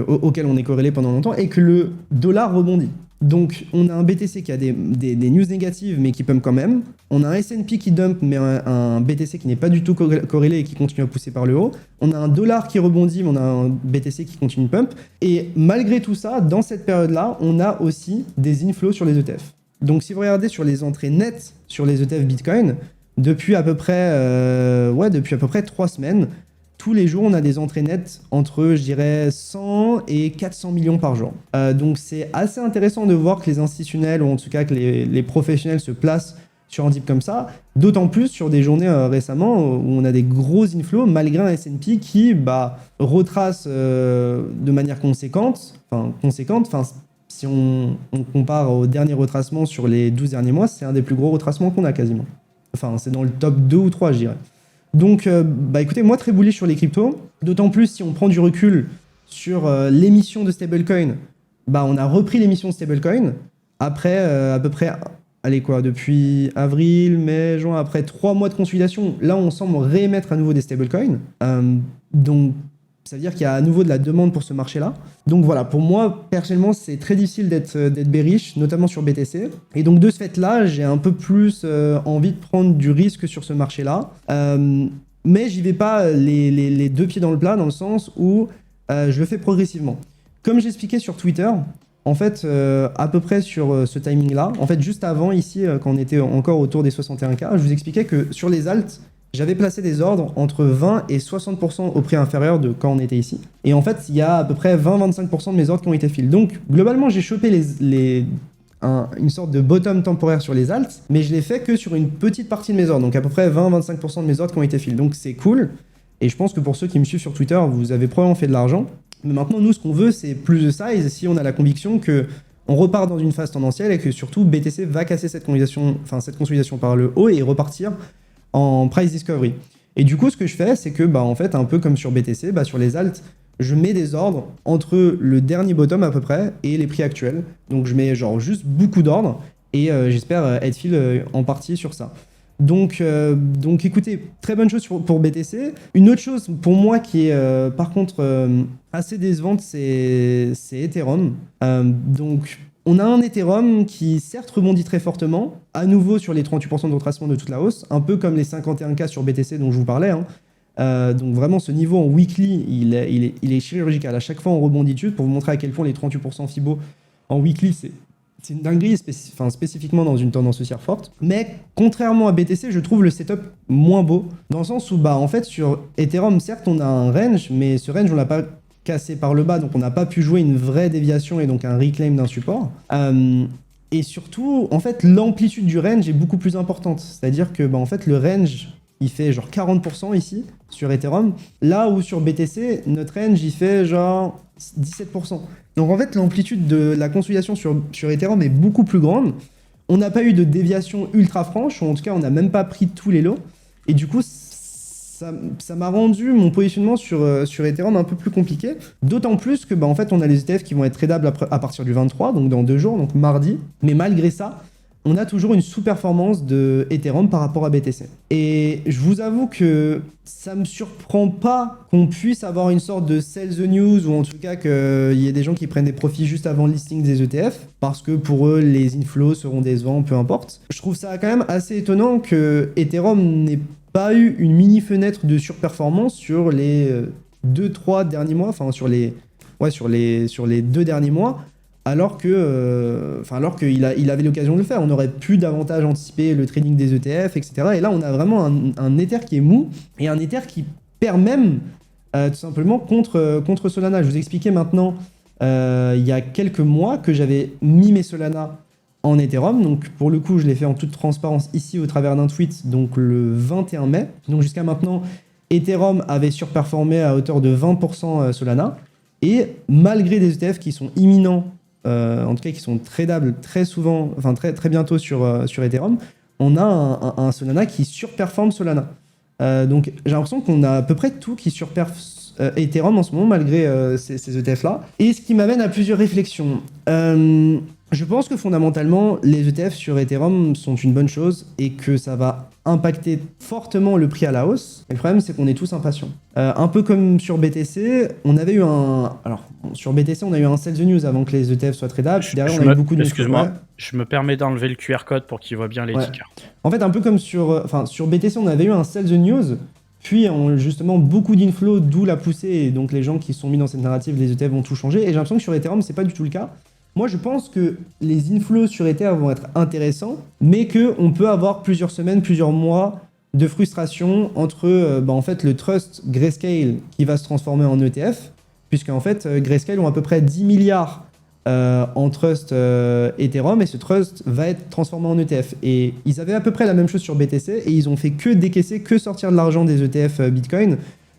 auquel on est corrélé pendant longtemps, et que le dollar rebondit. Donc, on a un BTC qui a des news négatives, mais qui pump quand même. On a un S&P qui dump, mais un BTC qui n'est pas du tout corrélé et qui continue à pousser par le haut. On a un dollar qui rebondit, mais on a un BTC qui continue de pump. Et malgré tout ça, dans cette période-là, on a aussi des inflows sur les ETF. Donc, si vous regardez sur les entrées nettes sur les ETF Bitcoin, depuis à peu près 3 semaines, tous les jours, on a des entrées nettes entre, je dirais, 100 et 400 millions par jour. Donc, c'est assez intéressant de voir que les institutionnels, ou en tout cas que les professionnels se placent sur un dip comme ça. D'autant plus sur des journées récemment où on a des gros inflows, malgré un S&P qui retrace de manière conséquente. Si on compare au dernier retracement sur les 12 derniers mois, c'est un des plus gros retracements qu'on a quasiment. Enfin, c'est dans le top 2 ou 3, je dirais. Donc, écoutez, moi, très bullish sur les cryptos. D'autant plus si on prend du recul sur l'émission de stablecoin. On a repris l'émission de stablecoin après à peu près, depuis avril, mai, juin, après 3 mois de consolidation. Là, on semble réémettre à nouveau des stablecoins. Donc, ça veut dire qu'il y a à nouveau de la demande pour ce marché-là. Donc voilà, pour moi, personnellement, c'est très difficile d'être bearish, notamment sur BTC. Et donc de ce fait-là, j'ai un peu plus envie de prendre du risque sur ce marché-là. Mais j'y vais pas les 2 pieds dans le plat, dans le sens où je le fais progressivement. Comme j'expliquais sur Twitter, en fait, à peu près sur ce timing-là, en fait, juste avant, ici, quand on était encore autour des 61K, je vous expliquais que sur les alts, j'avais placé des ordres entre 20 et 60% au prix inférieur de quand on était ici. Et en fait, il y a à peu près 20-25% de mes ordres qui ont été fill. Donc, globalement, j'ai chopé une sorte de bottom temporaire sur les alts, mais je l'ai fait que sur une petite partie de mes ordres. Donc, à peu près 20-25% de mes ordres qui ont été fill. Donc, c'est cool. Et je pense que pour ceux qui me suivent sur Twitter, vous avez probablement fait de l'argent. Mais maintenant, nous, ce qu'on veut, c'est plus de size si on a la conviction que on repart dans une phase tendancielle et que surtout BTC va casser cette consolidation par le haut et repartir en price discovery. Et du coup, ce que je fais, c'est que, en fait, un peu comme sur BTC, sur les alts, je mets des ordres entre le dernier bottom à peu près et les prix actuels. Donc, je mets genre juste beaucoup d'ordres et j'espère être fill en partie sur ça. Donc écoutez, très bonne chose pour BTC. Une autre chose pour moi qui est par contre assez décevante, c'est Ethereum. Donc on a un Ethereum qui certes rebondit très fortement, à nouveau sur les 38% de retracement de toute la hausse, un peu comme les 51K sur BTC dont je vous parlais. Donc vraiment ce niveau en weekly, il est chirurgical. À chaque fois on rebondit dessus pour vous montrer à quel point les 38% Fibo en weekly c'est une dinguerie, spécifiquement dans une tendance haussière forte. Mais contrairement à BTC, je trouve le setup moins beau. Dans le sens où, en fait, sur Ethereum, certes, on a un range, mais ce range, on l'a pas cassé par le bas, donc on n'a pas pu jouer une vraie déviation et donc un reclaim d'un support. Et surtout, en fait, l'amplitude du range est beaucoup plus importante. C'est-à-dire que, en fait, le range, il fait genre 40% ici, sur Ethereum. Là où sur BTC, notre range, il fait genre 17%. Donc en fait, l'amplitude de la consolidation sur Ethereum est beaucoup plus grande. On n'a pas eu de déviation ultra franche, ou en tout cas, on n'a même pas pris tous les lots. Et du coup, ça m'a rendu mon positionnement sur Ethereum un peu plus compliqué. D'autant plus que, en fait, on a les ETF qui vont être tradables à partir du 23, donc dans 2 jours, donc mardi. Mais malgré ça, on a toujours une sous-performance de Ethereum par rapport à BTC. Et je vous avoue que ça me surprend pas qu'on puisse avoir une sorte de sell the news, ou en tout cas qu'il y ait des gens qui prennent des profits juste avant le listing des ETF, parce que pour eux, les inflows seront décevants, peu importe. Je trouve ça quand même assez étonnant que Ethereum n'ait pas eu une mini fenêtre de surperformance sur les 2-3 derniers mois, enfin sur les 2 derniers mois, alors qu'il avait l'occasion de le faire. On aurait pu davantage anticiper le trading des ETF, etc. Et là, on a vraiment un Ether qui est mou, et un Ether qui perd même tout simplement contre Solana. Je vous expliquais maintenant, il y a quelques mois, que j'avais mis mes Solana en Ethereum. Donc pour le coup, je l'ai fait en toute transparence ici au travers d'un tweet, donc le 21 mai. Donc jusqu'à maintenant, Ethereum avait surperformé à hauteur de 20% Solana. Et malgré des ETF qui sont imminents, en tout cas qui sont tradables très souvent, enfin très bientôt sur Ethereum, on a un Solana qui surperforme Solana. Donc j'ai l'impression qu'on a à peu près tout qui surperforme Ethereum en ce moment, malgré ces ETF-là. Et ce qui m'amène à plusieurs réflexions. Je pense que fondamentalement, les ETF sur Ethereum sont une bonne chose et que ça va impacter fortement le prix à la hausse. Et le problème, c'est qu'on est tous impatients. Un peu comme sur BTC, on avait eu sur BTC, on a eu un sell the news avant que les ETF soient tradables. Derrière, on a eu beaucoup de... Excuse-moi, je me permets d'enlever le QR code pour qu'il voit bien les tickers. En fait, un peu comme sur BTC, on avait eu un sell the news, puis justement beaucoup d'inflows, d'où la poussée, et donc les gens qui sont mis dans cette narrative, les ETF vont tout changer. Et j'ai l'impression que sur Ethereum, c'est pas du tout le cas. Moi, je pense que les inflows sur Ether vont être intéressants, mais qu'on peut avoir plusieurs semaines, plusieurs mois de frustration entre en fait, le trust Grayscale qui va se transformer en ETF, puisqu'en fait, Grayscale ont à peu près 10 milliards en trust Ethereum, et ce trust va être transformé en ETF. Et ils avaient à peu près la même chose sur BTC, et ils ont fait que décaisser, que sortir de l'argent des ETF Bitcoin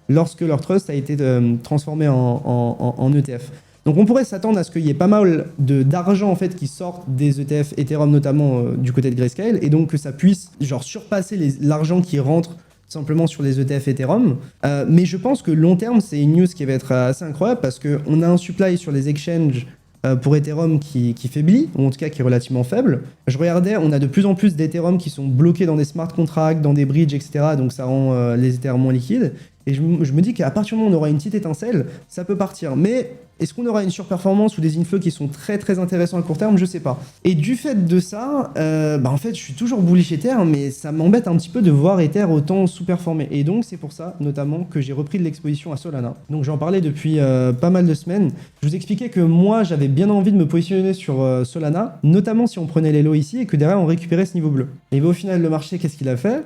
lorsque leur trust a été transformé en ETF. Donc on pourrait s'attendre à ce qu'il y ait pas mal d'argent en fait qui sortent des ETF Ethereum, notamment du côté de Grayscale, et donc que ça puisse surpasser l'argent qui rentre simplement sur les ETF Ethereum. Mais je pense que long terme, c'est une news qui va être assez incroyable, parce qu'on a un supply sur les exchanges pour Ethereum qui faiblit, ou en tout cas qui est relativement faible. Je regardais, on a de plus en plus d'Ethereum qui sont bloqués dans des smart contracts, dans des bridges, etc. Donc ça rend les Ethers moins liquides. Et je me dis qu'à partir du moment où on aura une petite étincelle, ça peut partir. Mais est-ce qu'on aura une surperformance ou des inflows qui sont très très intéressants à court terme? Je sais pas. Et du fait de ça, en fait, je suis toujours bullish Ether, mais ça m'embête un petit peu de voir Ether autant sous-performer. Et donc, c'est pour ça, notamment, que j'ai repris de l'exposition à Solana. Donc, j'en parlais depuis pas mal de semaines. Je vous expliquais que moi, j'avais bien envie de me positionner sur Solana, notamment si on prenait les lows ici et que derrière, on récupérait ce niveau bleu. Et au final, le marché, qu'est-ce qu'il a fait?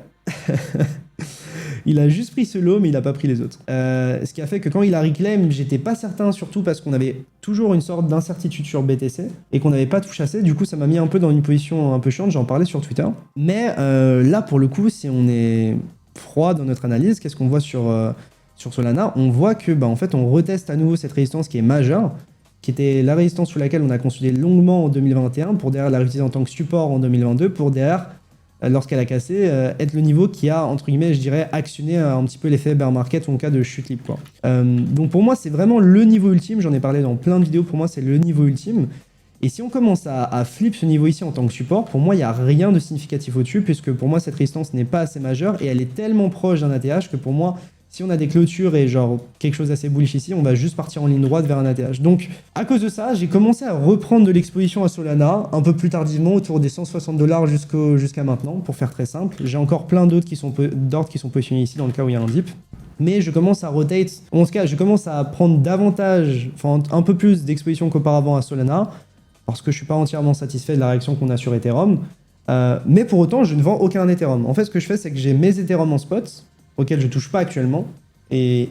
Il a juste pris ce lot, mais il n'a pas pris les autres. Ce qui a fait que quand il a reclaim, j'étais pas certain, surtout parce qu'on avait toujours une sorte d'incertitude sur BTC et qu'on n'avait pas tout chassé. Du coup, ça m'a mis un peu dans une position un peu chiante, j'en parlais sur Twitter. Mais là, pour le coup, si on est froid dans notre analyse, qu'est-ce qu'on voit sur Solana? On voit que, en fait, on reteste à nouveau cette résistance qui est majeure, qui était la résistance sur laquelle on a consolidé longuement en 2021, pour derrière la réutiliser en tant que support en 2022, pour derrière, lorsqu'elle a cassé, être le niveau qui a, entre guillemets, je dirais, actionné un petit peu l'effet bear market ou en cas de chute libre, quoi. Donc pour moi, c'est vraiment le niveau ultime, j'en ai parlé dans plein de vidéos, pour moi, c'est le niveau ultime. Et si on commence à flip ce niveau ici en tant que support, pour moi, il n'y a rien de significatif au-dessus, puisque pour moi, cette résistance n'est pas assez majeure, et elle est tellement proche d'un ATH que pour moi, si on a des clôtures et genre quelque chose d'assez bullish ici, on va juste partir en ligne droite vers un ATH. Donc, à cause de ça, j'ai commencé à reprendre de l'exposition à Solana, un peu plus tardivement, autour des $160 jusqu'à maintenant, pour faire très simple. J'ai encore plein d'autres qui sont positionnés ici, dans le cas où il y a un dip. Mais je commence à rotate, en tout cas, je commence à prendre davantage, enfin un peu plus d'exposition qu'auparavant à Solana, parce que je suis pas entièrement satisfait de la réaction qu'on a sur Ethereum. Mais pour autant, je ne vends aucun Ethereum. En fait, ce que je fais, c'est que j'ai mes Ethereum en spot, auquel je touche pas actuellement, et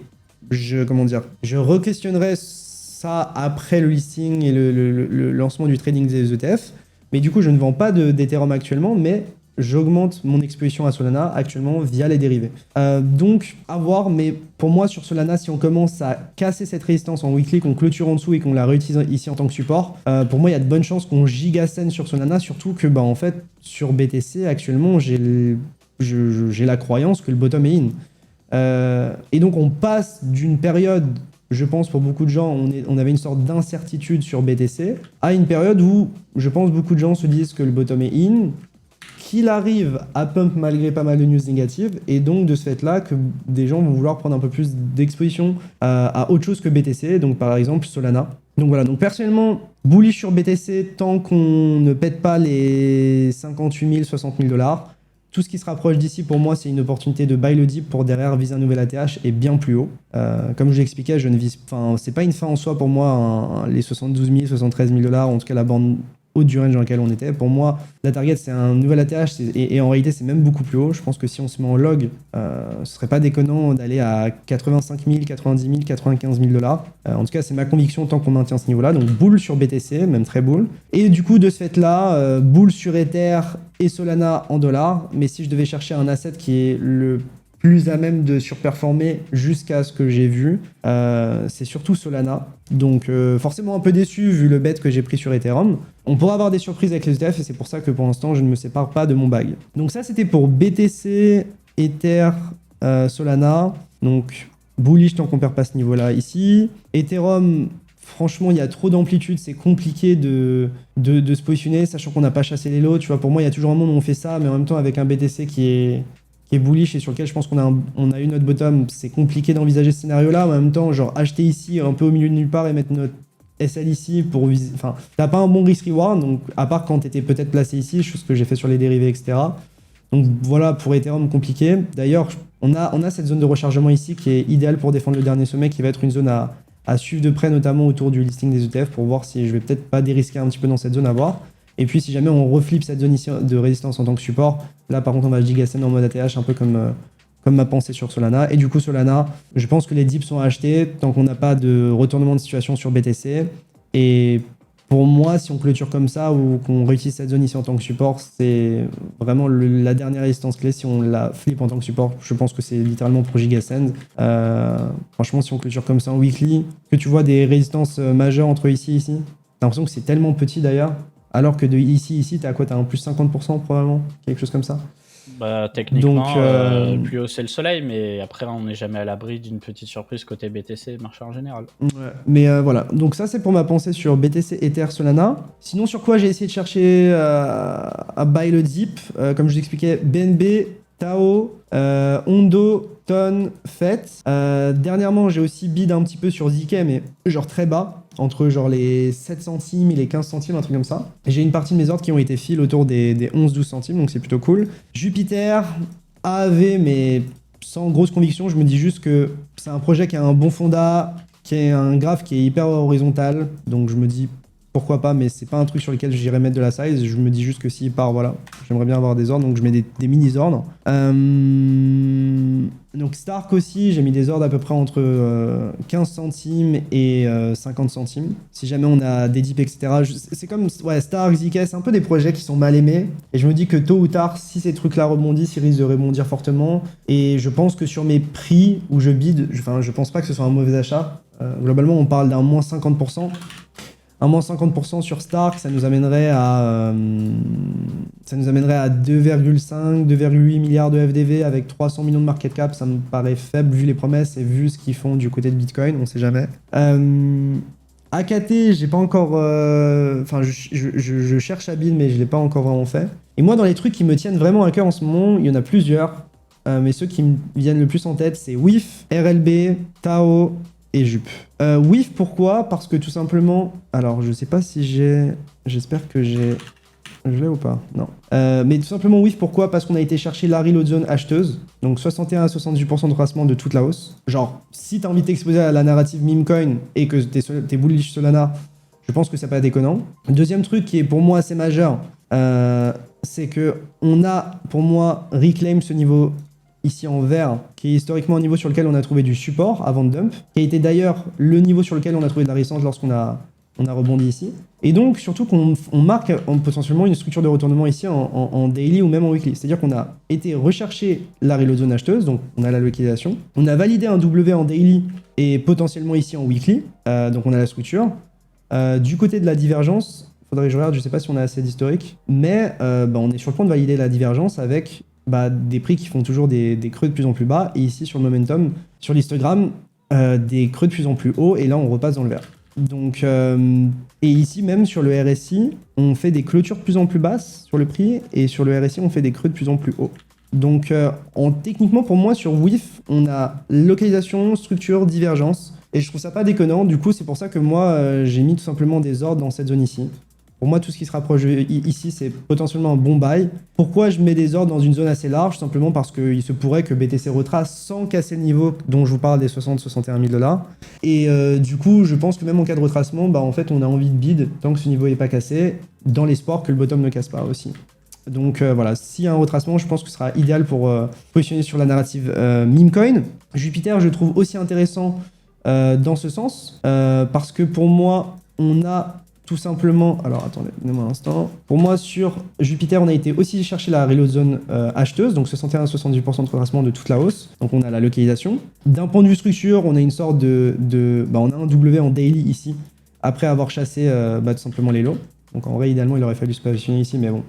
je re-questionnerai ça après le listing et le lancement du trading des ETF, mais du coup je ne vends pas d'Ethereum actuellement, mais j'augmente mon exposition à Solana actuellement via les dérivés. Donc à voir, mais pour moi sur Solana, si on commence à casser cette résistance en weekly, qu'on clôture en dessous et qu'on la réutilise ici en tant que support, pour moi il y a de bonnes chances qu'on gigascène sur Solana, surtout que en fait sur BTC actuellement j'ai la croyance que le bottom est in. Et donc on passe d'une période, je pense pour beaucoup de gens, on avait une sorte d'incertitude sur BTC, à une période où je pense beaucoup de gens se disent que le bottom est in, qu'il arrive à pump malgré pas mal de news négatives, et donc de ce fait-là que des gens vont vouloir prendre un peu plus d'exposition à autre chose que BTC, donc par exemple Solana. Donc voilà, donc personnellement, bullish sur BTC tant qu'on ne pète pas les 58 000, 60 000 $. Tout ce qui se rapproche d'ici, pour moi, c'est une opportunité de buy le dip pour derrière viser un nouvel ATH et bien plus haut. Comme je l'expliquais, c'est pas une fin en soi pour moi, les 72 000, 73 000 $, en tout cas la bande haute du range dans laquelle on était. Pour moi, la target, c'est un nouvel ATH et en réalité, c'est même beaucoup plus haut. Je pense que si on se met en log, ce serait pas déconnant d'aller à 85 000, 90 000, 95 000 $. En tout cas, c'est ma conviction tant qu'on maintient ce niveau-là. Donc, bull sur BTC, même très bull. Et du coup, de ce fait-là, bull sur Ether et Solana en dollars. Mais si je devais chercher un asset qui est le plus à même de surperformer jusqu'à ce que j'ai vu, c'est surtout Solana. Donc forcément un peu déçu vu le bet que j'ai pris sur Ethereum. On pourra avoir des surprises avec les ETF et c'est pour ça que pour l'instant je ne me sépare pas de mon bag. Donc ça c'était pour BTC, Ether, Solana. Donc bullish tant qu'on perd pas ce niveau-là ici. Ethereum, franchement, il y a trop d'amplitude, c'est compliqué de se positionner, sachant qu'on n'a pas chassé les lots. Tu vois, pour moi, il y a toujours un monde où on fait ça, mais en même temps, avec un BTC qui est bullish et sur lequel je pense qu'on a eu notre bottom, c'est compliqué d'envisager ce scénario-là. En même temps, genre acheter ici, un peu au milieu de nulle part et mettre notre SL ici pour viser. Enfin, t'as pas un bon risk-reward, donc à part quand t'étais peut-être placé ici, chose que j'ai fait sur les dérivés, etc. Donc voilà, pour Ethereum, compliqué. D'ailleurs, on a cette zone de rechargement ici qui est idéale pour défendre le dernier sommet, qui va être une zone à suivre de près, notamment autour du listing des ETF, pour voir si je vais peut-être pas dérisquer un petit peu dans cette zone à voir. Et puis si jamais on reflippe cette zone ici de résistance en tant que support, là par contre on va gigascène en mode ATH, un peu comme ma pensée sur Solana. Et du coup Solana, je pense que les dips sont à acheter tant qu'on n'a pas de retournement de situation sur BTC. Et pour moi, si on clôture comme ça ou qu'on réutilise cette zone ici en tant que support, c'est vraiment la dernière résistance clé. Si on la flippe en tant que support, je pense que c'est littéralement pour gigascend. Franchement, si on clôture comme ça en weekly, que tu vois des résistances majeures entre ici et ici, t'as l'impression que c'est tellement petit d'ailleurs. Alors que de ici, t'as quoi? T'as un plus 50% probablement? Quelque chose comme ça? Bah, techniquement, Donc, le plus haut c'est le soleil, mais après on n'est jamais à l'abri d'une petite surprise côté BTC, marché en général. Ouais. Mais voilà, donc ça c'est pour ma pensée sur BTC, Ether, Solana. Sinon sur quoi j'ai essayé de chercher à buy le dip, comme je vous expliquais, BNB, Tao, Hondo, Ton, Fett. Dernièrement, j'ai aussi bid un petit peu sur ZK, mais genre très bas, entre genre les 7 centimes et les 15 centimes, un truc comme ça. J'ai une partie de mes ordres qui ont été fill autour des 11-12 centimes, donc c'est plutôt cool. Jupiter, AAV, mais sans grosse conviction, je me dis juste que c'est un projet qui a un bon fondat, qui est un graphe qui est hyper horizontal, donc je me dis pourquoi pas, mais c'est pas un truc sur lequel j'irais mettre de la size. Je me dis juste que s'il part, voilà, j'aimerais bien avoir des ordres, donc je mets des mini-ordres. Donc Stark aussi, j'ai mis des ordres à peu près entre 15 centimes et 50 centimes. Si jamais on a des dips, etc. C'est comme Stark, ZK, c'est un peu des projets qui sont mal aimés. Et je me dis que tôt ou tard, si ces trucs-là rebondissent, ils risquent de rebondir fortement. Et je pense que sur mes prix où je bide, je pense pas que ce soit un mauvais achat. Globalement, on parle d'un moins 50%. Un moins 50% sur Stark, ça nous amènerait à 2,5, 2,8 milliards de FDV avec 300 millions de market cap. Ça me paraît faible vu les promesses et vu ce qu'ils font du côté de Bitcoin, on sait jamais. AKT, j'ai pas encore... Enfin, je cherche à build, mais je l'ai pas encore vraiment fait. Et moi, dans les trucs qui me tiennent vraiment à cœur en ce moment, il y en a plusieurs. Mais ceux qui me viennent le plus en tête, c'est WIF, RLB, Tao et Jup. WIF, pourquoi? Parce que tout simplement... Alors, je sais pas si j'ai... J'espère que j'ai... Je l'ai ou pas? Non. Mais tout simplement WIF, pourquoi? Parce qu'on a été chercher la reload zone acheteuse. Donc 61 à 78% de tracement de toute la hausse. Genre, si t'as envie de t'exposer à la narrative meme coin et que t'es bullish Solana, je pense que c'est pas déconnant. Deuxième truc qui est pour moi assez majeur, c'est que on a pour moi reclaim ce niveau ici en vert, qui est historiquement un niveau sur lequel on a trouvé du support avant de dump, qui a été d'ailleurs le niveau sur lequel on a trouvé de la résistance lorsqu'on a rebondi ici. Et donc, surtout qu'on marque potentiellement une structure de retournement ici en daily ou même en weekly. C'est-à-dire qu'on a été rechercher la reload zone acheteuse, donc on a la localisation. On a validé un W en daily et potentiellement ici en weekly, donc on a la structure. Du côté de la divergence, faudrait que je regarde, je sais pas si on a assez d'historique, mais on est sur le point de valider la divergence avec des prix qui font toujours des creux de plus en plus bas. Et ici, sur le momentum, sur l'histogramme, des creux de plus en plus haut. Et là, on repasse dans le vert. Donc, et ici, même sur le RSI, on fait des clôtures de plus en plus basses sur le prix. Et sur le RSI, on fait des creux de plus en plus hauts. Donc, techniquement, pour moi, sur WIF, on a localisation, structure, divergence. Et je trouve ça pas déconnant. Du coup, c'est pour ça que moi, j'ai mis tout simplement des ordres dans cette zone ici. Pour moi, tout ce qui se rapproche ici, c'est potentiellement un bon buy. Pourquoi je mets des ordres dans une zone assez large? Simplement parce qu'il se pourrait que BTC retrace sans casser le niveau dont je vous parle des 60-61 000 $. Et du coup, je pense que même en cas de retracement, en fait, on a envie de bid tant que ce niveau n'est pas cassé, dans l'espoir que le bottom ne casse pas aussi. Donc voilà, s'il y a un retracement, je pense que ce sera idéal pour positionner sur la narrative meme coin. Jupiter, je trouve aussi intéressant dans ce sens, parce que pour moi, on a tout simplement... Alors attendez, donnez-moi un instant. Pour moi, sur Jupiter, on a été aussi chercher la reload zone acheteuse, donc 61 à 78% de retracement de toute la hausse. Donc on a la localisation. D'un point de vue structure, on a une sorte on a un W en daily ici, après avoir chassé tout simplement les lows. Donc en vrai, idéalement, il aurait fallu se positionner ici, mais bon.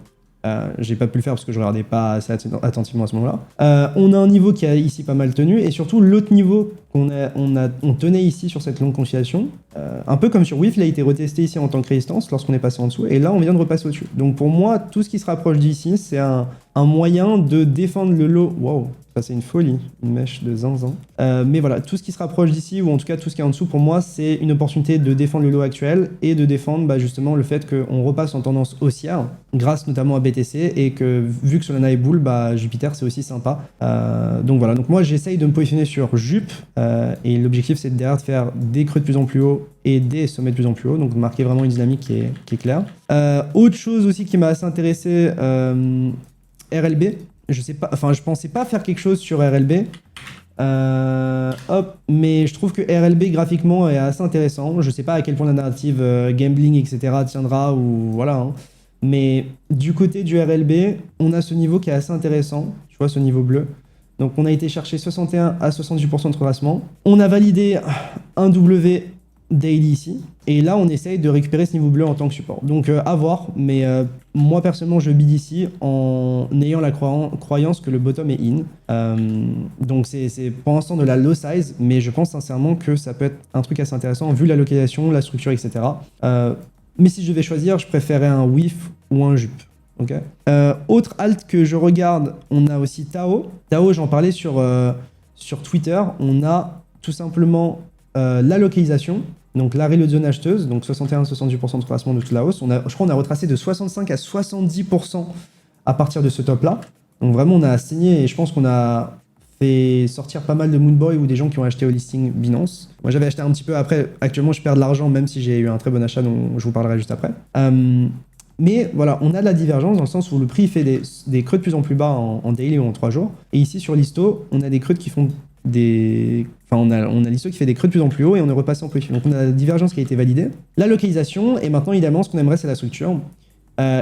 J'ai pas pu le faire parce que je regardais pas assez attentivement à ce moment-là. On a un niveau qui a ici pas mal tenu, et surtout l'autre niveau qu'on tenait ici sur cette longue conciliation, un peu comme sur WIF, il a été retesté ici en tant que résistance lorsqu'on est passé en dessous, et là on vient de repasser au-dessus. Donc pour moi, tout ce qui se rapproche d'ici, c'est un moyen de défendre le lot. Wow, ça c'est une folie, une mèche de zinzin. Mais voilà, tout ce qui se rapproche d'ici, ou en tout cas tout ce qui est en dessous, pour moi, c'est une opportunité de défendre le lot actuel et de défendre justement le fait qu'on repasse en tendance haussière, grâce notamment à BTC, et que vu que Solana est bull, Jupiter c'est aussi sympa. Donc voilà, donc moi j'essaye de me positionner sur Jup, et l'objectif c'est derrière de faire des creux de plus en plus haut et des sommets de plus en plus haut, donc marquer vraiment une dynamique qui est claire. Autre chose aussi qui m'a assez intéressé, RLB. Je pensais pas faire quelque chose sur RLB. Mais je trouve que RLB graphiquement est assez intéressant. Je sais pas à quel point la narrative gambling, etc. tiendra, ou voilà. Hein. Mais du côté du RLB, on a ce niveau qui est assez intéressant. Tu vois, ce niveau bleu. Donc on a été chercher 61 à 78% de retracement. On a validé un W daily ici. Et là, on essaye de récupérer ce niveau bleu en tant que support. Donc à voir, mais moi personnellement, je bid ici en ayant la croyance que le bottom est in. Donc c'est pour l'instant de la low size, mais je pense sincèrement que ça peut être un truc assez intéressant vu la localisation, la structure, etc. Mais si je devais choisir, je préférerais un WIF ou un JUP. Ok. Autre alt que je regarde, on a aussi Tao. Tao, j'en parlais sur Twitter. On a tout simplement la localisation, donc la reload zone acheteuse, donc 61-78% de retracement de toute la hausse. Je crois qu'on a retracé de 65 à 70% à partir de ce top-là. Donc vraiment, on a saigné et je pense qu'on a fait sortir pas mal de Moonboy ou des gens qui ont acheté au listing Binance. Moi, j'avais acheté un petit peu après. Actuellement, je perds de l'argent, même si j'ai eu un très bon achat, dont je vous parlerai juste après. Mais voilà, on a de la divergence dans le sens où le prix fait des creux de plus en plus bas en daily ou en 3 jours. Et ici, sur l'histo, on a des creux qui font des... Enfin, on a l'histo qui fait des creux de plus en plus haut et on est repassé en position. Donc, on a la divergence qui a été validée. La localisation, et maintenant, idéalement, ce qu'on aimerait, c'est la structure.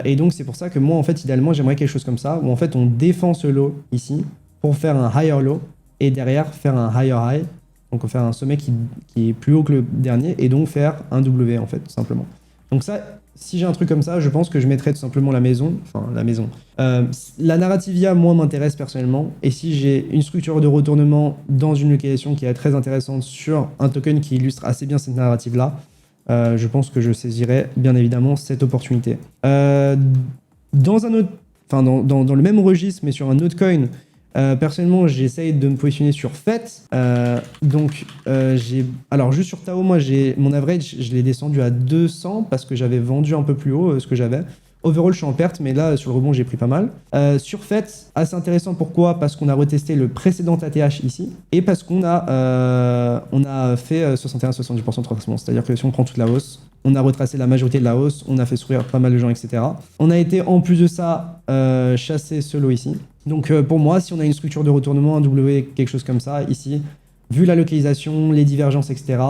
Et donc, c'est pour ça que moi, en fait, idéalement, j'aimerais quelque chose comme ça, où en fait, on défend ce low ici pour faire un higher low et derrière, faire un higher high. Donc, on fait un sommet qui est plus haut que le dernier et donc faire un W, en fait, tout simplement. Donc ça, si j'ai un truc comme ça, je pense que je mettrais tout simplement la maison. La Narrativia, moi, m'intéresse personnellement. Et si j'ai une structure de retournement dans une localisation qui est très intéressante sur un token qui illustre assez bien cette narrative-là, je pense que je saisirais bien évidemment cette opportunité. Dans le même registre, mais sur un autre coin, personnellement, j'essaye de me positionner sur FET. Alors, juste sur Tao, moi, mon average, je l'ai descendu à 200 parce que j'avais vendu un peu plus haut ce que j'avais. Overall, je suis en perte, mais là, sur le rebond, j'ai pris pas mal. Sur FET, assez intéressant. Pourquoi? Parce qu'on a retesté le précédent ATH ici et parce qu'on a fait 61-70% de retracement. C'est-à-dire que si on prend toute la hausse, on a retracé la majorité de la hausse, on a fait sourire pas mal de gens, etc. On a été, en plus de ça, chasser ce lot ici. Donc pour moi, si on a une structure de retournement, un W, quelque chose comme ça, ici, vu la localisation, les divergences, etc.,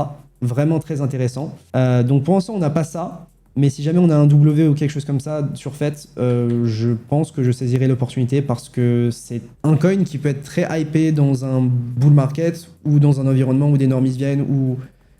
vraiment très intéressant. Donc pour l'instant, on n'a pas ça. Mais si jamais on a un W ou quelque chose comme ça sur FET, je pense que je saisirai l'opportunité parce que c'est un coin qui peut être très hypé dans un bull market ou dans un environnement où des normies viennent ou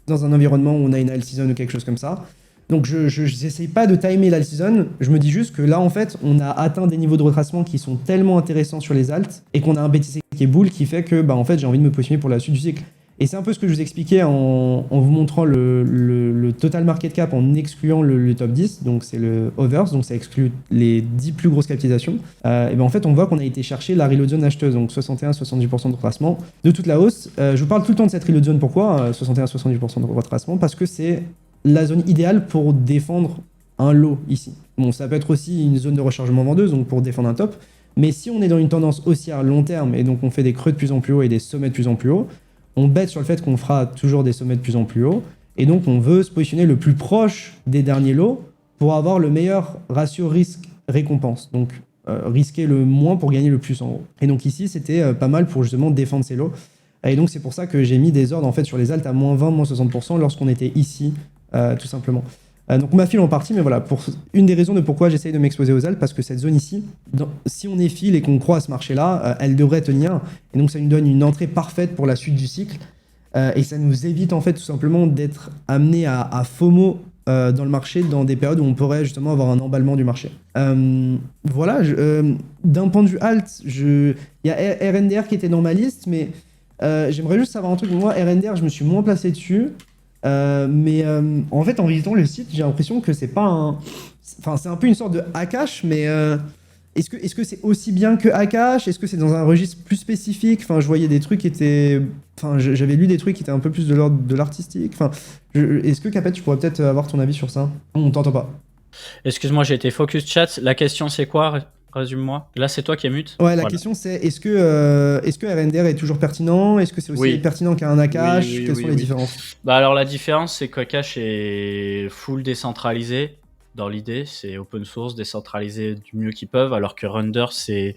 dans un environnement où on a une alt season ou quelque chose comme ça. Donc je n'essaye pas de timer l'alt season, je me dis juste que là en fait on a atteint des niveaux de retracement qui sont tellement intéressants sur les alts et qu'on a un BTC qui est bull qui fait que en fait j'ai envie de me positionner pour la suite du cycle. Et c'est un peu ce que je vous expliquais en vous montrant le total market cap en excluant le top 10, donc c'est le others, donc ça exclut les 10 plus grosses capitalisations. Et en fait, on voit qu'on a été chercher la reload zone acheteuse, donc 61-70% de retracement de toute la hausse. Je vous parle tout le temps de cette reload zone, pourquoi 61-70% de retracement? Parce que c'est la zone idéale pour défendre un lot ici. Bon, ça peut être aussi une zone de rechargement vendeuse, donc pour défendre un top. Mais si on est dans une tendance haussière long terme et donc on fait des creux de plus en plus haut et des sommets de plus en plus haut, on bête sur le fait qu'on fera toujours des sommets de plus en plus haut. Et donc, on veut se positionner le plus proche des derniers lots pour avoir le meilleur ratio risque-récompense. Donc, risquer le moins pour gagner le plus en gros. Et donc ici, c'était pas mal pour justement défendre ces lots. Et donc, c'est pour ça que j'ai mis des ordres en fait sur les alts à moins 20, moins 60% lorsqu'on était ici, tout simplement. Donc on m'a filé en partie, mais voilà, pour une des raisons de pourquoi j'essaye de m'exposer aux alts, parce que cette zone ici, si on est fil et qu'on croit à ce marché-là, elle devrait tenir. Et donc ça nous donne une entrée parfaite pour la suite du cycle. Et ça nous évite en fait tout simplement d'être amené à FOMO dans le marché dans des périodes où on pourrait justement avoir un emballement du marché. Voilà, d'un point de vue alt, il y a RNDR qui était dans ma liste, mais j'aimerais juste savoir un truc. Moi, RNDR, je me suis moins placé dessus. En fait, en visitant le site, j'ai l'impression que c'est pas un... Enfin, c'est un peu une sorte de Akash, mais est-ce que c'est aussi bien que Akash? Est-ce que c'est dans un registre plus spécifique? Enfin, je voyais des trucs qui étaient... Enfin, j'avais lu des trucs qui étaient un peu plus de l'ordre de l'artistique. Enfin, est-ce que, Capet, tu pourrais peut-être avoir ton avis sur ça? On t'entend pas. Excuse-moi, j'ai été focus chat. La question, c'est quoi? Résume-moi. Là, c'est toi qui es mute. Ouais, la question c'est est-ce que RNDR est toujours pertinent? Est-ce que c'est aussi pertinent qu'un Akash? Quelles sont les différences? Alors, la différence, c'est qu'Akash est full décentralisé. Dans l'idée, c'est open source, décentralisé du mieux qu'ils peuvent, alors que Render, c'est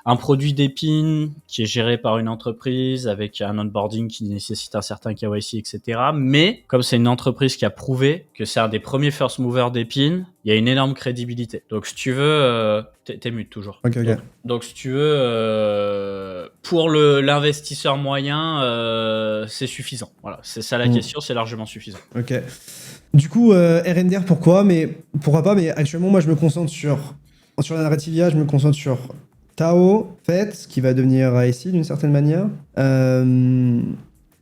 un produit d'Epine qui est géré par une entreprise avec un onboarding qui nécessite un certain KYC, etc. Mais comme c'est une entreprise qui a prouvé que c'est un des premiers first movers d'Epine, il y a une énorme crédibilité. Donc si tu veux, t'es mute toujours. Ok. Donc si tu veux, pour l'investisseur moyen, c'est suffisant. Voilà, c'est ça la question, c'est largement suffisant. Ok. Du coup, RNDR, pourquoi pas, mais actuellement, moi, je me concentre sur la Narrativia, je me concentre sur Tao, FET, qui va devenir IC d'une certaine manière.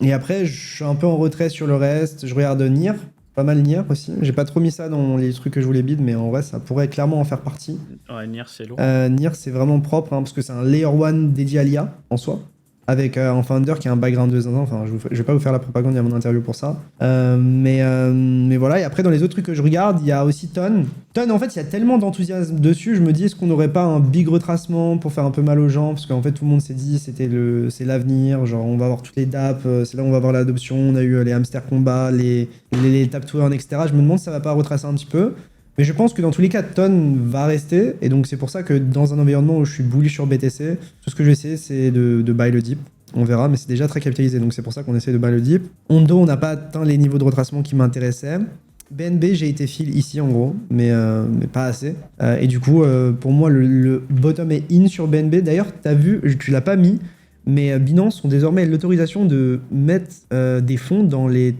Et après, je suis un peu en retrait sur le reste. Je regarde NIR, pas mal Nier aussi. J'ai pas trop mis ça dans les trucs que je voulais bid, mais en vrai, ça pourrait clairement en faire partie. Ouais, Nier, c'est lourd. Nier, c'est vraiment propre, parce que c'est un Layer 1 dédié à l'IA, en soi. Avec un founder qui a un background de zinzin. Enfin, je vais pas vous faire la propagande, il y a mon interview pour ça. Mais voilà, et après, dans les autres trucs que je regarde, il y a aussi Ton. Ton, en fait, il y a tellement d'enthousiasme dessus, je me dis, est-ce qu'on n'aurait pas un big retracement pour faire un peu mal aux gens? Parce qu'en fait, tout le monde s'est dit, c'est l'avenir, genre, on va avoir toutes les dApps, c'est là où on va avoir l'adoption, on a eu les hamster combat, les tap to earn, etc. Je me demande si ça va pas retracer un petit peu. Mais je pense que dans tous les cas, Ton va rester. Et donc, c'est pour ça que dans un environnement où je suis bullish sur BTC, tout ce que je vais essayer, c'est de buy le dip. On verra, mais c'est déjà très capitalisé. Donc, c'est pour ça qu'on essaie de buy le dip. Ondo, on n'a pas atteint les niveaux de retracement qui m'intéressaient. BNB, j'ai été fill ici, en gros, mais pas assez. Et du coup, pour moi, le bottom est in sur BNB. D'ailleurs, tu as vu, tu l'as pas mis, mais Binance ont désormais l'autorisation de mettre des fonds dans les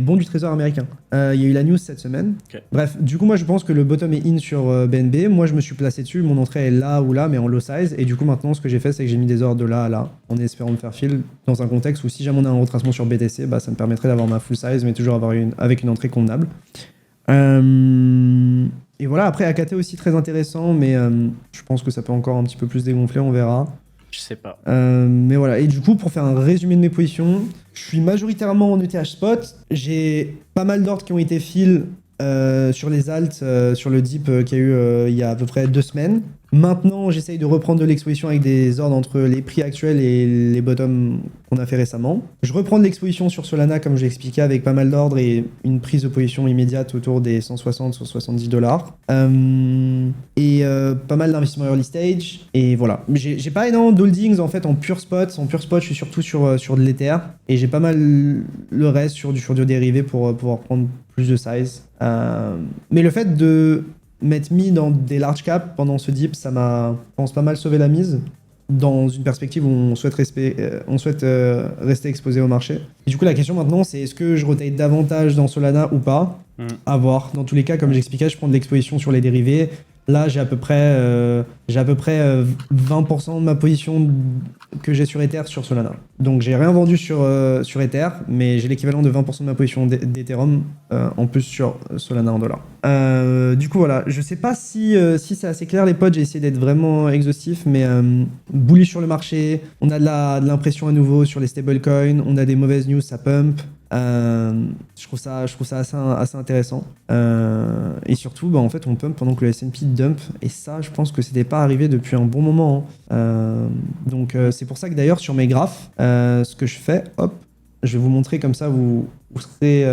bons du trésor américain. Il y a eu la news cette semaine. Okay. Bref, du coup, moi, je pense que le bottom est in sur BNB. Moi, je me suis placé dessus. Mon entrée est là ou là, mais en low size. Et du coup, maintenant, ce que j'ai fait, c'est que j'ai mis des ordres de là à là, en espérant me faire fill dans un contexte où si jamais on a un retracement sur BTC, bah, ça me permettrait d'avoir ma full size, mais toujours avec une entrée convenable. Et voilà, après, AKT aussi très intéressant, mais je pense que ça peut encore un petit peu plus dégonfler, on verra. Je sais pas. Mais voilà, et du coup, pour faire un résumé de mes positions, je suis majoritairement en ETH spot. J'ai pas mal d'ordres qui ont été fill sur les alts, sur le dip qu'il y a eu il y a à peu près 2 semaines. Maintenant, j'essaye de reprendre de l'exposition avec des ordres entre les prix actuels et les bottoms qu'on a fait récemment. Je reprends de l'exposition sur Solana, comme je l'ai expliqué, avec pas mal d'ordres et une prise de position immédiate autour des 160-170 dollars. Et pas mal d'investissements early stage. Et voilà. J'ai pas énormément d'holdings en fait en pure spot. En pure spot, je suis surtout sur de l'Ether. Et j'ai pas mal le reste sur du dérivé pour pouvoir prendre plus de size. Mais le fait de m'être mis dans des large caps pendant ce dip, ça m'a, je pense, pas mal sauvé la mise dans une perspective où on souhaite rester exposé au marché. Et du coup, la question maintenant, c'est est-ce que je rotate davantage dans Solana ou pas? À voir. Dans tous les cas, comme j'expliquais, je prends de l'exposition sur les dérivés. Là, j'ai à peu près 20% de ma position que j'ai sur Ether sur Solana. Donc, j'ai rien vendu sur Ether, mais j'ai l'équivalent de 20% de ma position d'Ethereum en plus sur Solana en dollars. Du coup, voilà. Je sais pas si c'est assez clair, les potes. J'ai essayé d'être vraiment exhaustif, mais bullish sur le marché. On a de l'impression à nouveau sur les stablecoins. On a des mauvaises news, ça pump. Je trouve ça assez intéressant. Et surtout, bah, en fait, on pump pendant que le S&P dump. Et ça, je pense que c'était pas arrivé depuis un bon moment. Donc, c'est pour ça que d'ailleurs, sur mes graphes, ce que je fais, hop, je vais vous montrer comme ça, vous serez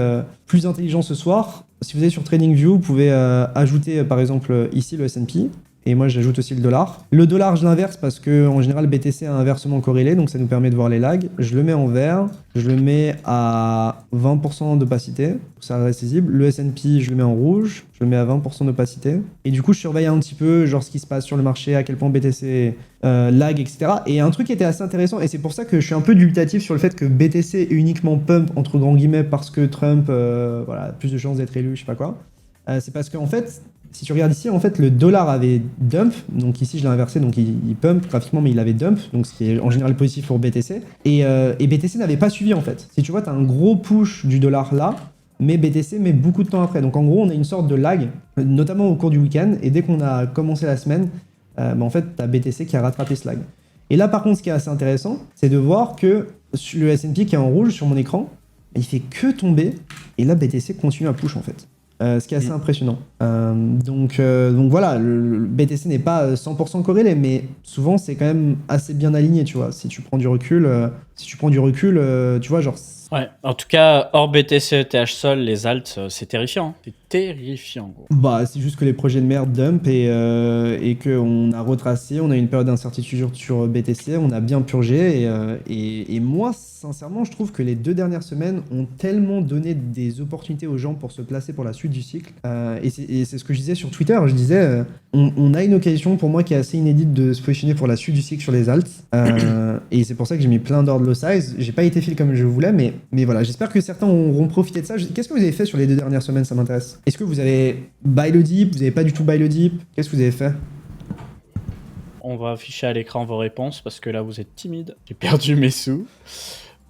plus intelligent ce soir. Si vous êtes sur TradingView, vous pouvez ajouter, par exemple, ici le S&P. Et moi, j'ajoute aussi le dollar. Le dollar, je l'inverse parce que en général, BTC est inversement corrélé, donc ça nous permet de voir les lags. Je le mets en vert, je le mets à 20% d'opacité, ça reste lisible. Le S&P, je le mets en rouge, je le mets à 20% d'opacité. Et du coup, je surveille un petit peu genre ce qui se passe sur le marché, à quel point BTC lag, etc. Et un truc qui était assez intéressant, et c'est pour ça que je suis un peu dubitatif sur le fait que BTC est uniquement pump, entre grands guillemets, parce que Trump a plus de chances d'être élu, je sais pas quoi. C'est parce qu'en fait, si tu regardes ici, en fait, le dollar avait dump, donc ici je l'ai inversé, donc il pump graphiquement, mais il avait dump, donc ce qui est en général positif pour BTC. Et BTC n'avait pas suivi en fait. Si tu vois, tu as un gros push du dollar là, mais BTC met beaucoup de temps après. Donc en gros, on a une sorte de lag, notamment au cours du week-end, et dès qu'on a commencé la semaine, en fait, tu as BTC qui a rattrapé ce lag. Et là, par contre, ce qui est assez intéressant, c'est de voir que le S&P qui est en rouge sur mon écran, il fait que tomber, et là, BTC continue à push en fait. Ce qui est assez impressionnant. Donc voilà, le BTC n'est pas 100% corrélé, mais souvent c'est quand même assez bien aligné, tu vois. Si tu prends du recul, tu vois, genre... Ouais, en tout cas, hors BTC, ETH Sol, les alts, c'est terrifiant. C'est terrifiant, gros. Bah, c'est juste que les projets de merde dump et qu'on a retracé, on a une période d'incertitude sur BTC, on a bien purgé et moi, sincèrement, je trouve que les 2 dernières semaines ont tellement donné des opportunités aux gens pour se placer pour la suite du cycle. Et c'est ce que je disais sur Twitter, je disais, on a une occasion pour moi qui est assez inédite de se positionner pour la suite du cycle sur les alts. Et c'est pour ça que j'ai mis plein d'ordres low size. J'ai pas été fil comme je voulais, mais voilà, j'espère que certains auront profité de ça. Qu'est-ce que vous avez fait sur les 2 dernières semaines, ça m'intéresse. Est-ce que vous avez buy le dip? Vous avez pas du tout buy le dip? Qu'est-ce que vous avez fait? On va afficher à l'écran vos réponses parce que là vous êtes timide. J'ai perdu mes sous.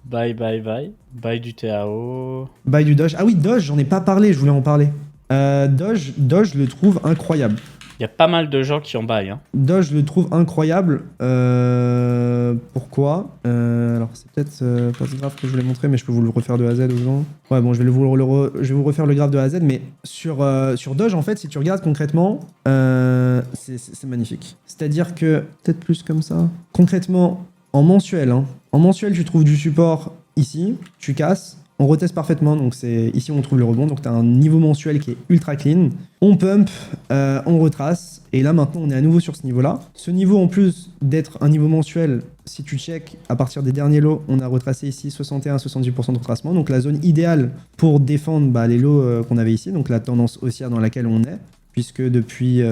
Bye, bye, bye. Bye du TAO. Buy du Doge. Ah oui, Doge, j'en ai pas parlé, je voulais en parler. Doge, je le trouve incroyable. Il y a pas mal de gens qui en baillent. Hein. Doge, je le trouve incroyable. Pourquoi Alors, c'est peut-être pas ce graphe que je voulais montrer, mais je peux vous le refaire de A à Z aux gens. Ouais, bon, je vais je vais vous refaire le graphe de A à Z, mais sur Doge, en fait, si tu regardes concrètement, c'est magnifique. C'est-à-dire que, peut-être plus comme ça. Concrètement, en mensuel, tu trouves du support ici, tu casses. On reteste parfaitement, donc c'est ici où on trouve le rebond. Donc tu as un niveau mensuel qui est ultra clean. On pump, on retrace. Et là maintenant on est à nouveau sur ce niveau-là. Ce niveau en plus d'être un niveau mensuel, si tu check à partir des derniers lots, on a retracé ici 61-70% de retracement. Donc la zone idéale pour défendre les lots qu'on avait ici. Donc la tendance haussière dans laquelle on est. Puisque depuis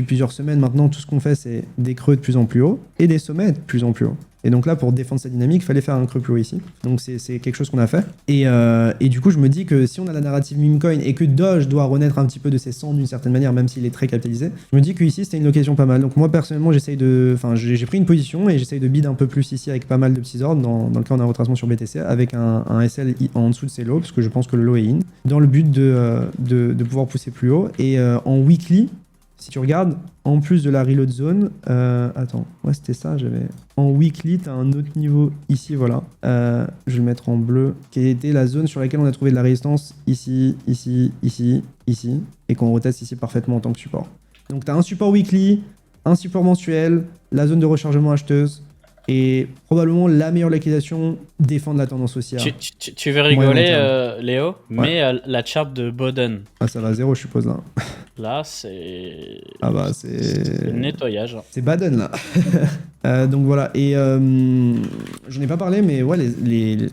plusieurs semaines maintenant, tout ce qu'on fait, c'est des creux de plus en plus haut et des sommets de plus en plus haut. Et donc là, pour défendre cette dynamique, il fallait faire un creux plus haut ici. Donc c'est quelque chose qu'on a fait. Et du coup, je me dis que si on a la narrative meme coin et que Doge doit renaître un petit peu de ses cendres d'une certaine manière, même s'il est très capitalisé, je me dis que ici c'était une location pas mal. Donc moi, personnellement, j'ai pris une position et j'essaye de bid un peu plus ici avec pas mal de petits ordres. Dans le cas, on a un retracement sur BTC avec un SL en dessous de ses lows, parce que je pense que le low est in, dans le but de pouvoir pousser plus haut. Et en weekly, si tu regardes, en plus de la reload zone, attends, ouais c'était ça, j'avais... En weekly, tu as un autre niveau ici, voilà. Je vais le mettre en bleu, qui était la zone sur laquelle on a trouvé de la résistance ici, ici, ici, ici, et qu'on reteste ici parfaitement en tant que support. Donc tu as un support weekly, un support mensuel, la zone de rechargement acheteuse, et probablement la meilleure liquidation, défendre la tendance haussière. Tu veux rigoler, Léo, mais la charte de Boden. Ah, ça va à 0, je suppose, là. Là, c'est... Ah bah, c'est... le nettoyage. C'est Baden, là. Donc voilà, et je n'ai pas parlé, mais ouais,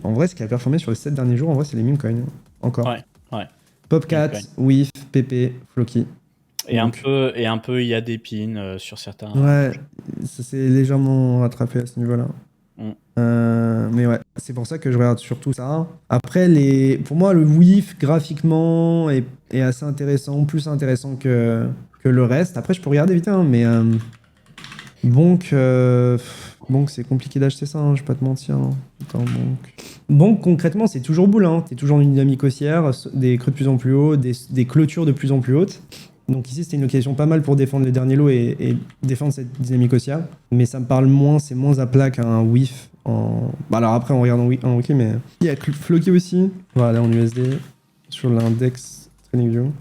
en vrai, ce qui a performé sur les 7 derniers jours, en vrai, c'est les meme coins. Encore. Ouais. Popcat, WIF, PP, Floki. Et un peu, il y a des pins sur certains. Ouais, ça s'est légèrement rattrapé à ce niveau-là. Mais ouais, c'est pour ça que je regarde surtout ça. Après, pour moi, le WIF graphiquement est assez intéressant, plus intéressant que le reste. Après, je peux regarder vite, mais Bonk, c'est compliqué d'acheter ça, je vais pas te mentir. Attends, Bonk, concrètement, c'est toujours boule. T'es toujours dans une dynamique haussière, des creux de plus en plus haut, des clôtures de plus en plus hautes. Donc ici, c'était une location pas mal pour défendre les derniers lots et défendre cette dynamique haussière. Mais ça me parle moins, c'est moins à plat qu'un WIF. Alors après, on regarde en weekly, mais il y a Floki aussi. Voilà, en USD, sur l'index TradingView.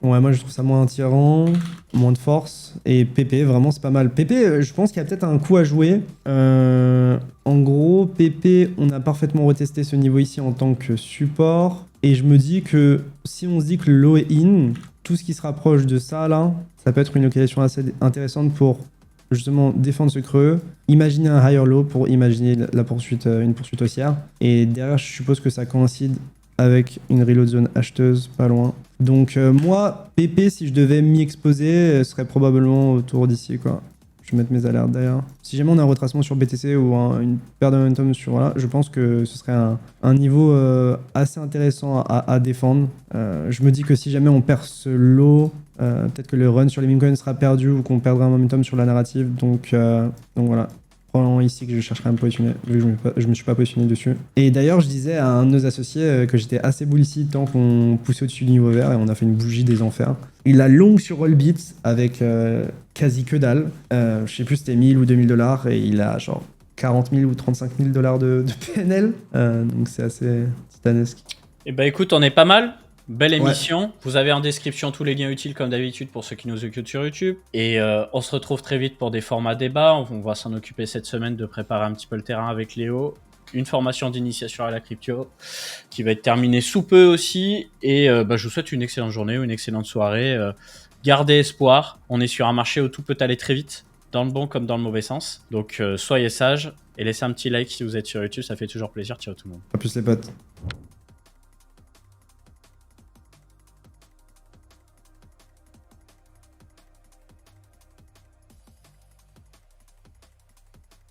Ouais, moi je trouve ça moins attirant, moins de force. Et PP, vraiment, c'est pas mal. PP, je pense qu'il y a peut-être un coup à jouer. En gros, PP, on a parfaitement retesté ce niveau ici en tant que support. Et je me dis que si on se dit que le low est in, tout ce qui se rapproche de ça, là, ça peut être une localisation assez intéressante pour justement défendre ce creux, imaginer un higher low pour imaginer une poursuite haussière. Et derrière, je suppose que ça coïncide avec une reload zone acheteuse pas loin. Donc moi, PP, si je devais m'y exposer, serait probablement autour d'ici, quoi. Je vais mettre mes alertes derrière. Si jamais on a un retracement sur BTC ou une perte de momentum sur là, je pense que ce serait un niveau assez intéressant à défendre. Je me dis que si jamais on perd ce lot, peut-être que le run sur les meme coins sera perdu ou qu'on perdra un momentum sur la narrative. Donc voilà. Probablement ici que je chercherai à me positionner, vu que je me suis pas positionné dessus. Et d'ailleurs, je disais à un de nos associés que j'étais assez bull ici tant qu'on poussait au-dessus du niveau vert et on a fait une bougie des enfers. Il a long sur Allbit avec quasi que dalle. Je sais plus si c'était 1000 ou 2000 dollars et il a genre 40 000 ou 35 000 dollars de PNL. Donc c'est assez titanesque. Et bah écoute, on est pas mal. Belle émission. Ouais. Vous avez en description tous les liens utiles comme d'habitude pour ceux qui nous écoutent sur YouTube. Et on se retrouve très vite pour des formats débats. On va s'en occuper cette semaine de préparer un petit peu le terrain avec Léo. Une formation d'initiation à la crypto qui va être terminée sous peu aussi. Et je vous souhaite une excellente journée ou une excellente soirée. Gardez espoir. On est sur un marché où tout peut aller très vite, dans le bon comme dans le mauvais sens. Donc soyez sages et laissez un petit like si vous êtes sur YouTube. Ça fait toujours plaisir. Ciao tout le monde. A plus les potes.